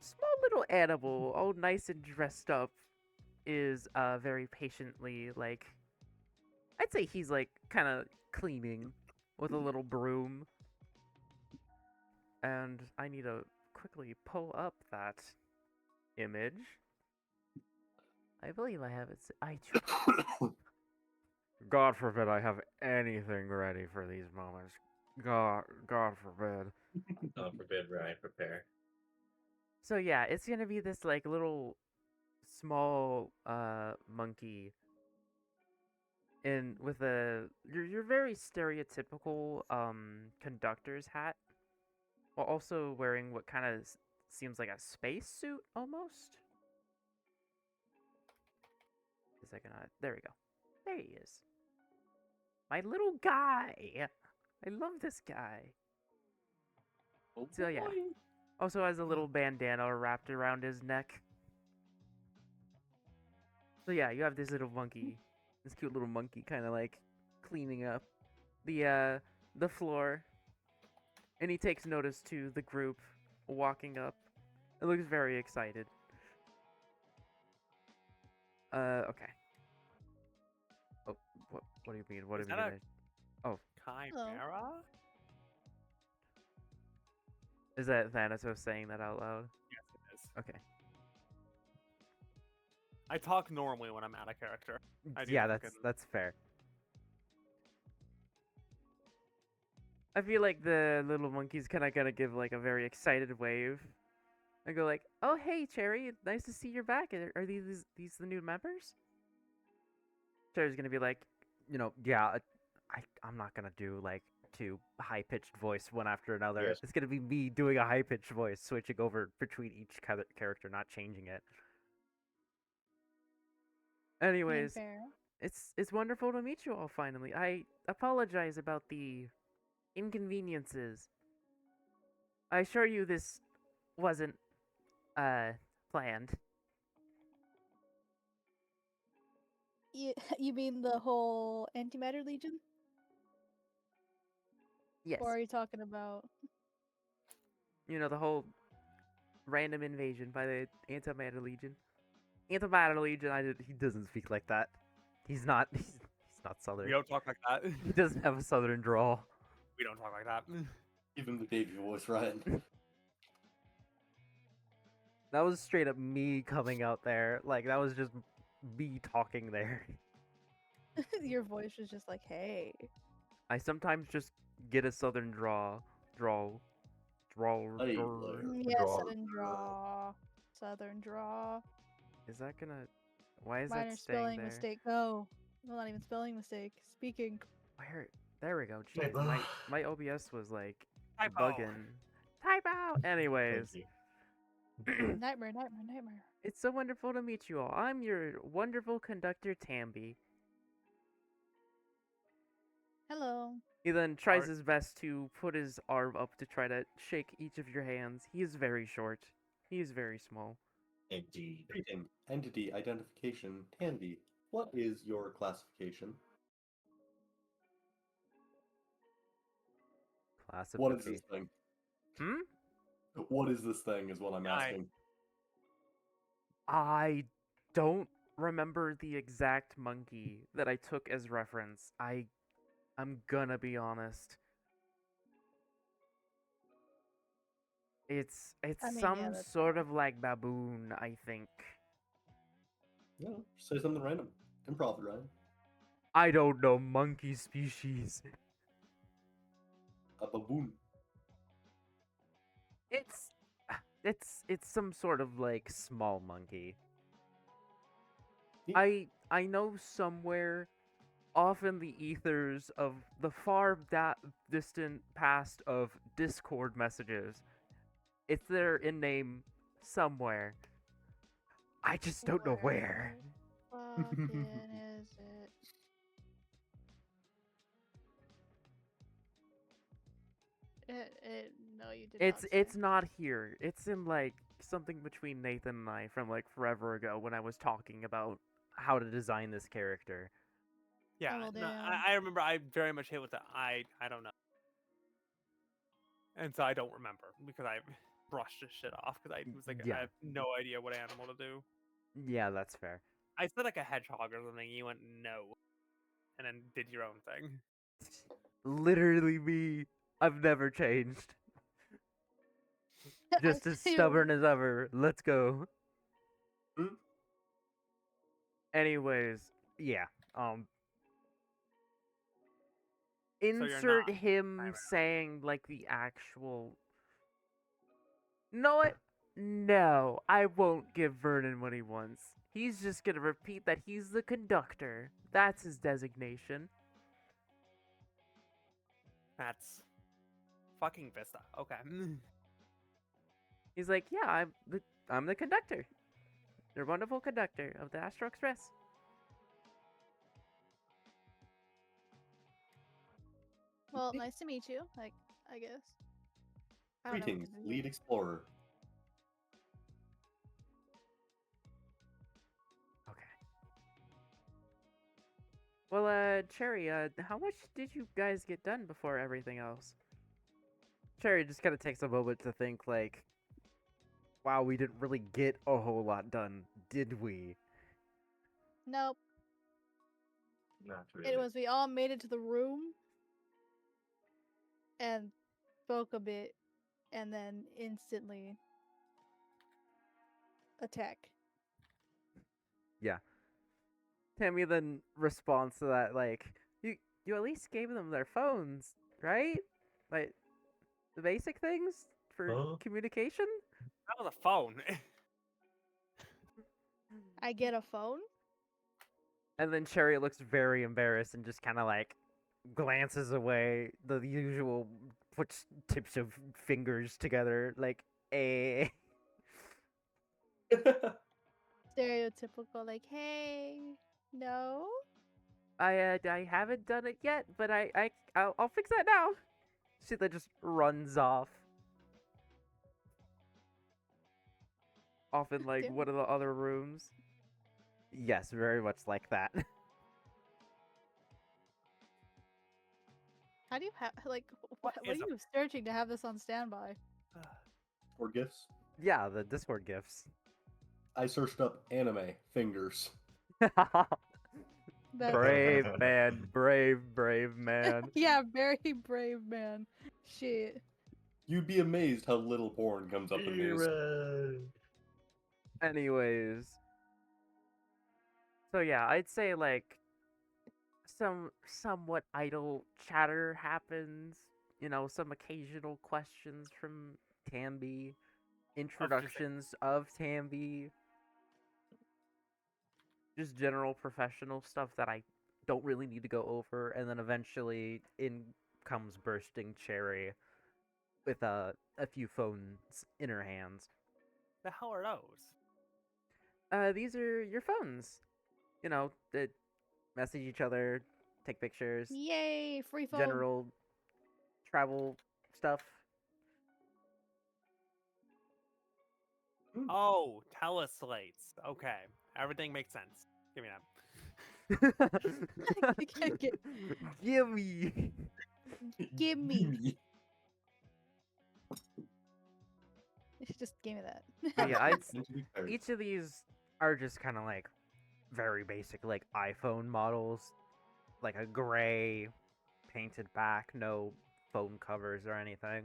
small little animal, all nice and dressed up, is very patiently like, I'd say he's like kind of cleaning with a little broom. And I need to quickly pull up that image. I believe I have it. God forbid I have anything ready for these moments. God forbid. God forbid, Ryan, prepare. So yeah, it's gonna be this like little small monkey in with your very stereotypical conductor's hat, while also wearing what kind of seems like a space suit almost. Is that gonna? There we go. There he is. My little guy. I love this guy. Oh So yeah. boy. Also has a little bandana wrapped around his neck. So yeah, you have this little monkey, this cute little monkey, kind of like cleaning up the floor, and he takes notice to the group walking up. It looks very excited. Okay. Oh, what do you mean? What Is do you that a- mean? Oh, Chimera? is that Thanatos saying that out loud? Yes, it is. Okay. I talk normally when I'm out of character. I do Yeah, fucking- that's fair. I feel like the little monkey's kind of gonna give like a very excited wave, and go like, "Oh hey, Cherry, nice to see you're back. Are these the new members?" Cherry's gonna be like, yeah, I'm not gonna do like to high pitched voice one after another. Yes. It's gonna be me doing a high pitched voice, switching over between each character, not changing it. I mean, Anyways, fair. it's wonderful to meet you all finally. I apologize about the inconveniences. I assure you this wasn't planned. You mean the whole antimatter legion? Yes. Or are you talking about? You know, the whole random invasion by the Antimatter Legion. Antimatter Legion, he doesn't speak like that. He's not he's not We southern. don't talk like that. He doesn't have a southern drawl. We don't talk like that. Give him the baby voice, Ryan. That was straight up me coming out there. Like that was just me talking there. Your voice was just like, hey. I sometimes just get a southern drawl. Hey, Yeah, Draw. southern draw. Southern draw. Is that gonna? Why is Minor that staying spelling there? mistake. No. Well, not even spelling mistake. Speaking. Where? There we go. Jeez, Typo. my OBS was like Typo. bugging. Typo. Anyways, Thank you. Nightmare. it's so wonderful to meet you all. I'm your wonderful conductor Tambi. Hello. He then tries Art. his best to put his arm up to try to shake each of your hands. He is very short. He is very small. Indeed. Greeting. Entity identification. Tandy. What is your classification? Class of What the is this faith. thing? Hmm? What is this thing? Is what I'm Guy. asking. I don't remember the exact monkey that I took as reference. I'm gonna be honest. It's I mean, yeah, some that's sort of like baboon, I think. Yeah, say something random. Improv, it, Ryan. I don't know monkey species. A baboon. It's some sort of like small monkey. Yeah. I know somewhere off in the ethers of the far distant past of Discord messages. It's there in name somewhere. I just don't know where. Fucking is it? No, you did not. It's not here. It's in like something between Nathan and I from like forever ago when I was talking about how to design this character. Yeah, well, no, damn. I remember I very much hit with the I don't know. And so I don't remember because I brushed this shit off because I was like, Yeah. I have no idea what animal to do. Yeah, that's fair. I said like a hedgehog or something. You went no, and then did your own thing. Literally me. I've never changed. Just as Ew. stubborn as ever. Let's go. Hmm? Anyways, yeah. you're Insert not him primarily- saying like the actual. Know what? No, I won't give Vernon what he wants. He's just gonna repeat that he's the conductor. That's his designation. That's fucking Vista. Okay. He's like, yeah, I'm the conductor. Your wonderful conductor of the Astral Express. Well, nice to meet you. Like, I guess. I don't know what Greetings, to do. lead explorer. Okay. Well, Cherry, how much did you guys get done before everything else? Cherry just kind of takes a moment to think, like, wow, we didn't really get a whole lot done, did we? Nope. Not really. It was we all made it to the room and spoke a bit and then instantly attack. Tammy then responds to that, like, you at least gave them their phones, right? Like, the basic things for Huh? communication? That was a phone. I get a phone? And then Cherry looks very embarrassed and just kind of like glances away. The usual puts tips of fingers together, like eh. Stereotypical, like, hey, no. I haven't done it yet, but I'll fix that now. She then just runs off in like Damn. one of the other rooms. Yes, very much like that. How do you have like What what are is a- you searching to have this on standby? Or gifts. Yeah, the Discord gifts. I searched up anime fingers. That's Brave man, brave man. yeah, very brave man. Shit. You'd be amazed how little porn comes up in these. Hooray. Anyways, so yeah, I'd say like some somewhat idle chatter happens. You know, some occasional questions from Tambi, introductions of Tambi, just general professional stuff that I don't really need to go over, and then eventually in comes bursting Cherry with a few phones in her hands. The hell are those? These are your phones. You know, that message each other, take pictures, Yay, free phone. general travel stuff. Oh, teleslates. Okay, everything makes sense. Give me that. Gimme. Give me. Just give me that. But yeah, I'd And to be fair, each of these are just kind of like very basic, like iPhone models, like a gray painted back, no phone covers or anything.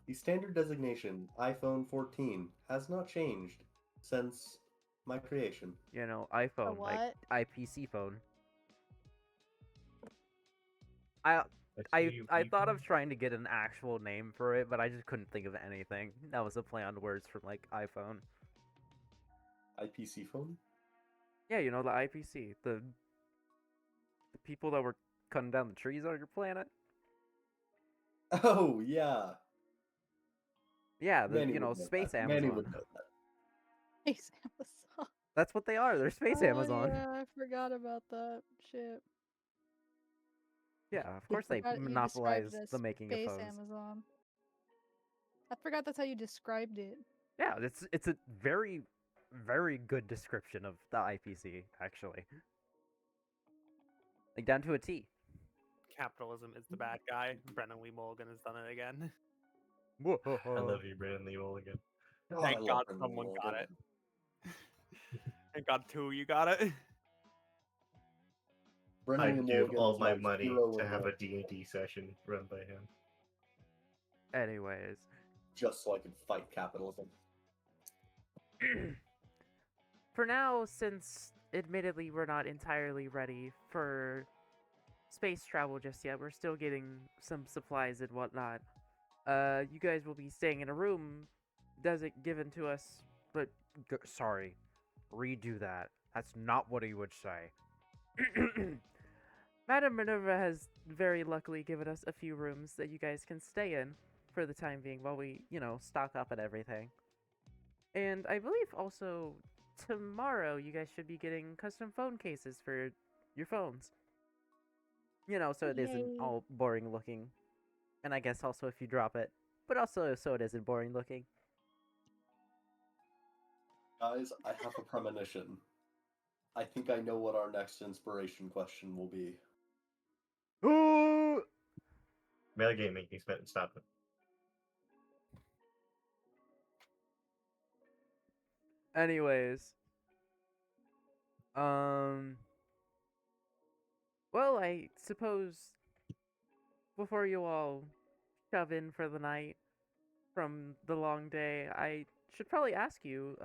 the standard designation, iPhone 14, has not changed since my creation. You know, A iPhone, like what? IPC phone. I thought of trying to get an actual name for it, but I just couldn't think of anything. That was a play on words from like iPhone. IPC phone? Yeah, you know the IPC, the people that were cutting down the trees on your planet. Oh, yeah. Yeah, the Manny you know would know space that. Manny Amazon. would know that. Space Amazon. That's what they are. They're space Oh, Amazon. yeah, I forgot about that. Shit. Yeah, of course they Forgot you described monopolize it as the making of Space phones. Amazon. I forgot that's how you described it. Yeah, it's a very good description of the IPC actually, like down to a T. Capitalism is the bad guy. Brennan Lee Mulligan has done it again. I love you, Brandon Lee Mulligan. Oh, Thank I love God Brendan someone got Mulligan. it. Thank God two of you got it. Brendan I'd Lee give Mulligan all is my my money hero to in have a life, D&D session run by him. Anyways, just so I could fight capitalism. for now, since admittedly we're not entirely ready for space travel just yet, we're still getting some supplies and whatnot. You guys will be staying in a room given to us, but sorry, redo that. That's not what he would say. Madame Minerva has very luckily given us a few rooms that you guys can stay in for the time being while we, you know, stock up at everything. And I believe also tomorrow you guys should be getting custom phone cases for your phones. You know, so it isn't Yay. all boring looking. And I guess also if you drop it, but also so it isn't boring looking. Guys, I have a premonition. I think I know what our next inspiration question will be. Ooh! Metagaming, stop it. Anyways. Well, I suppose before you all shove in for the night from the long day, I should probably ask you,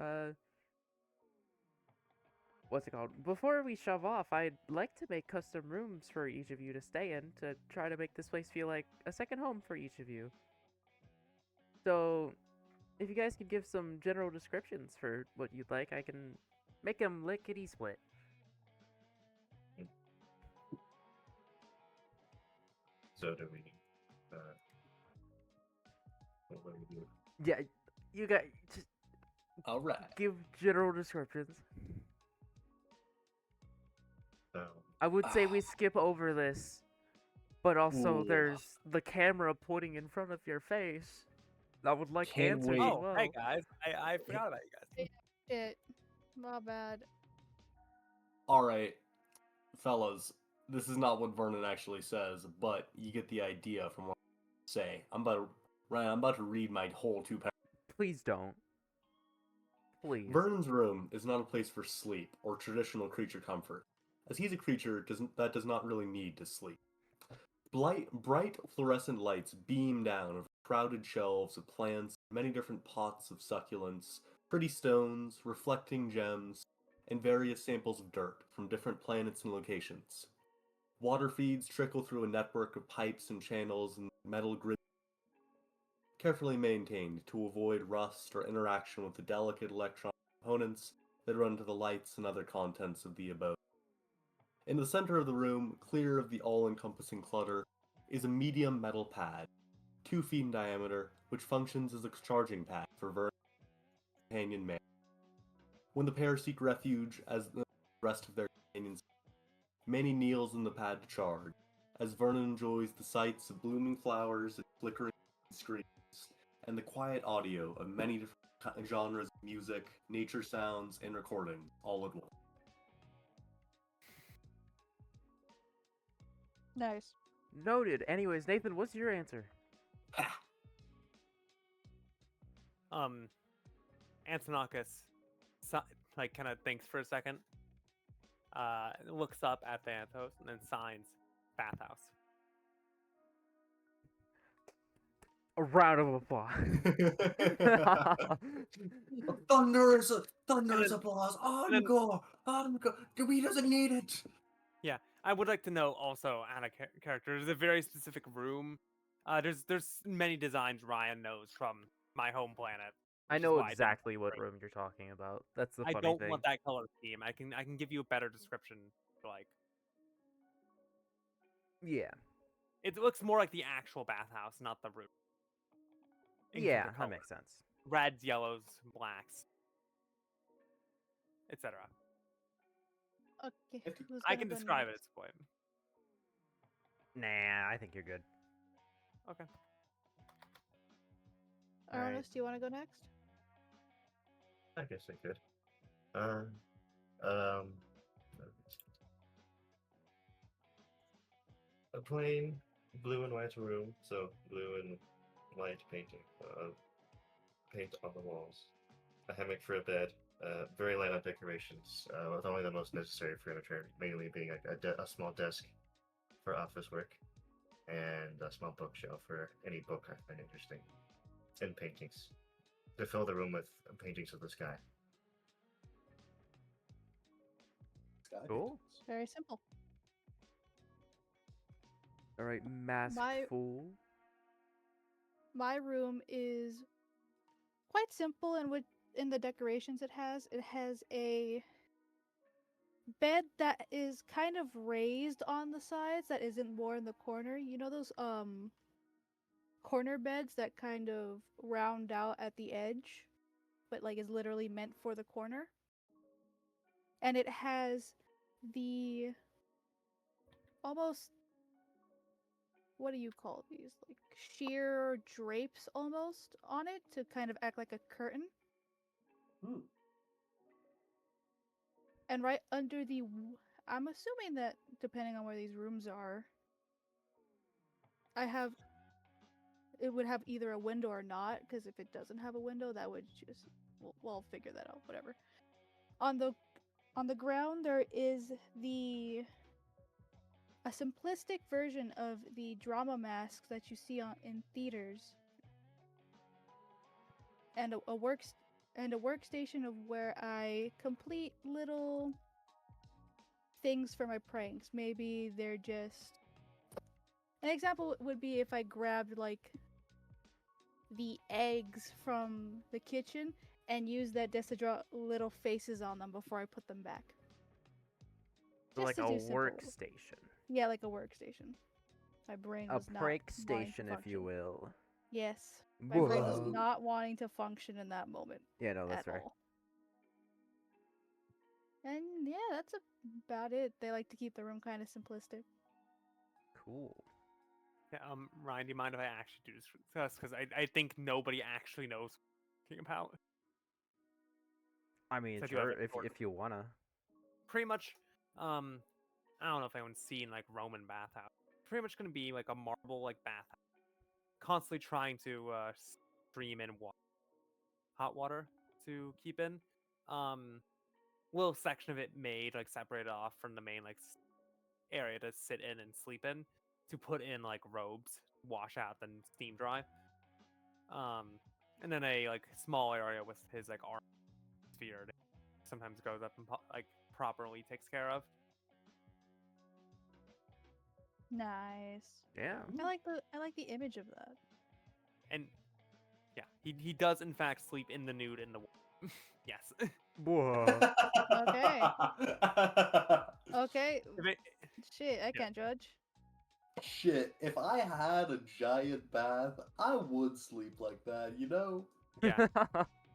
what's it called? Before we shove off, I'd like to make custom rooms for each of you to stay in to try to make this place feel like a second home for each of you. So, if you guys could give some general descriptions for what you'd like, I can make them lickety split. So do we? What do we do? Yeah, you got just All right. give general descriptions. Um, I would say we skip over this, but also Ooh. there's the camera pointing in front of your face. I would like Can't answers wait. as Oh, well. hey guys, I forgot about you guys. Shit. My bad. All right, fellas. This is not what Vernon actually says, but you get the idea from what I say. Ryan, I'm about to read my whole 2 paragraphs. Please don't. Please. Vernon's room is not a place for sleep or traditional creature comfort, as he's a creature that does not really need to sleep. Bright fluorescent lights beam down over crowded shelves of plants, many different pots of succulents, pretty stones, reflecting gems, and various samples of dirt from different planets and locations. Water feeds trickle through a network of pipes and channels and metal grids, carefully maintained to avoid rust or interaction with the delicate electronic components that run to the lights and other contents of the abode. In the center of the room, clear of the all-encompassing clutter, is a medium metal pad, 2 feet in diameter, which functions as a charging pad for Vernon's companion man. When the pair seek refuge as the rest of their companions, Manny kneels in the pad to charge, as Vernon enjoys the sights of blooming flowers and flickering screens, and the quiet audio of many different genres of music, nature sounds, and recordings all at once. Nice. Noted. Anyways, Nathan, what's your answer? Antonakis, like, kind of thinks for a second, looks up at Thanatos, and then signs bathhouse. A round of applause. Thunderous then- applause! and then- Encore! Encore! We doesn't need it! Yeah, I would like to know also, out of character, there's a very specific room. There's many designs Ryan knows from my home planet. I which is know why I didn't exactly what bring- room you're talking about. That's the I funny don't thing. want that color scheme. I can give you a better description. Like, Yeah. it looks more like the actual bathhouse, not the room. in terms Yeah, of that color. makes sense. Reds, yellows, blacks, etc. Okay. Who's I gonna can go describe it at next? this point. Nah, I think you're good. Okay. Alright. Ernest, do you want to go next? I guess I could. Um, a plain blue and white room, so blue and white painting, paint on the walls, a hammock for a bed, very light on decorations, with only the most necessary furniture, mainly being a small desk for office work, and a small bookshelf for any book I find interesting, and paintings to fill the room with paintings of the sky. Cool. Very simple. Alright, mask My- fool. My room is quite simple, and in the decorations it has a bed that is kind of raised on the sides, that isn't more in the corner. You know those corner beds that kind of round out at the edge, but like is literally meant for the corner. And it has the almost, what do you call these, like sheer drapes almost on it to kind of act like a curtain. Hmm. And right under the I'm assuming that depending on where these rooms are, it would have either a window or not, because if it doesn't have a window, that would just we'll figure that out, whatever. On the ground there is a simplistic version of the drama masks that you see in theaters, and a workstation of where I complete little things for my pranks. Maybe they're just an example would be if I grabbed like the eggs from the kitchen and used that just to draw little faces on them before I put them back. So Just like to a do simple- workstation. Yeah, like a workstation. My brain A was not break wanting to station, if you function. will. Yes, my brain was Whoa. not wanting to function in that moment Yeah, no, that's at fair. all. And yeah, that's about it. They like to keep the room kind of simplistic. Cool. Yeah, Ryan, do you mind if I actually do this? Because I think nobody actually knows what I'm talking about. I mean, So I do have sure, a short- if you wanna. Pretty much, I don't know if anyone's seen like Roman bathhouse. Pretty much gonna be like a marble like bathhouse, constantly trying to stream in hot water to keep in. Little section of it made like separated off from the main like area to sit in and sleep in, to put in like robes, wash out, then steam dry. And then a like small area with his like arm sphere that sometimes goes up and like properly takes care of. Nice. Yeah. I like the image of that. And yeah, he does in fact sleep in the nude in the water. Yes. Whoa. Okay. Okay. If it- Shit, I can't judge. Shit, if I had a giant bath, I would sleep like that, you know? yeah,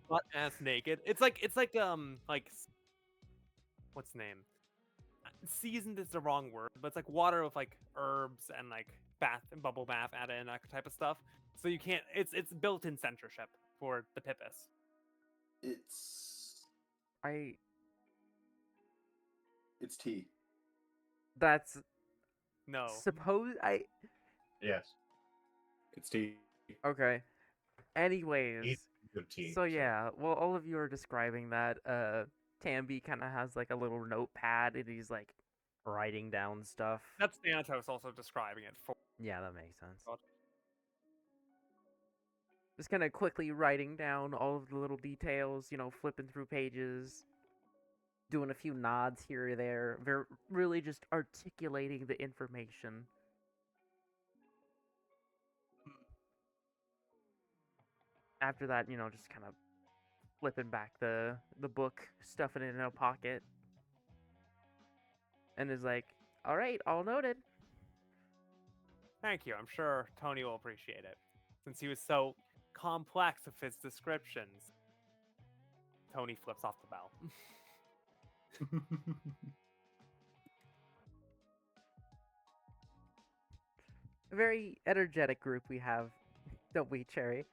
butt ass naked. It's like what's the name? Seasoned is the wrong word, but it's like water with like herbs and like bath and bubble bath added in, that type of stuff. So you can't. It's built-in censorship for the Pipis. It's I. it's tea. That's No. suppose I. Yes. It's tea. Okay. Anyways, Eat good tea. so yeah, well, all of you are describing that. Tambi kind of has like a little notepad, and he's like writing down stuff. That's Thanatos also describing it for. Yeah, that makes sense. God. Just kind of quickly writing down all of the little details, flipping through pages, doing a few nods here or there, really just articulating the information. After that, just kind of flipping back the book, stuffing it in a pocket, and is like, "All right, all noted." Thank you. I'm sure Tony will appreciate it, since he was so complex with his descriptions. Tony flips off the bell. A very energetic group we have, don't we, Cherry?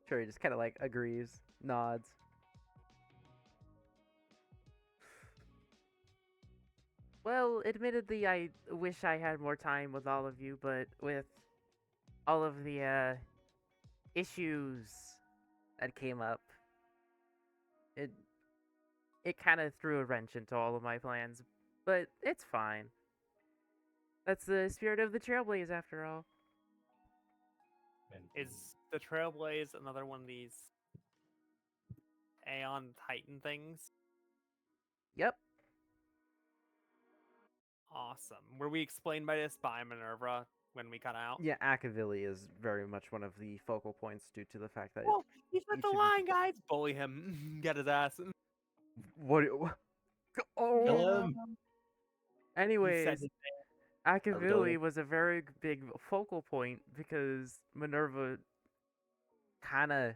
Cherry just kind of like agrees, nods. Well, admittedly, I wish I had more time with all of you, but with all of the issues that came up, it kind of threw a wrench into all of my plans. But it's fine. That's the spirit of the Trailblaze, after all. And Is the Trailblaze another one of these Aeon Titan things? Yep. Awesome. Were we explained by this by Minerva when we cut out? Yeah, Akavili is very much one of the focal points due to the fact that Oh, he's at each the of you- line, guys! Bully him. Get his ass. What? Oh. Kill him. He said Anyways, his Akavili was a very big focal point because Minerva kind of,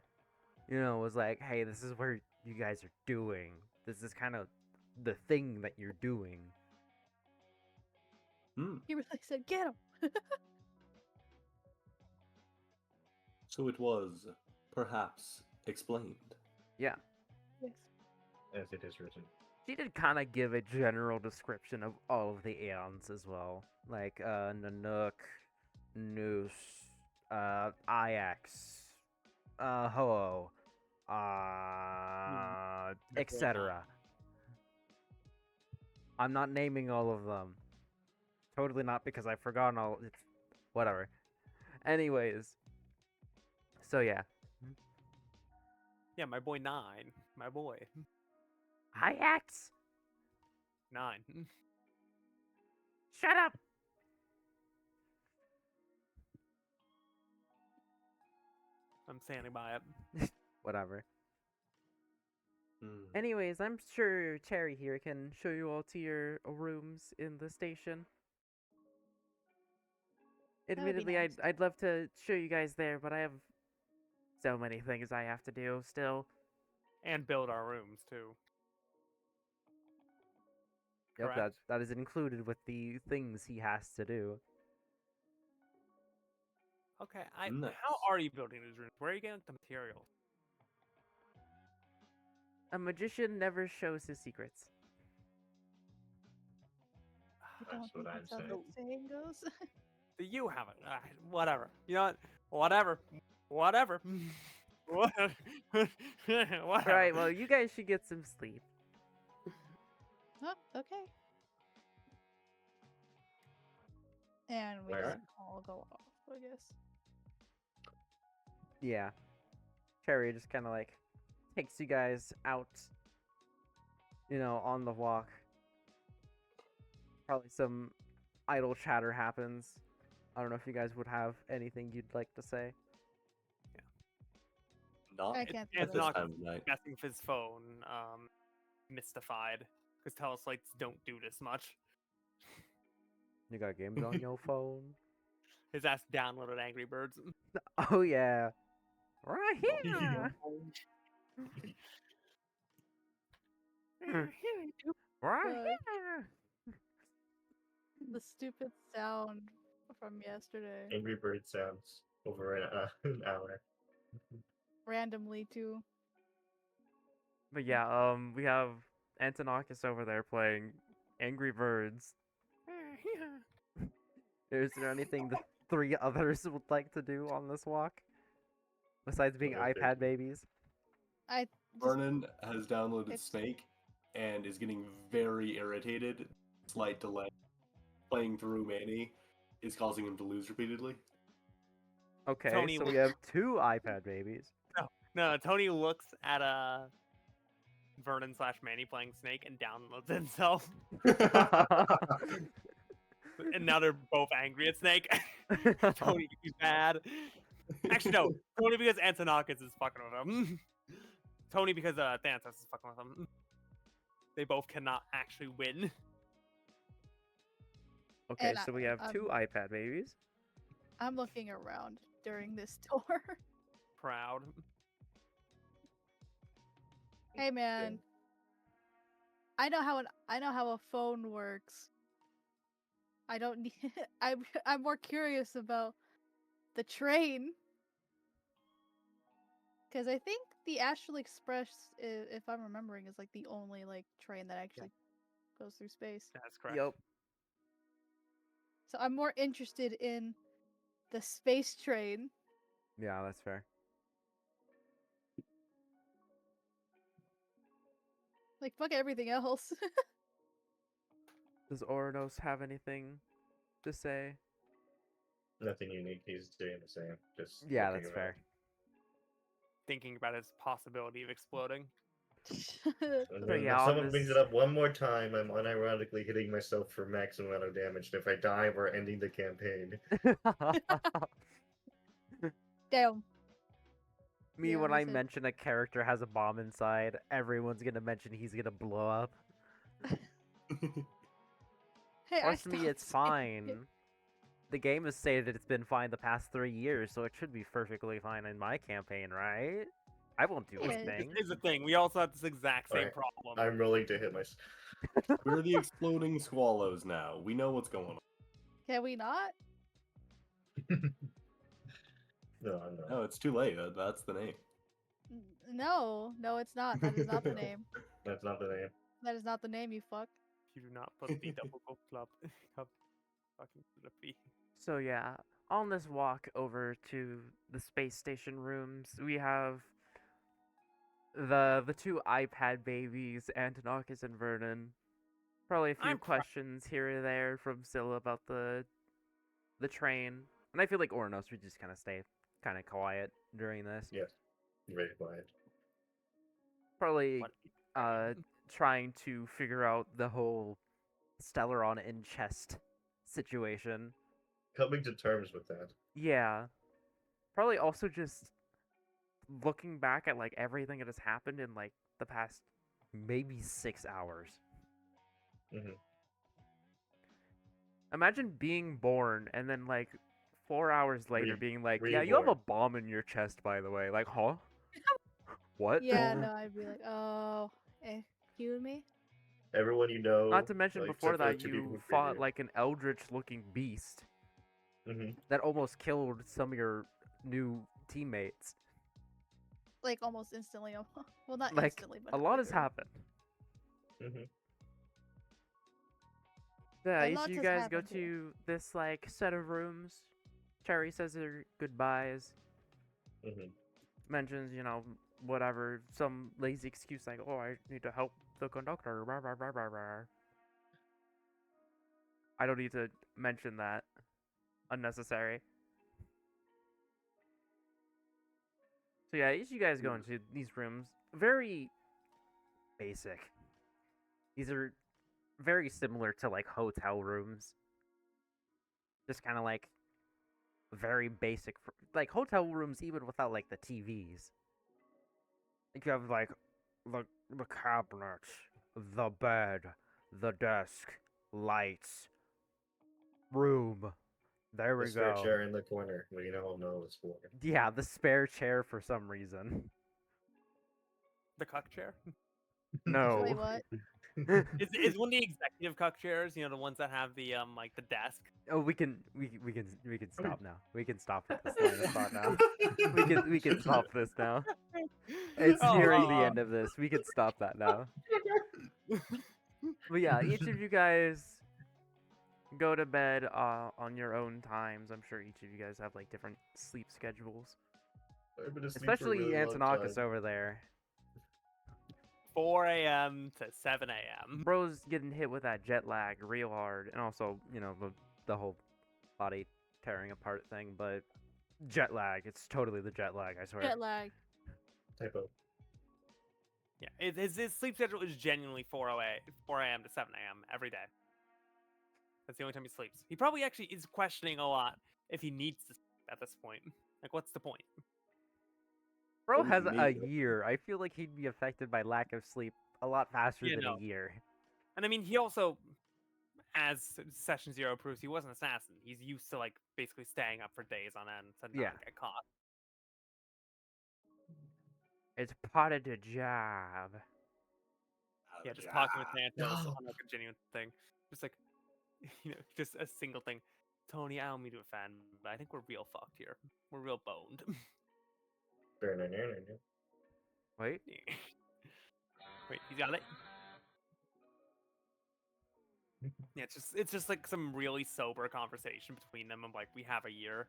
was like, "Hey, this is where you guys are doing. This is kind of the thing that you're doing." He really said, "Get him." So it was, perhaps, explained. Yeah, Yes. as it is written. she did kind of give a general description of all of the Aeons as well, like Nanook, Noose, Ix, Ho, etc. I'm not naming all of them. Totally not, because I've forgotten all. It's whatever. Anyways, so yeah. Yeah, my boy 9. My boy. Ix, 9. shut up. I'm standing by it. Whatever. Hmm. Anyways, I'm sure Cherry here can show you all to your rooms in the station. would be Admittedly, nice. I'd love to show you guys there, but I have so many things I have to do still. And build our rooms too. Yep, Correct. that is included with the things he has to do. Okay. Nice. How are you building these rooms? Where are you getting the materials? A magician never shows his secrets. I That's don't what think I'm that's how saying. the saying goes. Do you have it? Whatever. You know what? Whatever. Whatever. Whatever. Whatever. Right, well, you guys should get some sleep. Oh, okay. And we Alright. can all go off, I guess. Yeah. Cherry just kind of like takes you guys out, on the walk. Probably some idle chatter happens. I don't know if you guys would have anything you'd like to say. Not I can't think at It's of this not time of night. messing with his phone, mystified. Because teleslights don't do this much. You got games on your phone? His ass downloaded Angry Birds. Oh, yeah. Right here! Right Fuck. here! The stupid sound from yesterday. Angry Bird sounds over an hour. Randomly, too. But yeah, we have Antonakis over there playing Angry Birds. Is there anything the three others would like to do on this walk? Besides being What else iPad there? babies? I just, Vernon has downloaded it's- Snake and is getting very irritated. Slight delay. Playing through Manny is causing him to lose repeatedly. Okay, Tony so we will- have two iPad babies. No, Tony looks at Vernon / Manny playing Snake and downloads himself. And now they're both angry at Snake. Tony because he's bad. Actually, no. Tony because Antonakis is fucking with him. Tony because Thanatos is fucking with him. They both cannot actually win. Okay, And so we have two iPad babies. I'm looking around during this tour. Proud. Hey, man. I know how a phone works. I don't need. I'm more curious about the train. Because I think the Astral Express, if I'm remembering, is like the only like train that actually goes through space. That's correct. Yup. So I'm more interested in the space train. Yeah, that's fair. Like fuck everything else. Does Oranos have anything to say? Nothing unique. He's doing the same. Just Yeah, looking that's around. fair. Thinking about his possibility of exploding. And So then yeah, if on someone brings this- it up one more time, I'm unironically hitting myself for maximum amount of damage. And if I die, we're ending the campaign. Damn. Me, Yeah, when we I said- mention a character has a bomb inside, everyone's gonna mention he's gonna blow up. Hey, Trust me, stopped it's saying fine. it. The game has stated it's been fine the past 3 years, so it should be perfectly fine in my campaign, right? I won't do Yeah. anything. This is the thing. We also have this exact same Alright, problem. I'm rolling to hit myself. We're the exploding swallows now. We know what's going on. Can we not? No, I'm not. No, it's too late. That's the name. No, it's not. That is not the name. That's not the name. That is not the name, you fuck. You do not put the double go club cup fucking to the feet. So yeah, on this walk over to the space station rooms, we have the two iPad babies, Antonakis and Vernon. Probably a few I'm proud. questions here or there from Scylla about the train. And I feel like Oranos would just kind of stay kind of quiet during this. Yes. Very quiet. Probably What? trying to figure out the whole Stellaron in chest situation. Coming to terms with that. Yeah. Probably also just looking back at like everything that has happened in like the past maybe 6 hours. Mhm. Imagine being born and then like 4 hours later Re- being like, yeah, you have a reborn. bomb in your chest, by the way. Like, huh? What? Yeah, no, I'd be like, oh, excuse me? Everyone you know, Not to mention, like, before except for the that, two people you who fought created like an eldritch-looking beast it. that almost killed some of your new teammates. Like almost instantly. Well, not Like, instantly, but a lot has later. happened. Mm-hmm. Yeah, A each lot of you has guys go happened here. to this like set of rooms. Cherry says her goodbyes. Mm-hmm. Mentions, whatever, some lazy excuse like, oh, I need to help the conductor. Rah, rah, rah, rah, rah. I don't need to mention that. Unnecessary. So yeah, each of you guys go into these rooms. Very basic. These are very similar to like hotel rooms. Just kind of like very basic, like hotel rooms, even without like the TVs. Like you have like the cabinet, the bed, the desk, lights, room. There The we spare go. chair in the corner. We don't know what's for. Yeah, the spare chair for some reason. The cuck chair. No. Wait, what? Is one of the executive cuck chairs? The ones that have the like the desk. Oh, we can stop now. We can stop at this line of thought now. We can stop this now. It's Oh, nearing the end of this. We can stop that now. But yeah, each of you guys go to bed on your own times. I'm sure each of you guys have like different sleep schedules. I've been asleep for a Especially really long Antonakis time. over there. 4 a.m. to 7 a.m. Bro's getting hit with that jet lag real hard, and also, the whole body tearing apart thing, but jet lag, it's totally the jet lag, I swear. Jet lag. Typo. Yeah, his sleep schedule is genuinely 4 a.m. to 7 a.m. every day. That's the only time he sleeps. He probably actually is questioning a lot if he needs to sleep at this point. Like, what's the point? Bro What has do you a mean? year. I feel like he'd be affected by lack of sleep a lot faster Yeah, than no. a year. And I mean, he also, as Session Zero proves, he was an assassin. He's used to like basically staying up for days on end to Yeah. not get caught. It's part of the job. Yeah, just talking with Santos No. on like a genuine thing, just like just a single thing. Tony, I don't mean to offend, but I think we're real fucked here. We're real boned. Wait, Wait, he's got it. Yeah, it's just like some really sober conversation between them of like we have a year,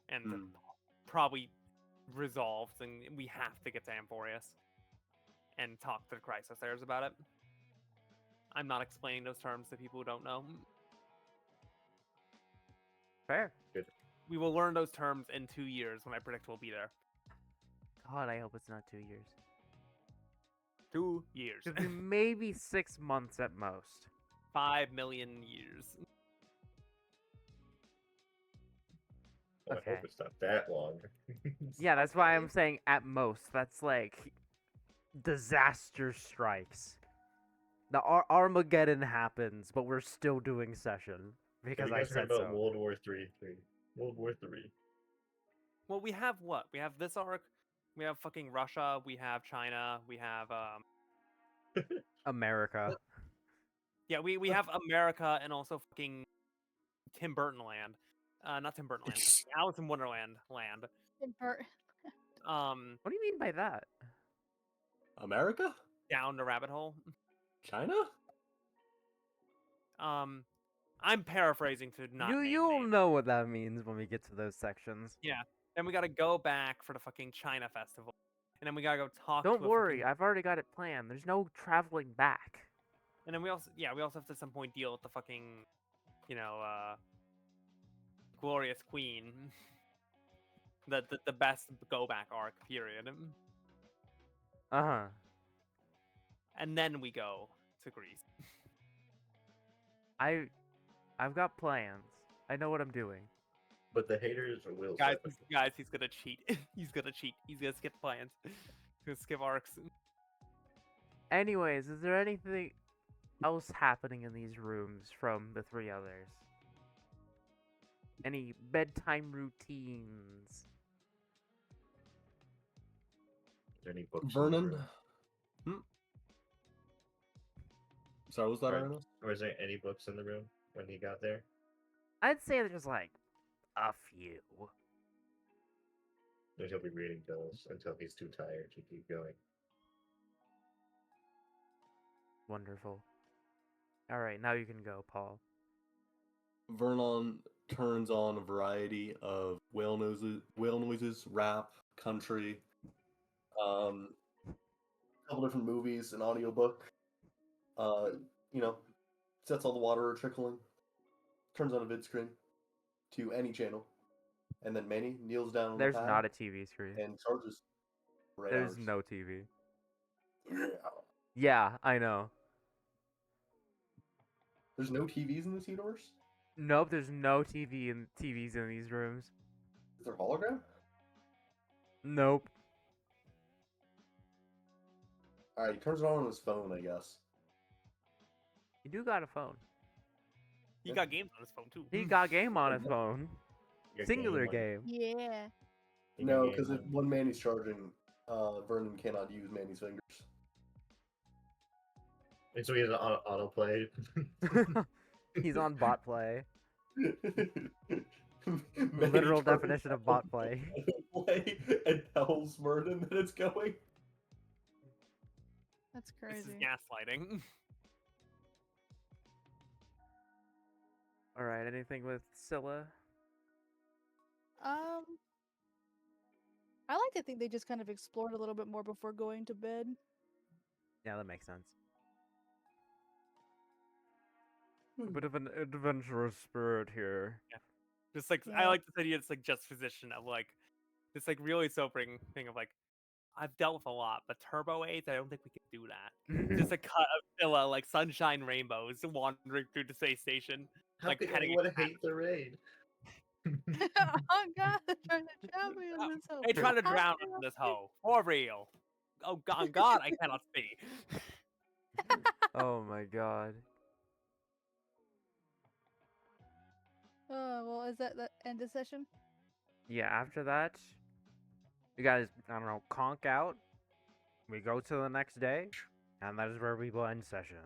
and probably resolved, and we have to get to Amphorius and talk to the Chrysosairs about it. I'm not explaining those terms to people who don't know. fair. We will learn those terms in 2 years when I predict we'll be there. God, I hope it's not 2 years. 2 years. Could be maybe 6 months at most. 5 million years. Well, I Okay. hope it's not that long. Yeah, that's why I'm Okay. saying at most. That's like disaster strikes. The Armageddon happens, but we're still doing session because you I guys heard said about so. World War III? World War III. Well, we have what? We have this arc. We have fucking Russia. We have China. We have America. yeah, we have America and also fucking Tim Burton land. Not Tim Burton land. fucking Alice in Wonderland land. What do you mean by that? America? Down the rabbit hole. China? I'm paraphrasing to not name You'll names. know what that means when we get to those sections. Then we gotta go back for the fucking China festival, and then we gotta go talk. Don't to a worry, fucking- I've already got it planned. There's no traveling back. And then we also have to at some point deal with the fucking, glorious queen. The best go back arc period. Uh-huh. And then we go to Greece. I've got plans. I know what I'm doing. But the haters will. Guys, sabotage. he's gonna cheat. He's gonna cheat. He's gonna skip plans. He's gonna skip arcs. Anyways, is there anything else happening in these rooms from the three others? Any bedtime routines? Any books? in the Vernon. room? Sorry, was that Or, Ernest? or is there any books in the room when he got there? I'd say there's like a few. Then he'll be reading those until he's too tired to keep going. Wonderful. All right, now you can go, Paul. Vernon turns on a variety of whale noises, rap, country, a couple different movies, an audiobook. You know, sets all the water trickling, turns on a vid screen to any channel, and then Manny kneels down on There's the pad not a TV screen. and charges. For 8 There's hours. no TV. Yeah. Yeah, I know. There's no TVs in this universe? Nope, there's no TVs in these rooms. Is there hologram? Nope. Alright, he turns it on his phone, I guess. You do got a phone. He got games on his phone too. He got game on his phone. Your Singular like, game. Yeah. your No, game because on- when Manny's charging, Vernon cannot use Manny's fingers. And so he has an autoplay. He's on bot play. Manny Literal turns definition of on bot play. play and tells Vernon that it's going. That's This is crazy. gaslighting. All right, anything with Scylla? I like to think they just kind of explored a little bit more before going to bed. Yeah, that makes sense. A bit of an adventurous spirit here. Just like I Yeah. like this idea. It's like juxtaposition of like this like really sobering thing of like I've dealt with a lot, but turbo aids, I don't think we can do that. Just a cut of Scylla like sunshine rainbows wandering through the space station. How like could petting anyone a cat. hate the raid? Oh God, they're trying to trap me in this hole. They trying to How drown can us in I this hole. For real. Oh God, God, I cannot see. Oh my god. Oh, well, is that the end of session? Yeah, after that, you guys, I don't know, conk out. We go to the next day, and that is where we will end session.